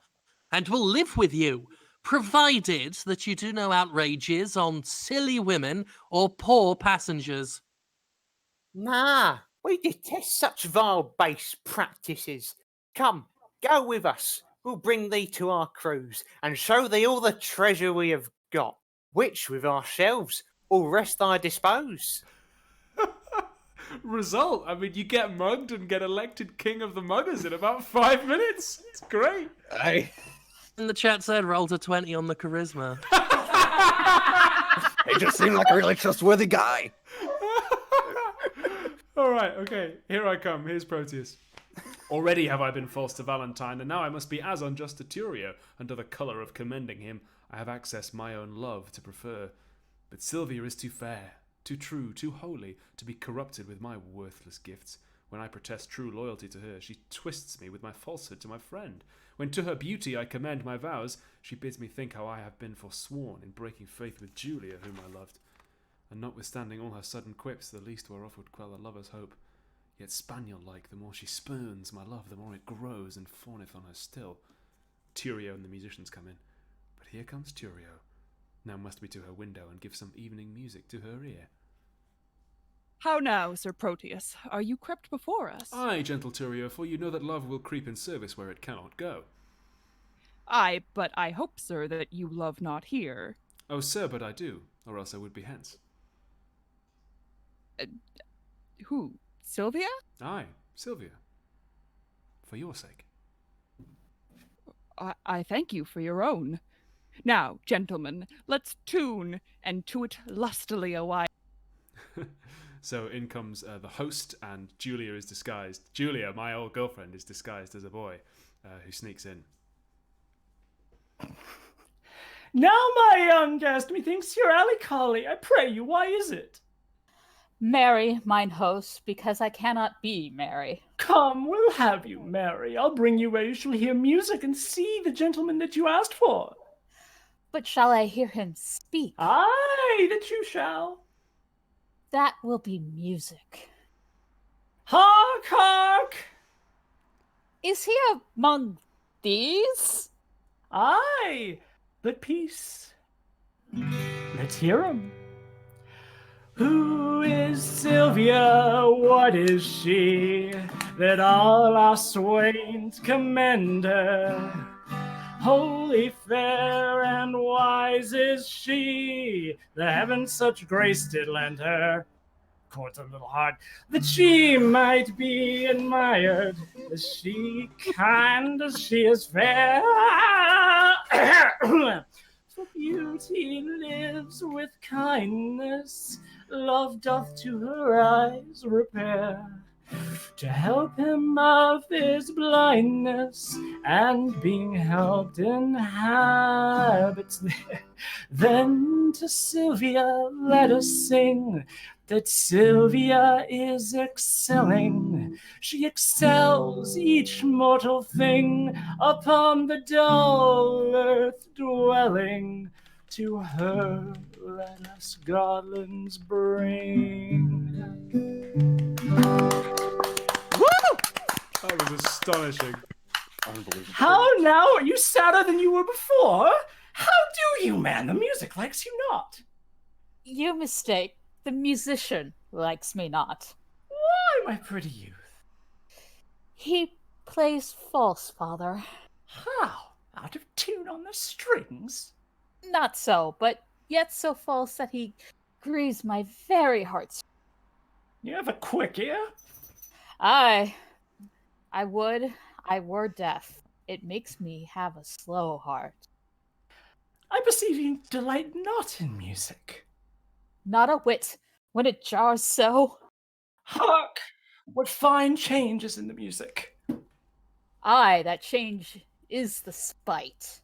Speaker 2: and will live with you, provided that you do no outrages on silly women or poor passengers.
Speaker 6: Nah, we detest such vile base practices. Come, go with us. We'll bring thee to our cruise, and show thee all the treasure we have got, which with ourselves will rest thy dispose.
Speaker 1: Result, I mean, you get mugged and get elected king of the muggers in about 5 minutes. It's great.
Speaker 2: And the chat said roll to 20 on the charisma.
Speaker 7: He just seemed like a really trustworthy guy.
Speaker 1: All right, okay, here I come. Here's Proteus. Already have I been false to Valentine, and now I must be as unjust to Thurio. Under the colour of commending him, I have accessed my own love to prefer. But Silvia is too fair, too true, too holy, to be corrupted with my worthless gifts. When I protest true loyalty to her, she twists me with my falsehood to my friend. When to her beauty I commend my vows, she bids me think how I have been forsworn in breaking faith with Julia, whom I loved. And notwithstanding all her sudden quips, the least whereof would quell a lover's hope. Yet spaniel-like, the more she spurns my love, the more it grows and fawneth on her still. Thurio and the musicians come in. But here comes Thurio. Now must we to her window and give some evening music to her ear.
Speaker 3: How now, Sir Proteus? Are you crept before us?
Speaker 1: Aye, gentle Thurio, for you know that love will creep in service where it cannot go.
Speaker 3: Aye, but I hope, sir, that you love not here.
Speaker 1: Oh, sir, but I do, or else I would be hence.
Speaker 3: Who? Silvia?
Speaker 1: Aye, Silvia. For your sake.
Speaker 3: I thank you for your own. Now, gentlemen, let's tune, and to it lustily a while.
Speaker 1: So in comes the host, and Julia is disguised. Julia, my old girlfriend, is disguised as a boy who sneaks in.
Speaker 5: Now, my young guest, methinks you're melancholy. I pray you, why is it?
Speaker 4: Merry, mine host, because I cannot be merry.
Speaker 5: Come, we'll have you merry. I'll bring you where you shall hear music and see the gentleman that you asked for.
Speaker 4: But shall I hear him speak?
Speaker 5: Aye, that you shall.
Speaker 4: That will be music.
Speaker 5: Hark, hark!
Speaker 4: Is he among these?
Speaker 5: Aye, but peace. Let's hear him. Who is Silvia? What is she? That all our swains commend her. Holy, fair, and wise is she. The heavens such grace did lend her. Chord's a little hard. That she might be admired. Is she kind? As she is fair? For beauty lives with kindness. Love doth to her eyes repair. To help him of his blindness, and being helped inhabits there. Then to Silvia let us sing, that Silvia is excelling. She excels each mortal thing upon the dull earth dwelling. To her let us garlands bring.
Speaker 1: That was astonishing.
Speaker 7: Unbelievable.
Speaker 5: How now? Are you sadder than you were before? How do you, man? The music likes you not.
Speaker 4: You mistake. The musician likes me not.
Speaker 5: Why, my pretty youth?
Speaker 4: He plays false, father.
Speaker 5: How? Out of tune on the strings?
Speaker 4: Not so, but yet so false that he grieves my very heart.
Speaker 5: You have a quick ear?
Speaker 4: I would I were deaf. It makes me have a slow heart.
Speaker 5: I perceive you delight not in music.
Speaker 4: Not a whit, when it jars so.
Speaker 5: Hark! What fine change is in the music.
Speaker 4: Aye, that change is the spite.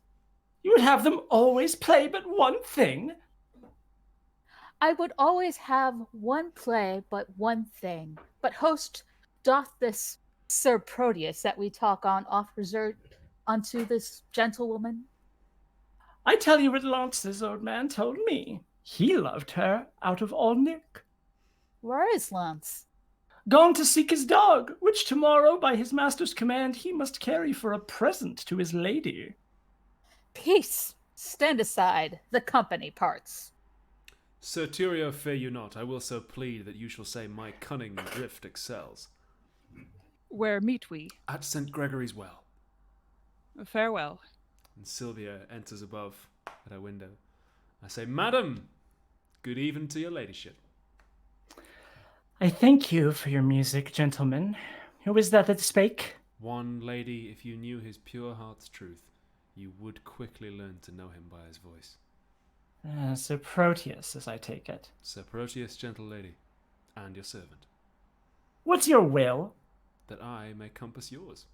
Speaker 5: You would have them always play but one thing?
Speaker 4: I would always have one play but one thing. But host, doth this Sir Proteus that we talk on oft resort unto this gentlewoman?
Speaker 5: I tell you what Launce's old man told me. He loved her out of all Nick.
Speaker 4: Where is Launce?
Speaker 5: Gone to seek his dog, which tomorrow, by his master's command, he must carry for a present to his lady.
Speaker 4: Peace! Stand aside, the company parts.
Speaker 1: Sir Thurio, fear you not. I will so plead that you shall say my cunning drift excels.
Speaker 3: Where meet we?
Speaker 1: At St. Gregory's Well.
Speaker 3: Farewell.
Speaker 1: And Silvia enters above at her window. I say, Madam, good even to your ladyship.
Speaker 5: I thank you for your music, gentlemen. Who is that spake?
Speaker 1: One lady, if you knew his pure heart's truth, you would quickly learn to know him by his voice.
Speaker 5: Sir Proteus, as I take it.
Speaker 1: Sir Proteus, gentle lady, and your servant,
Speaker 5: What's your will?
Speaker 1: that I may compass yours.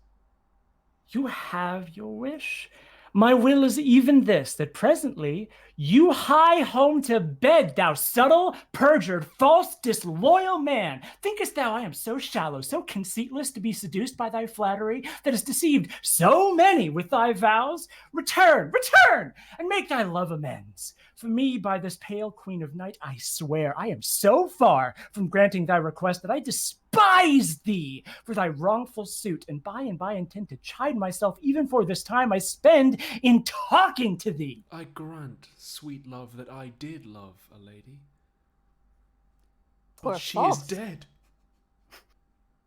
Speaker 5: You have your wish. My will is even this, that presently you hie home to bed, thou subtle, perjured, false, disloyal man. Thinkest thou I am so shallow, so conceitless to be seduced by thy flattery, that has deceived so many with thy vows? Return, return, and make thy love amends. For me, by this pale queen of night, I swear I am so far from granting thy request that I despise thee for thy wrongful suit, and by intend to chide myself even for this time I spend in talking to thee.
Speaker 1: I grant, sweet love, that I did love a lady. But
Speaker 4: Twere
Speaker 1: she
Speaker 4: false.
Speaker 1: is dead.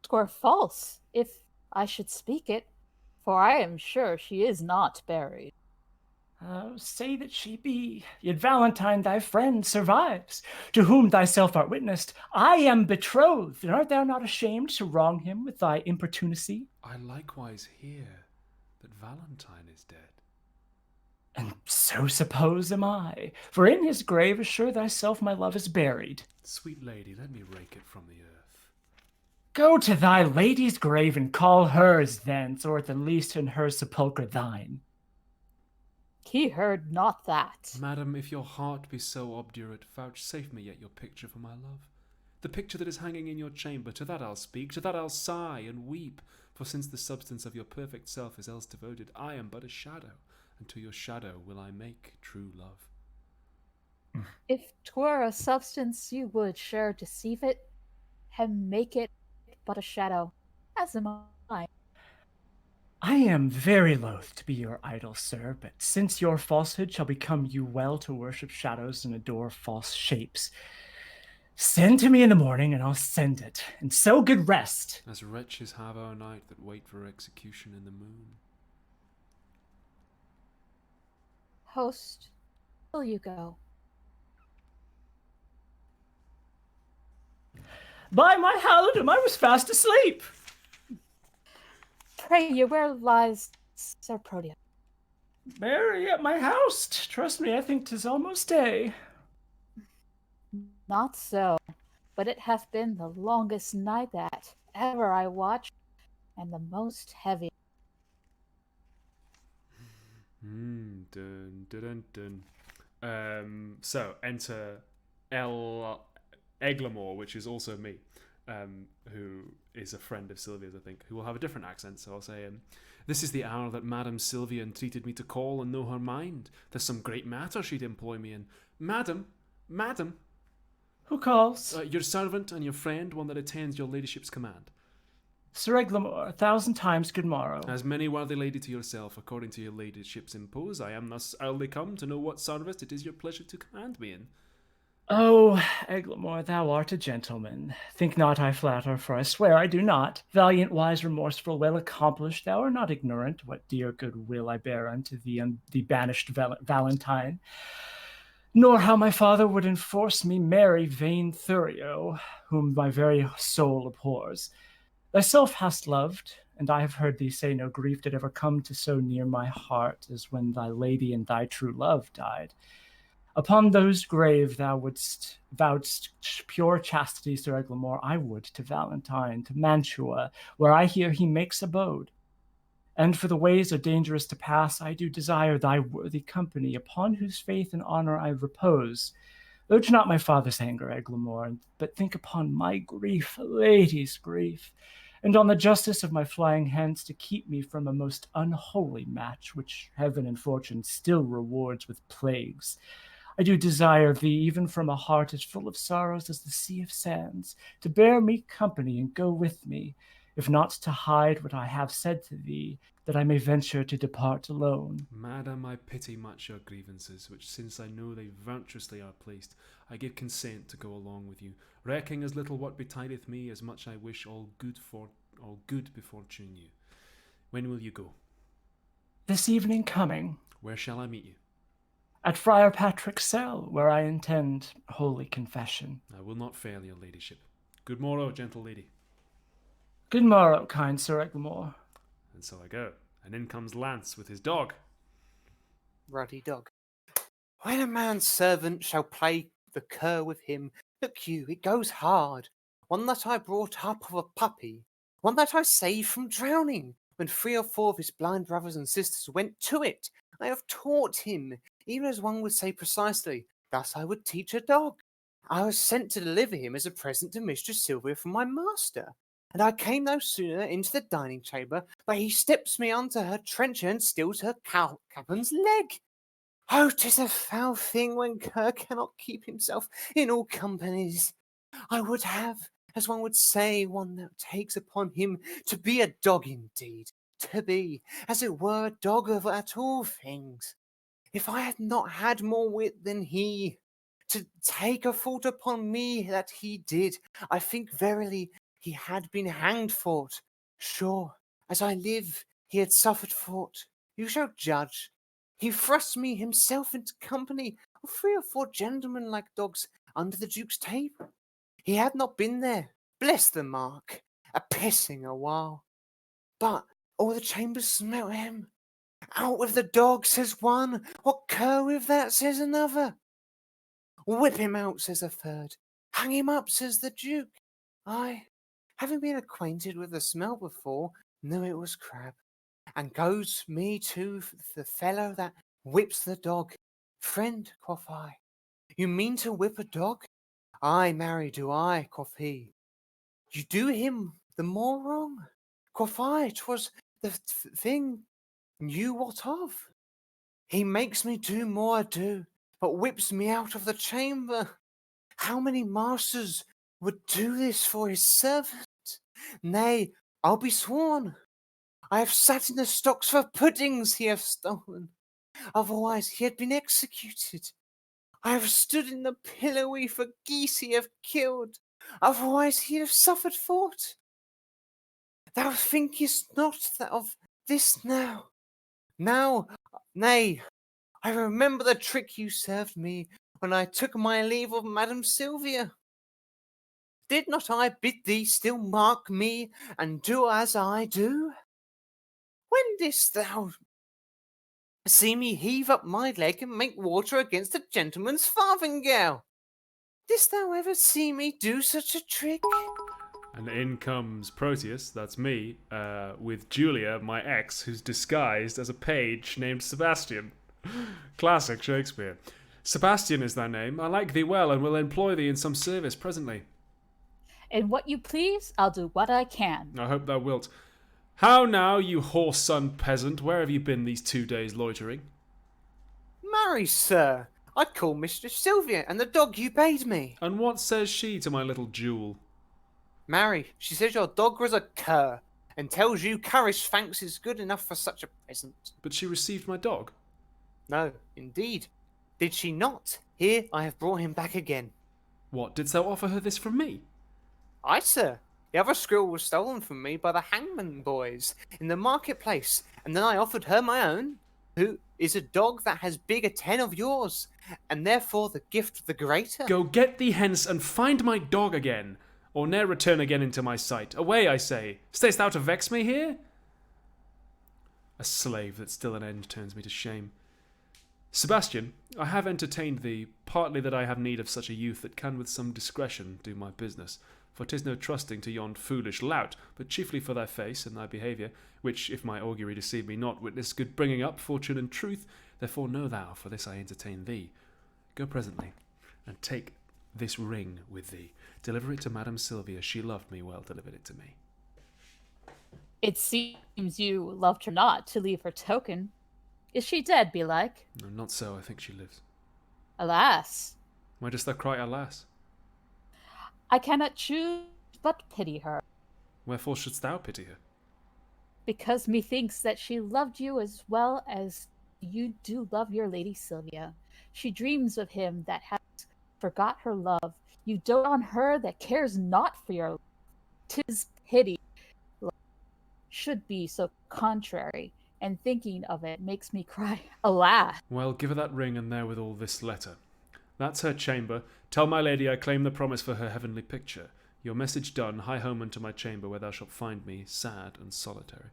Speaker 4: 'Twere false, if I should speak it, for I am sure she is not buried.
Speaker 5: Say that she be, yet Valentine thy friend survives, to whom thyself art witnessed. I am betrothed, and art thou not ashamed to wrong him with thy importunacy?
Speaker 1: I likewise hear that Valentine is dead.
Speaker 5: And so suppose am I, for in his grave assure thyself my love is buried.
Speaker 1: Sweet lady, let me rake it from the earth.
Speaker 5: Go to thy lady's grave and call hers thence, or at the least in her sepulchre thine.
Speaker 4: He heard not that.
Speaker 1: Madam, if your heart be so obdurate, vouchsafe me yet your picture for my love. The picture that is hanging in your chamber, to that I'll speak, to that I'll sigh and weep. For since the substance of your perfect self is else devoted, I am but a shadow, and to your shadow will I make true love.
Speaker 4: If 'twere a substance you would sure deceive it, and make it but a shadow, as am I.
Speaker 5: I am very loath to be your idol, sir, but since your falsehood shall become you well to worship shadows and adore false shapes, send to me in the morning, and I'll send it, and so good rest.
Speaker 1: As wretches have our night that wait for execution in the moon.
Speaker 4: Host, will you go?
Speaker 5: By my halidom, I was fast asleep.
Speaker 4: Pray you, where lies Sir Proteus?
Speaker 5: Mary, at my house. Trust me, I think 'tis almost day.
Speaker 4: Not so, but it hath been the longest night that ever I watched, and the most heavy.
Speaker 1: Dun, dun, dun, dun. So enter Eglamour, which is also me, who is a friend of Silvia's, I think, who will have a different accent. So I'll say, this is the hour that Madam Silvia entreated me to call and know her mind. There's some great matter she'd employ me in. Madam.
Speaker 5: Who calls?
Speaker 1: Your servant and your friend, one that attends your ladyship's command.
Speaker 5: Sir Eglamour, 1,000 times good morrow.
Speaker 1: As many worthy lady to yourself, according to your ladyship's impose, I am thus early come to know what service it is your pleasure to command me in.
Speaker 5: Oh, Eglamour, thou art a gentleman. Think not I flatter, for I swear I do not. Valiant, wise, remorseful, well accomplished, thou art not ignorant what dear good will I bear unto thee and the banished Valentine, nor how my father would enforce me marry vain Thurio, whom my very soul abhors. Thyself hast loved, and I have heard thee say no grief did ever come to so near my heart as when thy lady and thy true love died. Upon those grave thou vowedst pure chastity, Sir Eglamour, I would to Valentine, to Mantua, where I hear he makes abode. And for the ways are dangerous to pass, I do desire thy worthy company, upon whose faith and honour I repose. Urge not my father's anger, Eglamour, but think upon my grief, a lady's grief, and on the justice of my flying hence to keep me from a most unholy match, which heaven and fortune still rewards with plagues. I do desire thee, even from a heart as full of sorrows as the sea of sands, to bear me company and go with me, if not to hide what I have said to thee, that I may venture to depart alone.
Speaker 1: Madam, I pity much your grievances, which since I know they virtuously are placed, I give consent to go along with you, recking as little what betideth me, as much I wish all good befortune you. When will you go?
Speaker 5: This evening coming.
Speaker 1: Where shall I meet you?
Speaker 5: At Friar Patrick's cell, where I intend holy confession.
Speaker 1: I will not fail your ladyship. Good morrow, gentle lady.
Speaker 5: Good morrow, kind Sir Eglamour.
Speaker 1: And so I go, and in comes Launce with his dog.
Speaker 6: Ruddy dog. When a man's servant shall play the cur with him, look you, it goes hard. One that I brought up of a puppy, one that I saved from drowning, when 3 or 4 of his blind brothers and sisters went to it. I have taught him, even as one would say precisely, thus I would teach a dog. I was sent to deliver him as a present to Mistress Silvia from my master, and I came no sooner into the dining chamber, but he steps me onto her trencher and steals her captain's leg. Oh, 'tis a foul thing when cur cannot keep himself in all companies. I would have, as one would say, one that takes upon him to be a dog indeed, to be, as it were, a dog of at all things. If I had not had more wit than he, to take a fault upon me that he did, I think verily he had been hanged for't. Sure, as I live, he had suffered for't. You shall judge. He thrust me himself into company of 3 or 4 gentlemen like dogs under the Duke's table. He had not been there, bless the mark, a pissing a while. But all the chambers smelt him. Out with the dog, says one. What cur with that, says another. Whip him out, says a third. Hang him up, says the Duke. I, having been acquainted with the smell before, knew it was crab, and goes me to the fellow that whips the dog. Friend, quoth I, you mean to whip a dog? Ay, marry do I, quoth he. You do him the more wrong. Quoth I, 'twas the thing knew what of. He makes me do more ado, but whips me out of the chamber. How many masters would do this for his servant? Nay, I'll be sworn. I have sat in the stocks for puddings he have stolen. Otherwise he had been executed. I have stood in the pillory for geese he have killed. Otherwise he'd have suffered for't. Thou thinkest not that of this now. Now, nay, I remember the trick you served me when I took my leave of Madam Silvia. Did not I bid thee still mark me and do as I do? When didst thou see me heave up my leg and make water against a gentleman's farthingale? Didst thou ever see me do such a trick?
Speaker 1: And in comes Proteus, that's me, with Julia, my ex, who's disguised as a page named Sebastian. Classic Shakespeare. Sebastian is thy name. I like thee well, and will employ thee in some service presently.
Speaker 4: In what you please, I'll do what I can.
Speaker 1: I hope thou wilt. How now, you whoreson peasant, where have you been these 2 days loitering?
Speaker 6: Marry, sir, I call Mistress Silvia and the dog you bade me.
Speaker 1: And what says she to my little jewel?
Speaker 6: Marry, she says your dog was a cur, and tells you courage thanks is good enough for such a present.
Speaker 1: But she received my dog.
Speaker 6: No, indeed. Did she not? Here I have brought him back again.
Speaker 1: What, didst thou offer her this from me?
Speaker 6: Aye, sir. The other squirrel was stolen from me by the hangman boys in the marketplace, and then I offered her my own, who is a dog that has bigger 10 of yours, and therefore the gift the greater.
Speaker 1: Go get thee hence and find my dog again, or ne'er return again into my sight. Away, I say. Stayst thou to vex me here? A slave that still an end turns me to shame. Sebastian, I have entertained thee, partly that I have need of such a youth that can with some discretion do my business. For 'tis no trusting to yond foolish lout, but chiefly for thy face and thy behaviour, which, if my augury deceive me not, witness good bringing up, fortune, and truth. Therefore know thou, for this I entertain thee. Go presently, and take this ring with thee. Deliver it to Madam Silvia. She loved me well, delivered it to me.
Speaker 4: It seems you loved her not to leave her token. Is she dead, belike?
Speaker 1: No, not so, I think she lives.
Speaker 4: Alas,
Speaker 1: Why dost thou cry, alas?
Speaker 4: I cannot choose but pity her,
Speaker 1: Wherefore shouldst thou pity her?
Speaker 4: because methinks that she loved you as well as you do love your lady Silvia. She dreams of him that has forgot her love. You dote on her that cares not for your love. 'Tis pity should be so contrary, and thinking of it makes me cry, alas.
Speaker 1: Well, give her that ring, and therewithal this letter. That's her chamber. Tell my lady I claim the promise for her heavenly picture. Your message done, hie home unto my chamber, where thou shalt find me sad and solitary.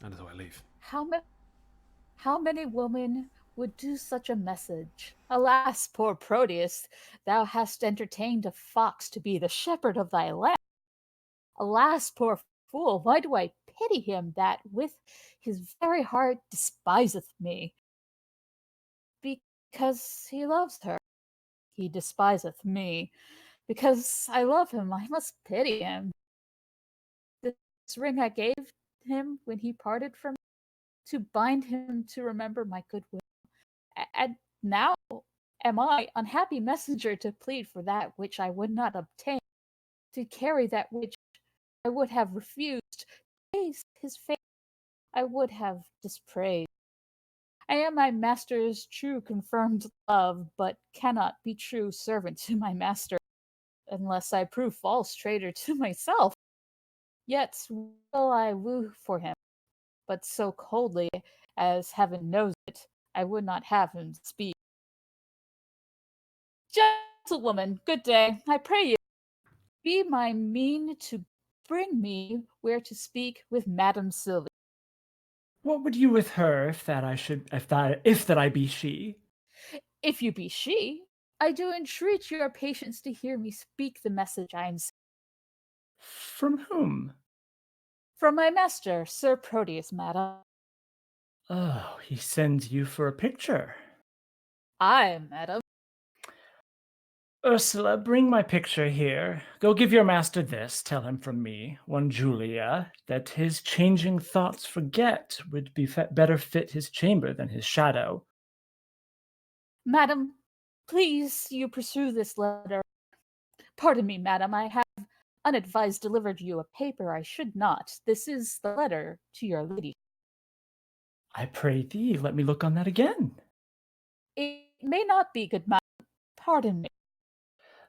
Speaker 1: And so I leave.
Speaker 4: How many women would do such a message? Alas, poor Proteus, thou hast entertained a fox to be the shepherd of thy lamb. Alas, poor fool, why do I pity him that with his very heart despiseth me? Because he loves her. He despiseth me. Because I love him, I must pity him. This ring I gave him when he parted from me, to bind him to remember my goodwill. And now am I, unhappy messenger, to plead for that which I would not obtain, to carry that which I would have refused, praise his fate I would have dispraised. I am my master's true confirmed love, but cannot be true servant to my master, unless I prove false traitor to myself. Yet will I woo for him, but so coldly as heaven knows it, I would not have him speak. Gentlewoman, good day, I pray you, be my mean to bring me where to speak with Madam Silvia.
Speaker 5: What would you with her, if that I be she?
Speaker 4: If you be she, I do entreat your patience to hear me speak the message I am sending.
Speaker 5: From whom?
Speaker 4: From my master, Sir Proteus, madam.
Speaker 5: Oh, he sends you for a picture.
Speaker 4: Aye, madam.
Speaker 5: Ursula, bring my picture here. Go give your master this. Tell him from me, one Julia, that his changing thoughts forget would be better fit his chamber than his shadow.
Speaker 4: Madam, please you pursue this letter. Pardon me, madam, I have unadvised delivered you a paper I should not. This is the letter to your lady.
Speaker 5: I pray thee, let me look on that again.
Speaker 4: It may not be, good madam. Pardon me.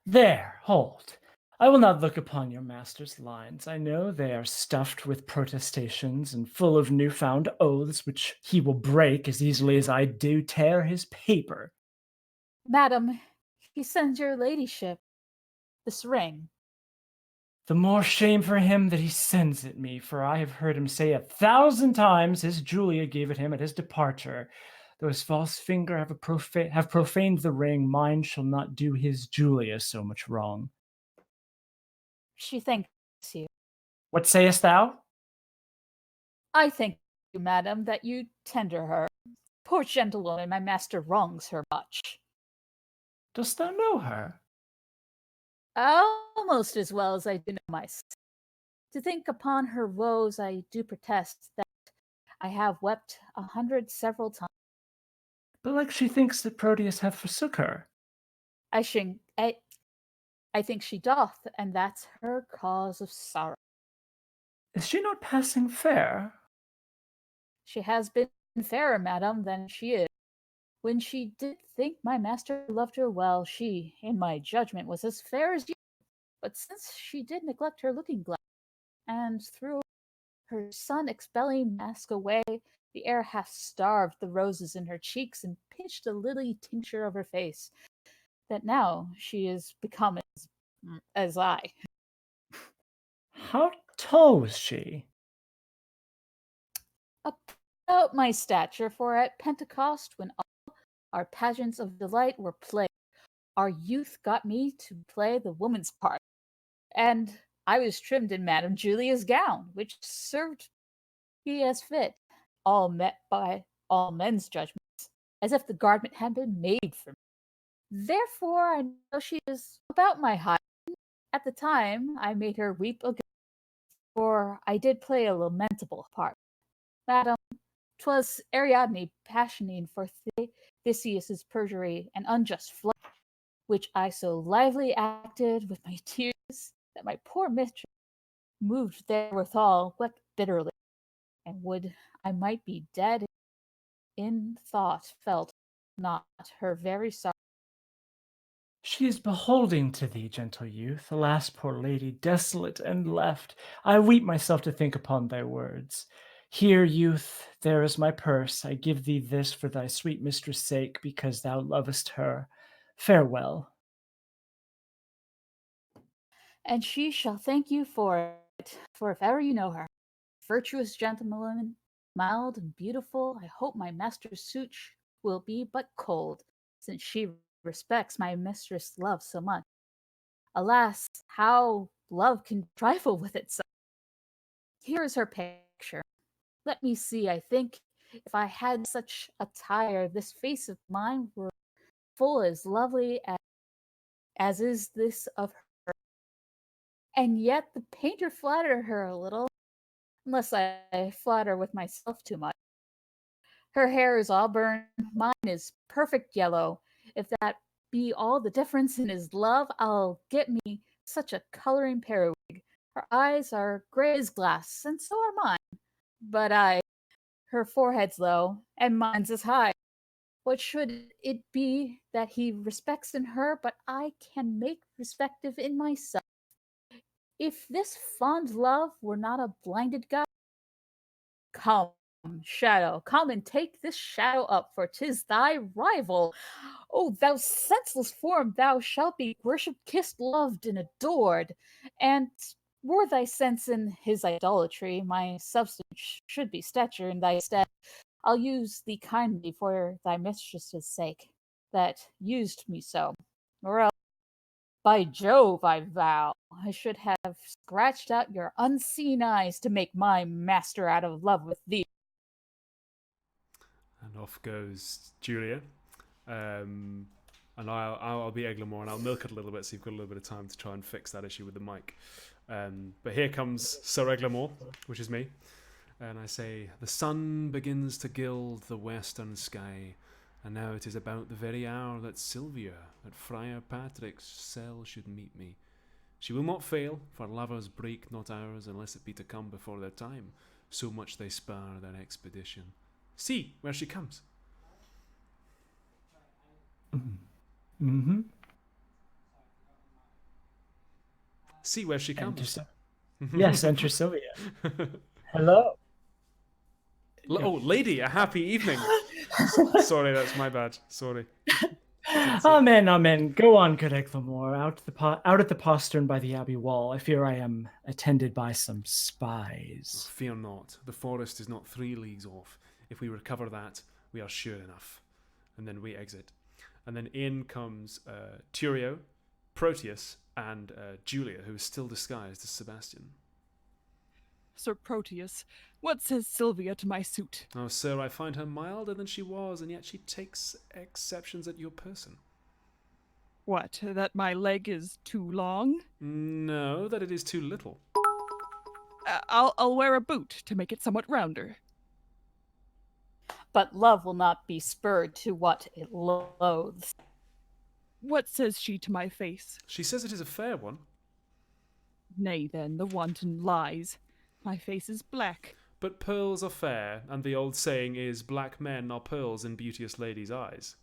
Speaker 5: There, hold. I will not look upon your master's lines. I know they are stuffed with protestations and full of new-found oaths, which he will break as easily as I do tear his paper.
Speaker 4: Madam, he sends your ladyship this ring.
Speaker 5: The more shame for him that he sends it me, for I have heard him say 1,000 times his Julia gave it him at his departure. Though his false finger have profaned the ring, mine shall not do his Julia so much wrong.
Speaker 4: She thanks you.
Speaker 5: What sayest thou?
Speaker 4: I thank you, madam, that you tender her. Poor gentlewoman, my master wrongs her much.
Speaker 5: Dost thou know her?
Speaker 4: Almost as well as I do know myself. To think upon her woes, I do protest that I have wept 100 several times.
Speaker 5: Belike she thinks that Proteus hath forsook her.
Speaker 4: I think she doth, and that's her cause of sorrow.
Speaker 5: Is she not passing fair?
Speaker 4: She has been fairer, madam, than she is. When she did think my master loved her well, she, in my judgment, was as fair as you. But since she did neglect her looking glass, and threw her sun-expelling mask away, the air half starved the roses in her cheeks and pinched a lily tincture of her face, that now she is become as I.
Speaker 5: How tall was she?
Speaker 4: About my stature, for at Pentecost, when all our pageants of delight were played, our youth got me to play the woman's part, and I was trimmed in Madame Julia's gown, which served me as fit, all met by all men's judgments, as if the garment had been made for me. Therefore I know she is about my height. At the time I made her weep again, for I did play a lamentable part. Madam, 'twas Ariadne passioning for Theseus's perjury and unjust flight, which I so lively acted with my tears that my poor mistress, moved therewithal, wept bitterly, and would I might be dead in thought, felt not her very sorrow.
Speaker 5: She is beholding to thee, gentle youth. Alas, poor lady, desolate and left. I weep myself to think upon thy words. Here, youth, there is my purse. I give thee this for thy sweet mistress' sake, because thou lovest her. Farewell.
Speaker 4: And she shall thank you for it, for if ever you know her, virtuous gentlewoman, mild and beautiful, I hope my master's suit will be but cold, since she respects my mistress' love so much. Alas, how love can trifle with it so. Here is her picture. Let me see, I think if I had such attire, this face of mine were full as lovely as is this of her. And yet the painter flattered her a little, unless I flatter with myself too much. Her hair is auburn, mine is perfect yellow. If that be all the difference in his love, I'll get me such a coloring periwig. Her eyes are grey as glass, and so are mine. But her forehead's low, and mine's as high. What should it be that he respects in her, but I can make respective in myself? If this fond love were not a blinded guide, come, shadow, come and take this shadow up, for 'tis thy rival. O thou senseless form, thou shalt be worshipped, kissed, loved, and adored. And were thy sense in his idolatry, my substance should be stature in thy stead. I'll use thee kindly for thy mistress's sake, that used me so. Or else, by Jove, I vow, I should have scratched out your unseen eyes to make my master out of love with thee.
Speaker 1: And off goes Julia. And I'll be Eglamour, and I'll milk it a little bit so you've got a little bit of time to try and fix that issue with the mic. But here comes Sir Eglamour, which is me. And I say, the sun begins to gild the western sky, and now it is about the very hour that Silvia at Friar Patrick's cell should meet me. She will not fail, for lovers break not hours unless it be to come before their time, so much they spar their expedition. See where she comes.
Speaker 5: Mm-hmm.
Speaker 1: See where she comes.
Speaker 5: Yes, enter Silvia. Hello.
Speaker 1: Oh, lady, a happy evening. Sorry, that's my bad. Sorry.
Speaker 5: Amen, amen. Go on, good Eglamour. Out at the postern by the abbey wall. I fear I am attended by some spies.
Speaker 1: Fear not. The forest is not 3 leagues off. If we recover that, we are sure enough. And then we exit. And then in comes Thurio, Proteus, and Julia, who is still disguised as Sebastian.
Speaker 3: Sir Proteus, what says Silvia to my suit?
Speaker 1: Oh, sir, I find her milder than she was, and yet she takes exceptions at your person.
Speaker 3: What, that my leg is too long?
Speaker 1: No, that it is too little.
Speaker 3: I'll wear a boot to make it somewhat rounder.
Speaker 4: But love will not be spurred to what it loathes.
Speaker 3: What says she to my face?
Speaker 1: She says it is a fair one.
Speaker 3: Nay, then, the wanton lies. My face is black.
Speaker 1: But pearls are fair, and the old saying is, black men are pearls in beauteous ladies' eyes.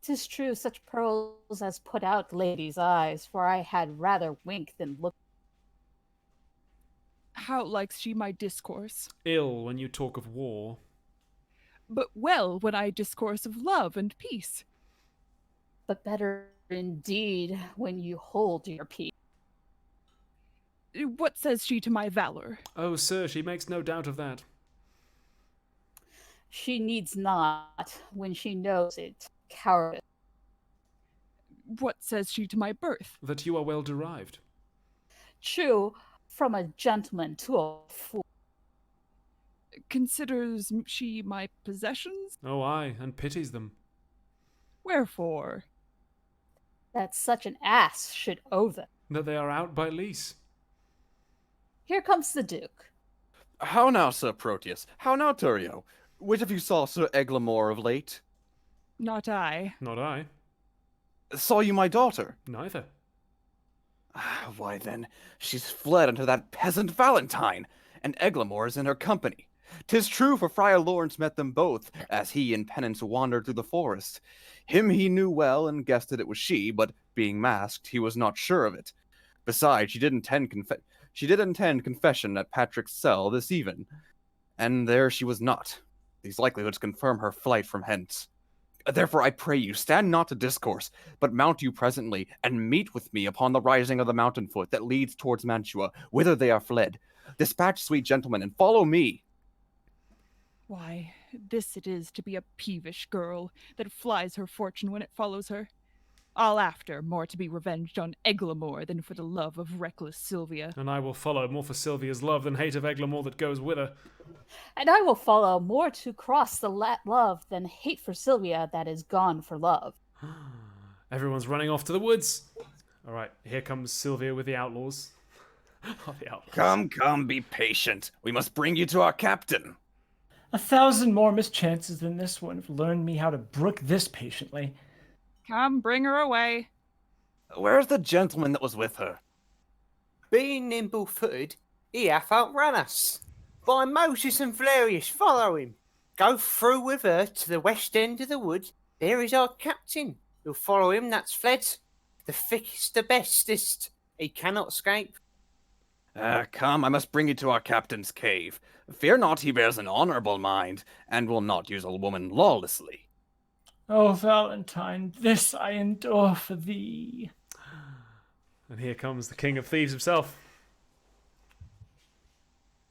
Speaker 4: 'Tis true, such pearls as put out ladies' eyes, for I had rather wink than look.
Speaker 3: How likes she my discourse?
Speaker 1: Ill when you talk of war.
Speaker 3: But well when I discourse of love and peace.
Speaker 4: But better indeed when you hold your peace.
Speaker 3: What says she to my valor?
Speaker 1: Oh, sir, she makes no doubt of that.
Speaker 4: She needs not when she knows it. Cowardice.
Speaker 3: What says she to my birth?
Speaker 1: That you are well derived.
Speaker 4: True, from a gentleman to a fool.
Speaker 3: Considers she my possessions?
Speaker 1: Oh, aye, and pities them.
Speaker 3: Wherefore?
Speaker 4: That such an ass should owe them.
Speaker 1: That they are out by lease.
Speaker 4: Here comes the Duke.
Speaker 7: How now, Sir Proteus? How now, Thurio? Which of you saw Sir Eglamour of late?
Speaker 3: Not I.
Speaker 1: Not I.
Speaker 7: Saw you my daughter?
Speaker 1: Neither.
Speaker 7: Why then, she's fled unto that peasant Valentine, and Eglamour is in her company. 'Tis true, for Friar Launce met them both, as he in penance wandered through the forest. Him he knew well, and guessed that it was she, but being masked, he was not sure of it. Besides, she did intend confession at Patrick's cell this even, and there she was not. These likelihoods confirm her flight from hence. Therefore, I pray you, stand not to discourse, but mount you presently, and meet with me upon the rising of the mountain foot that leads towards Mantua, whither they are fled. Dispatch, sweet gentlemen, and follow me.
Speaker 3: Why, this it is to be a peevish girl, that flies her fortune when it follows her. All after, more to be revenged on Eglamour than for the love of reckless Silvia.
Speaker 1: And I will follow more for Silvia's love than hate of Eglamour that goes with her.
Speaker 4: And I will follow more to cross the love than hate for Silvia that is gone for love.
Speaker 1: Everyone's running off to the woods. All right, here comes Silvia with the outlaws. The outlaws.
Speaker 7: Come, be patient. We must bring you to our captain.
Speaker 5: 1,000 more mischances than this one have learned me how to brook this patiently.
Speaker 3: Come, bring her away.
Speaker 7: Where's the gentleman that was with her?
Speaker 6: Being nimble-footed, he hath outrun us. By Moses and Valerius, follow him. Go through with her to the west end of the wood. There is our captain. You'll follow him that's fled. The thickest, the bestest. He cannot escape.
Speaker 7: Come, I must bring you to our captain's cave. Fear not, he bears an honourable mind, and will not use a woman lawlessly.
Speaker 5: Oh, Valentine, this I endure for thee.
Speaker 1: And here comes the king of thieves himself.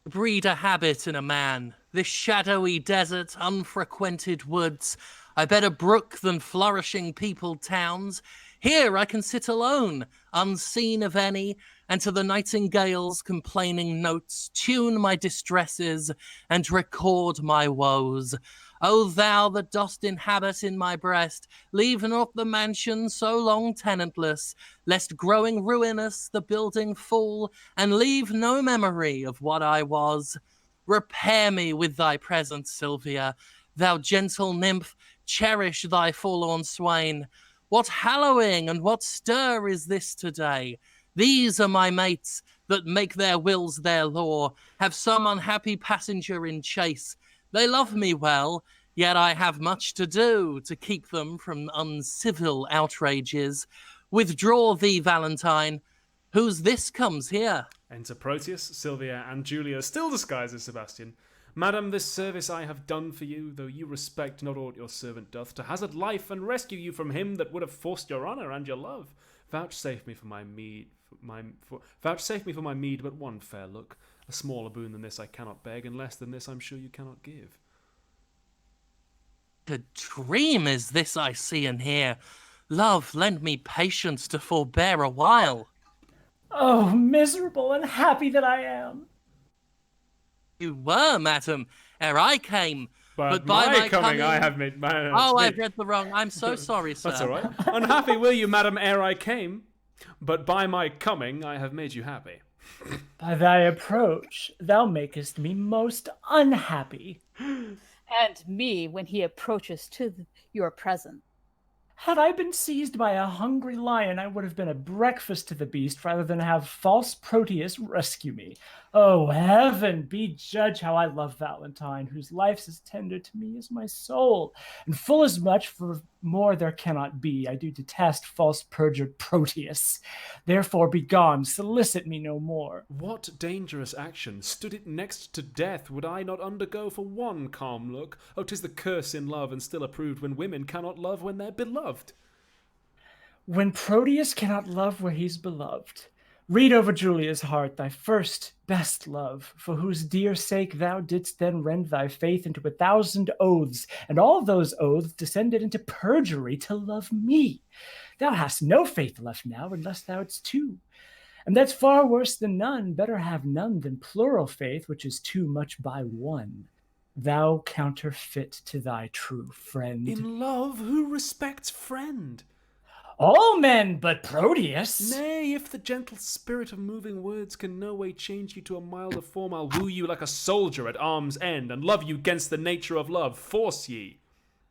Speaker 2: Breed a habit in a man. This shadowy desert, unfrequented woods. I better brook than flourishing peopled towns. Here I can sit alone, unseen of any, and to the nightingale's complaining notes tune my distresses and record my woes. O thou that dost inhabit in my breast, leave not the mansion so long tenantless, lest growing ruinous the building fall, and leave no memory of what I was. Repair me with thy presence, Silvia. Thou gentle nymph, cherish thy forlorn swain. What hallowing and what stir is this today? These are my mates that make their wills their law, have some unhappy passenger in chase. They love me well, yet I have much to do to keep them from uncivil outrages. Withdraw thee, Valentine. Who's this comes here?
Speaker 1: Enter Proteus, Silvia, and Julia, still disguised as Sebastian. Madam, this service I have done for you, though you respect not aught your servant doth, to hazard life and rescue you from him that would have forced your honour and your love. Vouchsafe me for my meed, but one fair look. A smaller boon than this I cannot beg, and less than this I'm sure you cannot give.
Speaker 2: A dream is this I see and hear. Love, lend me patience to forbear a while.
Speaker 5: Oh, miserable and happy that I am.
Speaker 2: You were, madam, ere I came.
Speaker 1: But by my coming, I have made...
Speaker 2: I've read the wrong. I'm so sorry, sir.
Speaker 1: That's all right. Unhappy were you, madam, ere I came, but by my coming I have made you happy.
Speaker 5: By thy approach, thou makest me most unhappy.
Speaker 4: And me when he approaches to your presence.
Speaker 5: Had I been seized by a hungry lion, I would have been a breakfast to the beast rather than have false Proteus rescue me. Oh, heaven, be judge how I love Valentine, whose life's as tender to me as my soul, and full as much for more there cannot be. I do detest false perjured Proteus. Therefore be gone, solicit me no more.
Speaker 1: What dangerous action, stood it next to death, would I not undergo for one calm look? Oh, 'tis the curse in love, and still approved when women cannot love when they're beloved.
Speaker 5: When Proteus cannot love where he's beloved, read over Julia's heart thy first, best love, for whose dear sake thou didst then rend thy faith into 1,000 oaths, and all those oaths descended into perjury to love me. Thou hast no faith left now, unless thou hadst two. And that's far worse than none. Better have none than plural faith, which is too much by one. Thou counterfeit to thy true friend.
Speaker 1: In love, who respects friend?
Speaker 5: All men but Proteus.
Speaker 1: Nay, if the gentle spirit of moving words can no way change you to a milder form, I'll woo you like a soldier at arm's end, and love you 'gainst the nature of love. Force ye.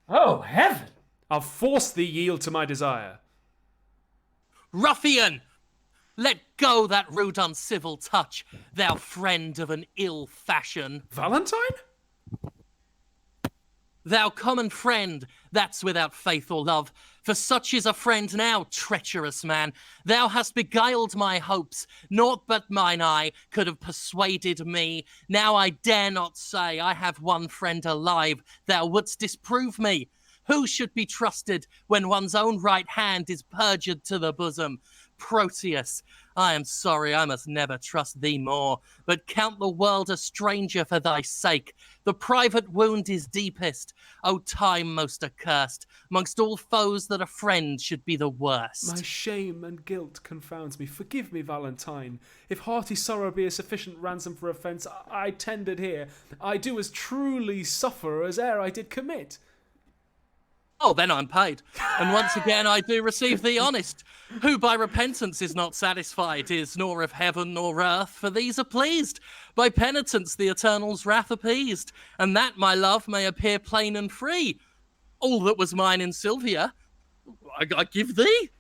Speaker 5: Oh, heaven!
Speaker 1: I'll force thee yield to my desire.
Speaker 2: Ruffian! Let go that rude uncivil touch, thou friend of an ill fashion.
Speaker 1: Valentine?
Speaker 2: Thou common friend, that's without faith or love, for such is a friend now, treacherous man. Thou hast beguiled my hopes, naught but mine eye could have persuaded me. Now I dare not say I have one friend alive, thou wouldst disprove me. Who should be trusted when one's own right hand is perjured to the bosom? Proteus, I am sorry I must never trust thee more, but count the world a stranger for thy sake. The private wound is deepest, O time most accursed. Mongst all foes that a friend should be the worst.
Speaker 1: My shame and guilt confounds me. Forgive me, Valentine. If hearty sorrow be a sufficient ransom for offence, I tendered here. I do as truly suffer as e'er I did commit.
Speaker 2: Oh, then I'm paid. And once again I do receive thee honest. Who by repentance is not satisfied is nor of heaven nor earth, for these are pleased. By penitence the Eternal's wrath appeased, and that, my love, may appear plain and free. All that was mine in Silvia, I give thee.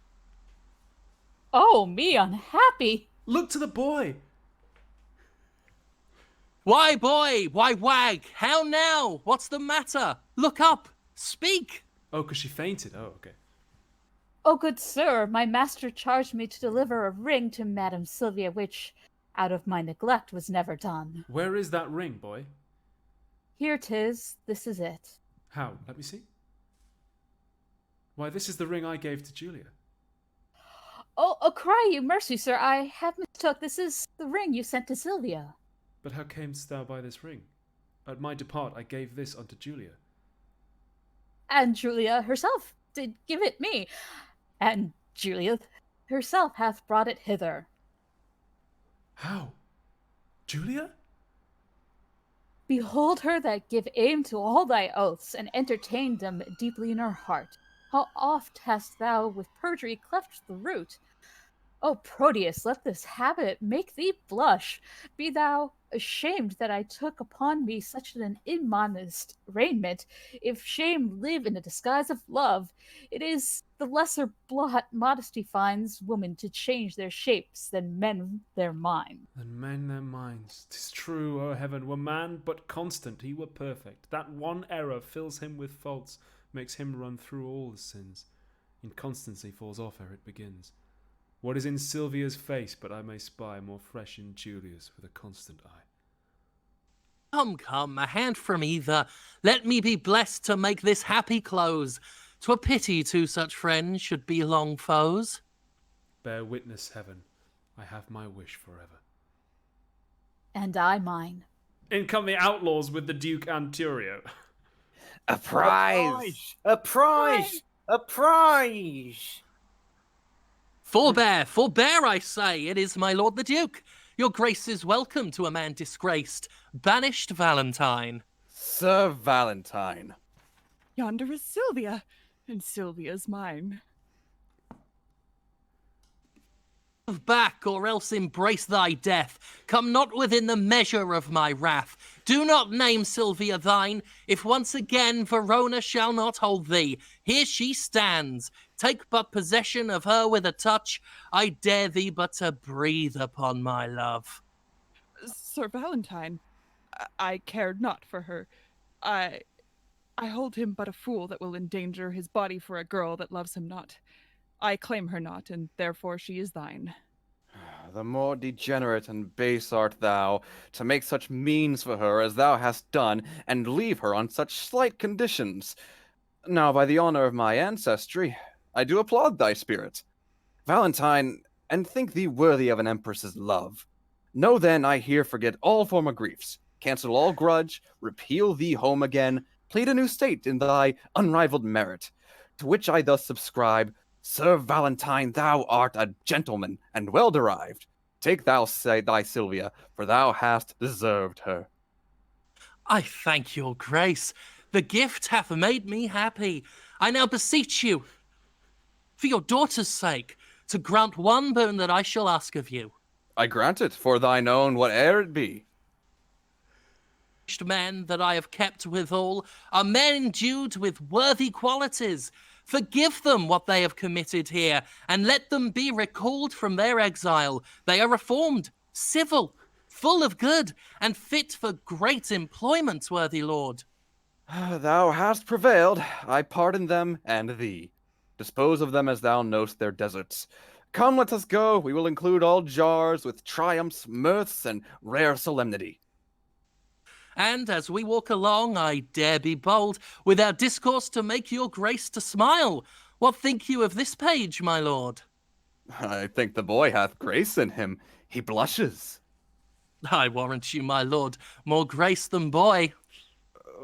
Speaker 4: Oh, me unhappy.
Speaker 1: Look to the boy.
Speaker 2: Why, boy? Why, wag? How now? What's the matter? Look up. Speak.
Speaker 1: Oh, 'cause she fainted. Oh, okay.
Speaker 4: Oh, good sir, my master charged me to deliver a ring to Madam Silvia, which, out of my neglect, was never done.
Speaker 1: Where is that ring, boy?
Speaker 4: Here 'tis. This is it.
Speaker 1: How? Let me see. Why, this is the ring I gave to Julia.
Speaker 4: Oh, cry you mercy, sir. I have mistook. This is the ring you sent to Silvia.
Speaker 1: But how camest thou by this ring? At my depart I gave this unto Julia.
Speaker 4: And Julia herself did give it me, and Julia herself hath brought it hither.
Speaker 1: How? Julia?
Speaker 4: Behold her that give aim to all thy oaths, and entertained them deeply in her heart. How oft hast thou with perjury cleft the root? O Proteus, let this habit make thee blush. Be thou ashamed that I took upon me such an immodest raiment. If shame live in a disguise of love, it is the lesser blot modesty finds women to change their shapes than men their minds.
Speaker 1: Than men their minds. 'Tis true, O heaven, were man but constant, he were perfect. That one error fills him with faults, makes him run through all his sins. Inconstancy falls off ere it begins. What is in Silvia's face, but I may spy more fresh in Julia's with a constant eye.
Speaker 2: Come, a hand from either. Let me be blessed to make this happy close. 'Twere pity two such friends should be long foes.
Speaker 1: Bear witness, heaven, I have my wish forever.
Speaker 4: And I mine.
Speaker 1: In come the outlaws with the Duke and Thurio.
Speaker 6: A prize! A prize! A prize!
Speaker 2: Forbear, I say, it is my lord the Duke. Your grace is welcome to a man disgraced. Banished Valentine.
Speaker 7: Sir Valentine.
Speaker 3: Yonder is Silvia, and Silvia's mine.
Speaker 2: Back, or else embrace thy death. Come not within the measure of my wrath. Do not name Silvia thine, if once again Verona shall not hold thee. Here she stands. Take but possession of her with a touch. I dare thee but to breathe upon my love.
Speaker 3: Sir Valentine. I cared not for her. I hold him but a fool that will endanger his body for a girl that loves him not. I claim her not, and therefore she is thine.
Speaker 7: The more degenerate and base art thou, to make such means for her as thou hast done, and leave her on such slight conditions. Now, by the honor of my ancestry, I do applaud thy spirit. Valentine, and think thee worthy of an empress's love. Know then I here forget all former griefs, cancel all grudge, repeal thee home again, plead a new state in thy unrivaled merit, to which I thus subscribe. Sir Valentine, thou art a gentleman, and well derived. Take thou thy Silvia, for thou hast deserved her.
Speaker 2: I thank your grace. The gift hath made me happy. I now beseech you, for your daughter's sake, to grant one boon that I shall ask of you.
Speaker 7: I grant it, for thine own, whate'er it be.
Speaker 2: Men that I have kept withal are men endued with worthy qualities. Forgive them what they have committed here, and let them be recalled from their exile. They are reformed, civil, full of good, and fit for great employment, worthy lord.
Speaker 7: Thou hast prevailed. I pardon them and thee. Dispose of them as thou knowst their deserts. Come, let us go. We will include all jars with triumphs, mirths, and rare solemnity.
Speaker 2: And as we walk along, I dare be bold, with our discourse to make your grace to smile. What think you of this page, my lord?
Speaker 7: I think the boy hath grace in him. He blushes.
Speaker 2: I warrant you, my lord, more grace than boy.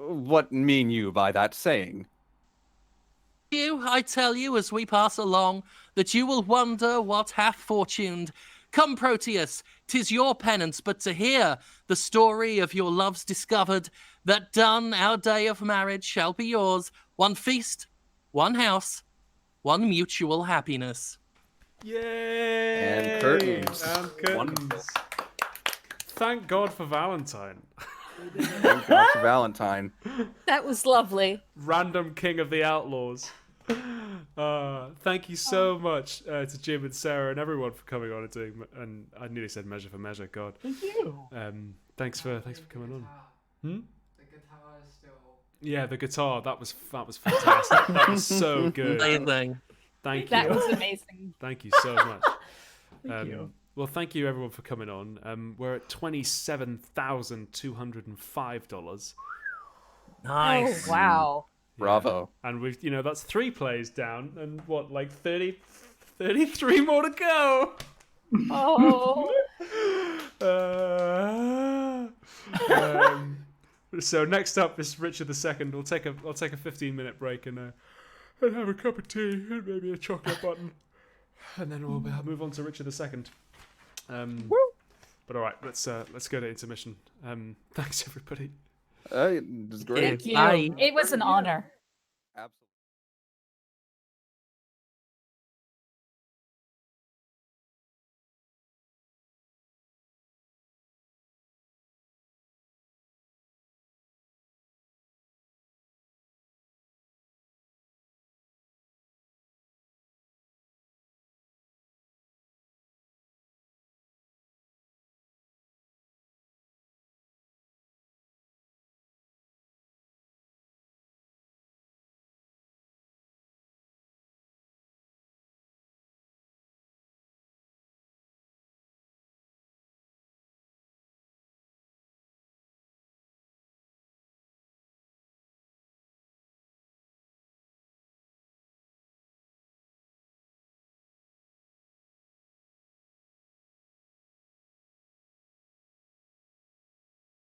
Speaker 7: What mean you by that saying?
Speaker 2: I tell you, as we pass along, that you will wonder what hath fortuned. Come, Proteus, 'tis your penance but to hear the story of your loves discovered, that done our day of marriage shall be yours, one feast, one house, one mutual happiness.
Speaker 1: Yay!
Speaker 7: And curtains.
Speaker 1: And curtains.
Speaker 7: Wonderful.
Speaker 1: Thank God for Valentine.
Speaker 7: Thank God for Valentine.
Speaker 4: That was lovely.
Speaker 1: Random king of the Outlaws. Thank you so much to Jim and Sarah and everyone for coming on and doing. And I nearly said measure for measure. God.
Speaker 5: Thank you.
Speaker 1: Thanks for coming on.
Speaker 8: The guitar is still.
Speaker 1: Yeah, the guitar. That was fantastic. That was so good.
Speaker 2: Amazing.
Speaker 1: Thank you.
Speaker 4: That was amazing.
Speaker 1: Thank you so much.
Speaker 5: Thank you.
Speaker 1: Well, thank you everyone for coming on. We're at $27,205.
Speaker 2: Nice.
Speaker 4: Oh, wow.
Speaker 7: Bravo.
Speaker 1: And we've, that's 3 plays down, and what, like 33 more to go.
Speaker 4: Oh.
Speaker 1: So next up is Richard II. I'll take a 15-minute break and have a cup of tea and maybe a chocolate button, and then we'll move on to Richard II. But all right, let's go to intermission. Thanks everybody.
Speaker 7: It was great.
Speaker 4: Thank you.
Speaker 2: Bye.
Speaker 4: It was an honor.
Speaker 7: Absolutely.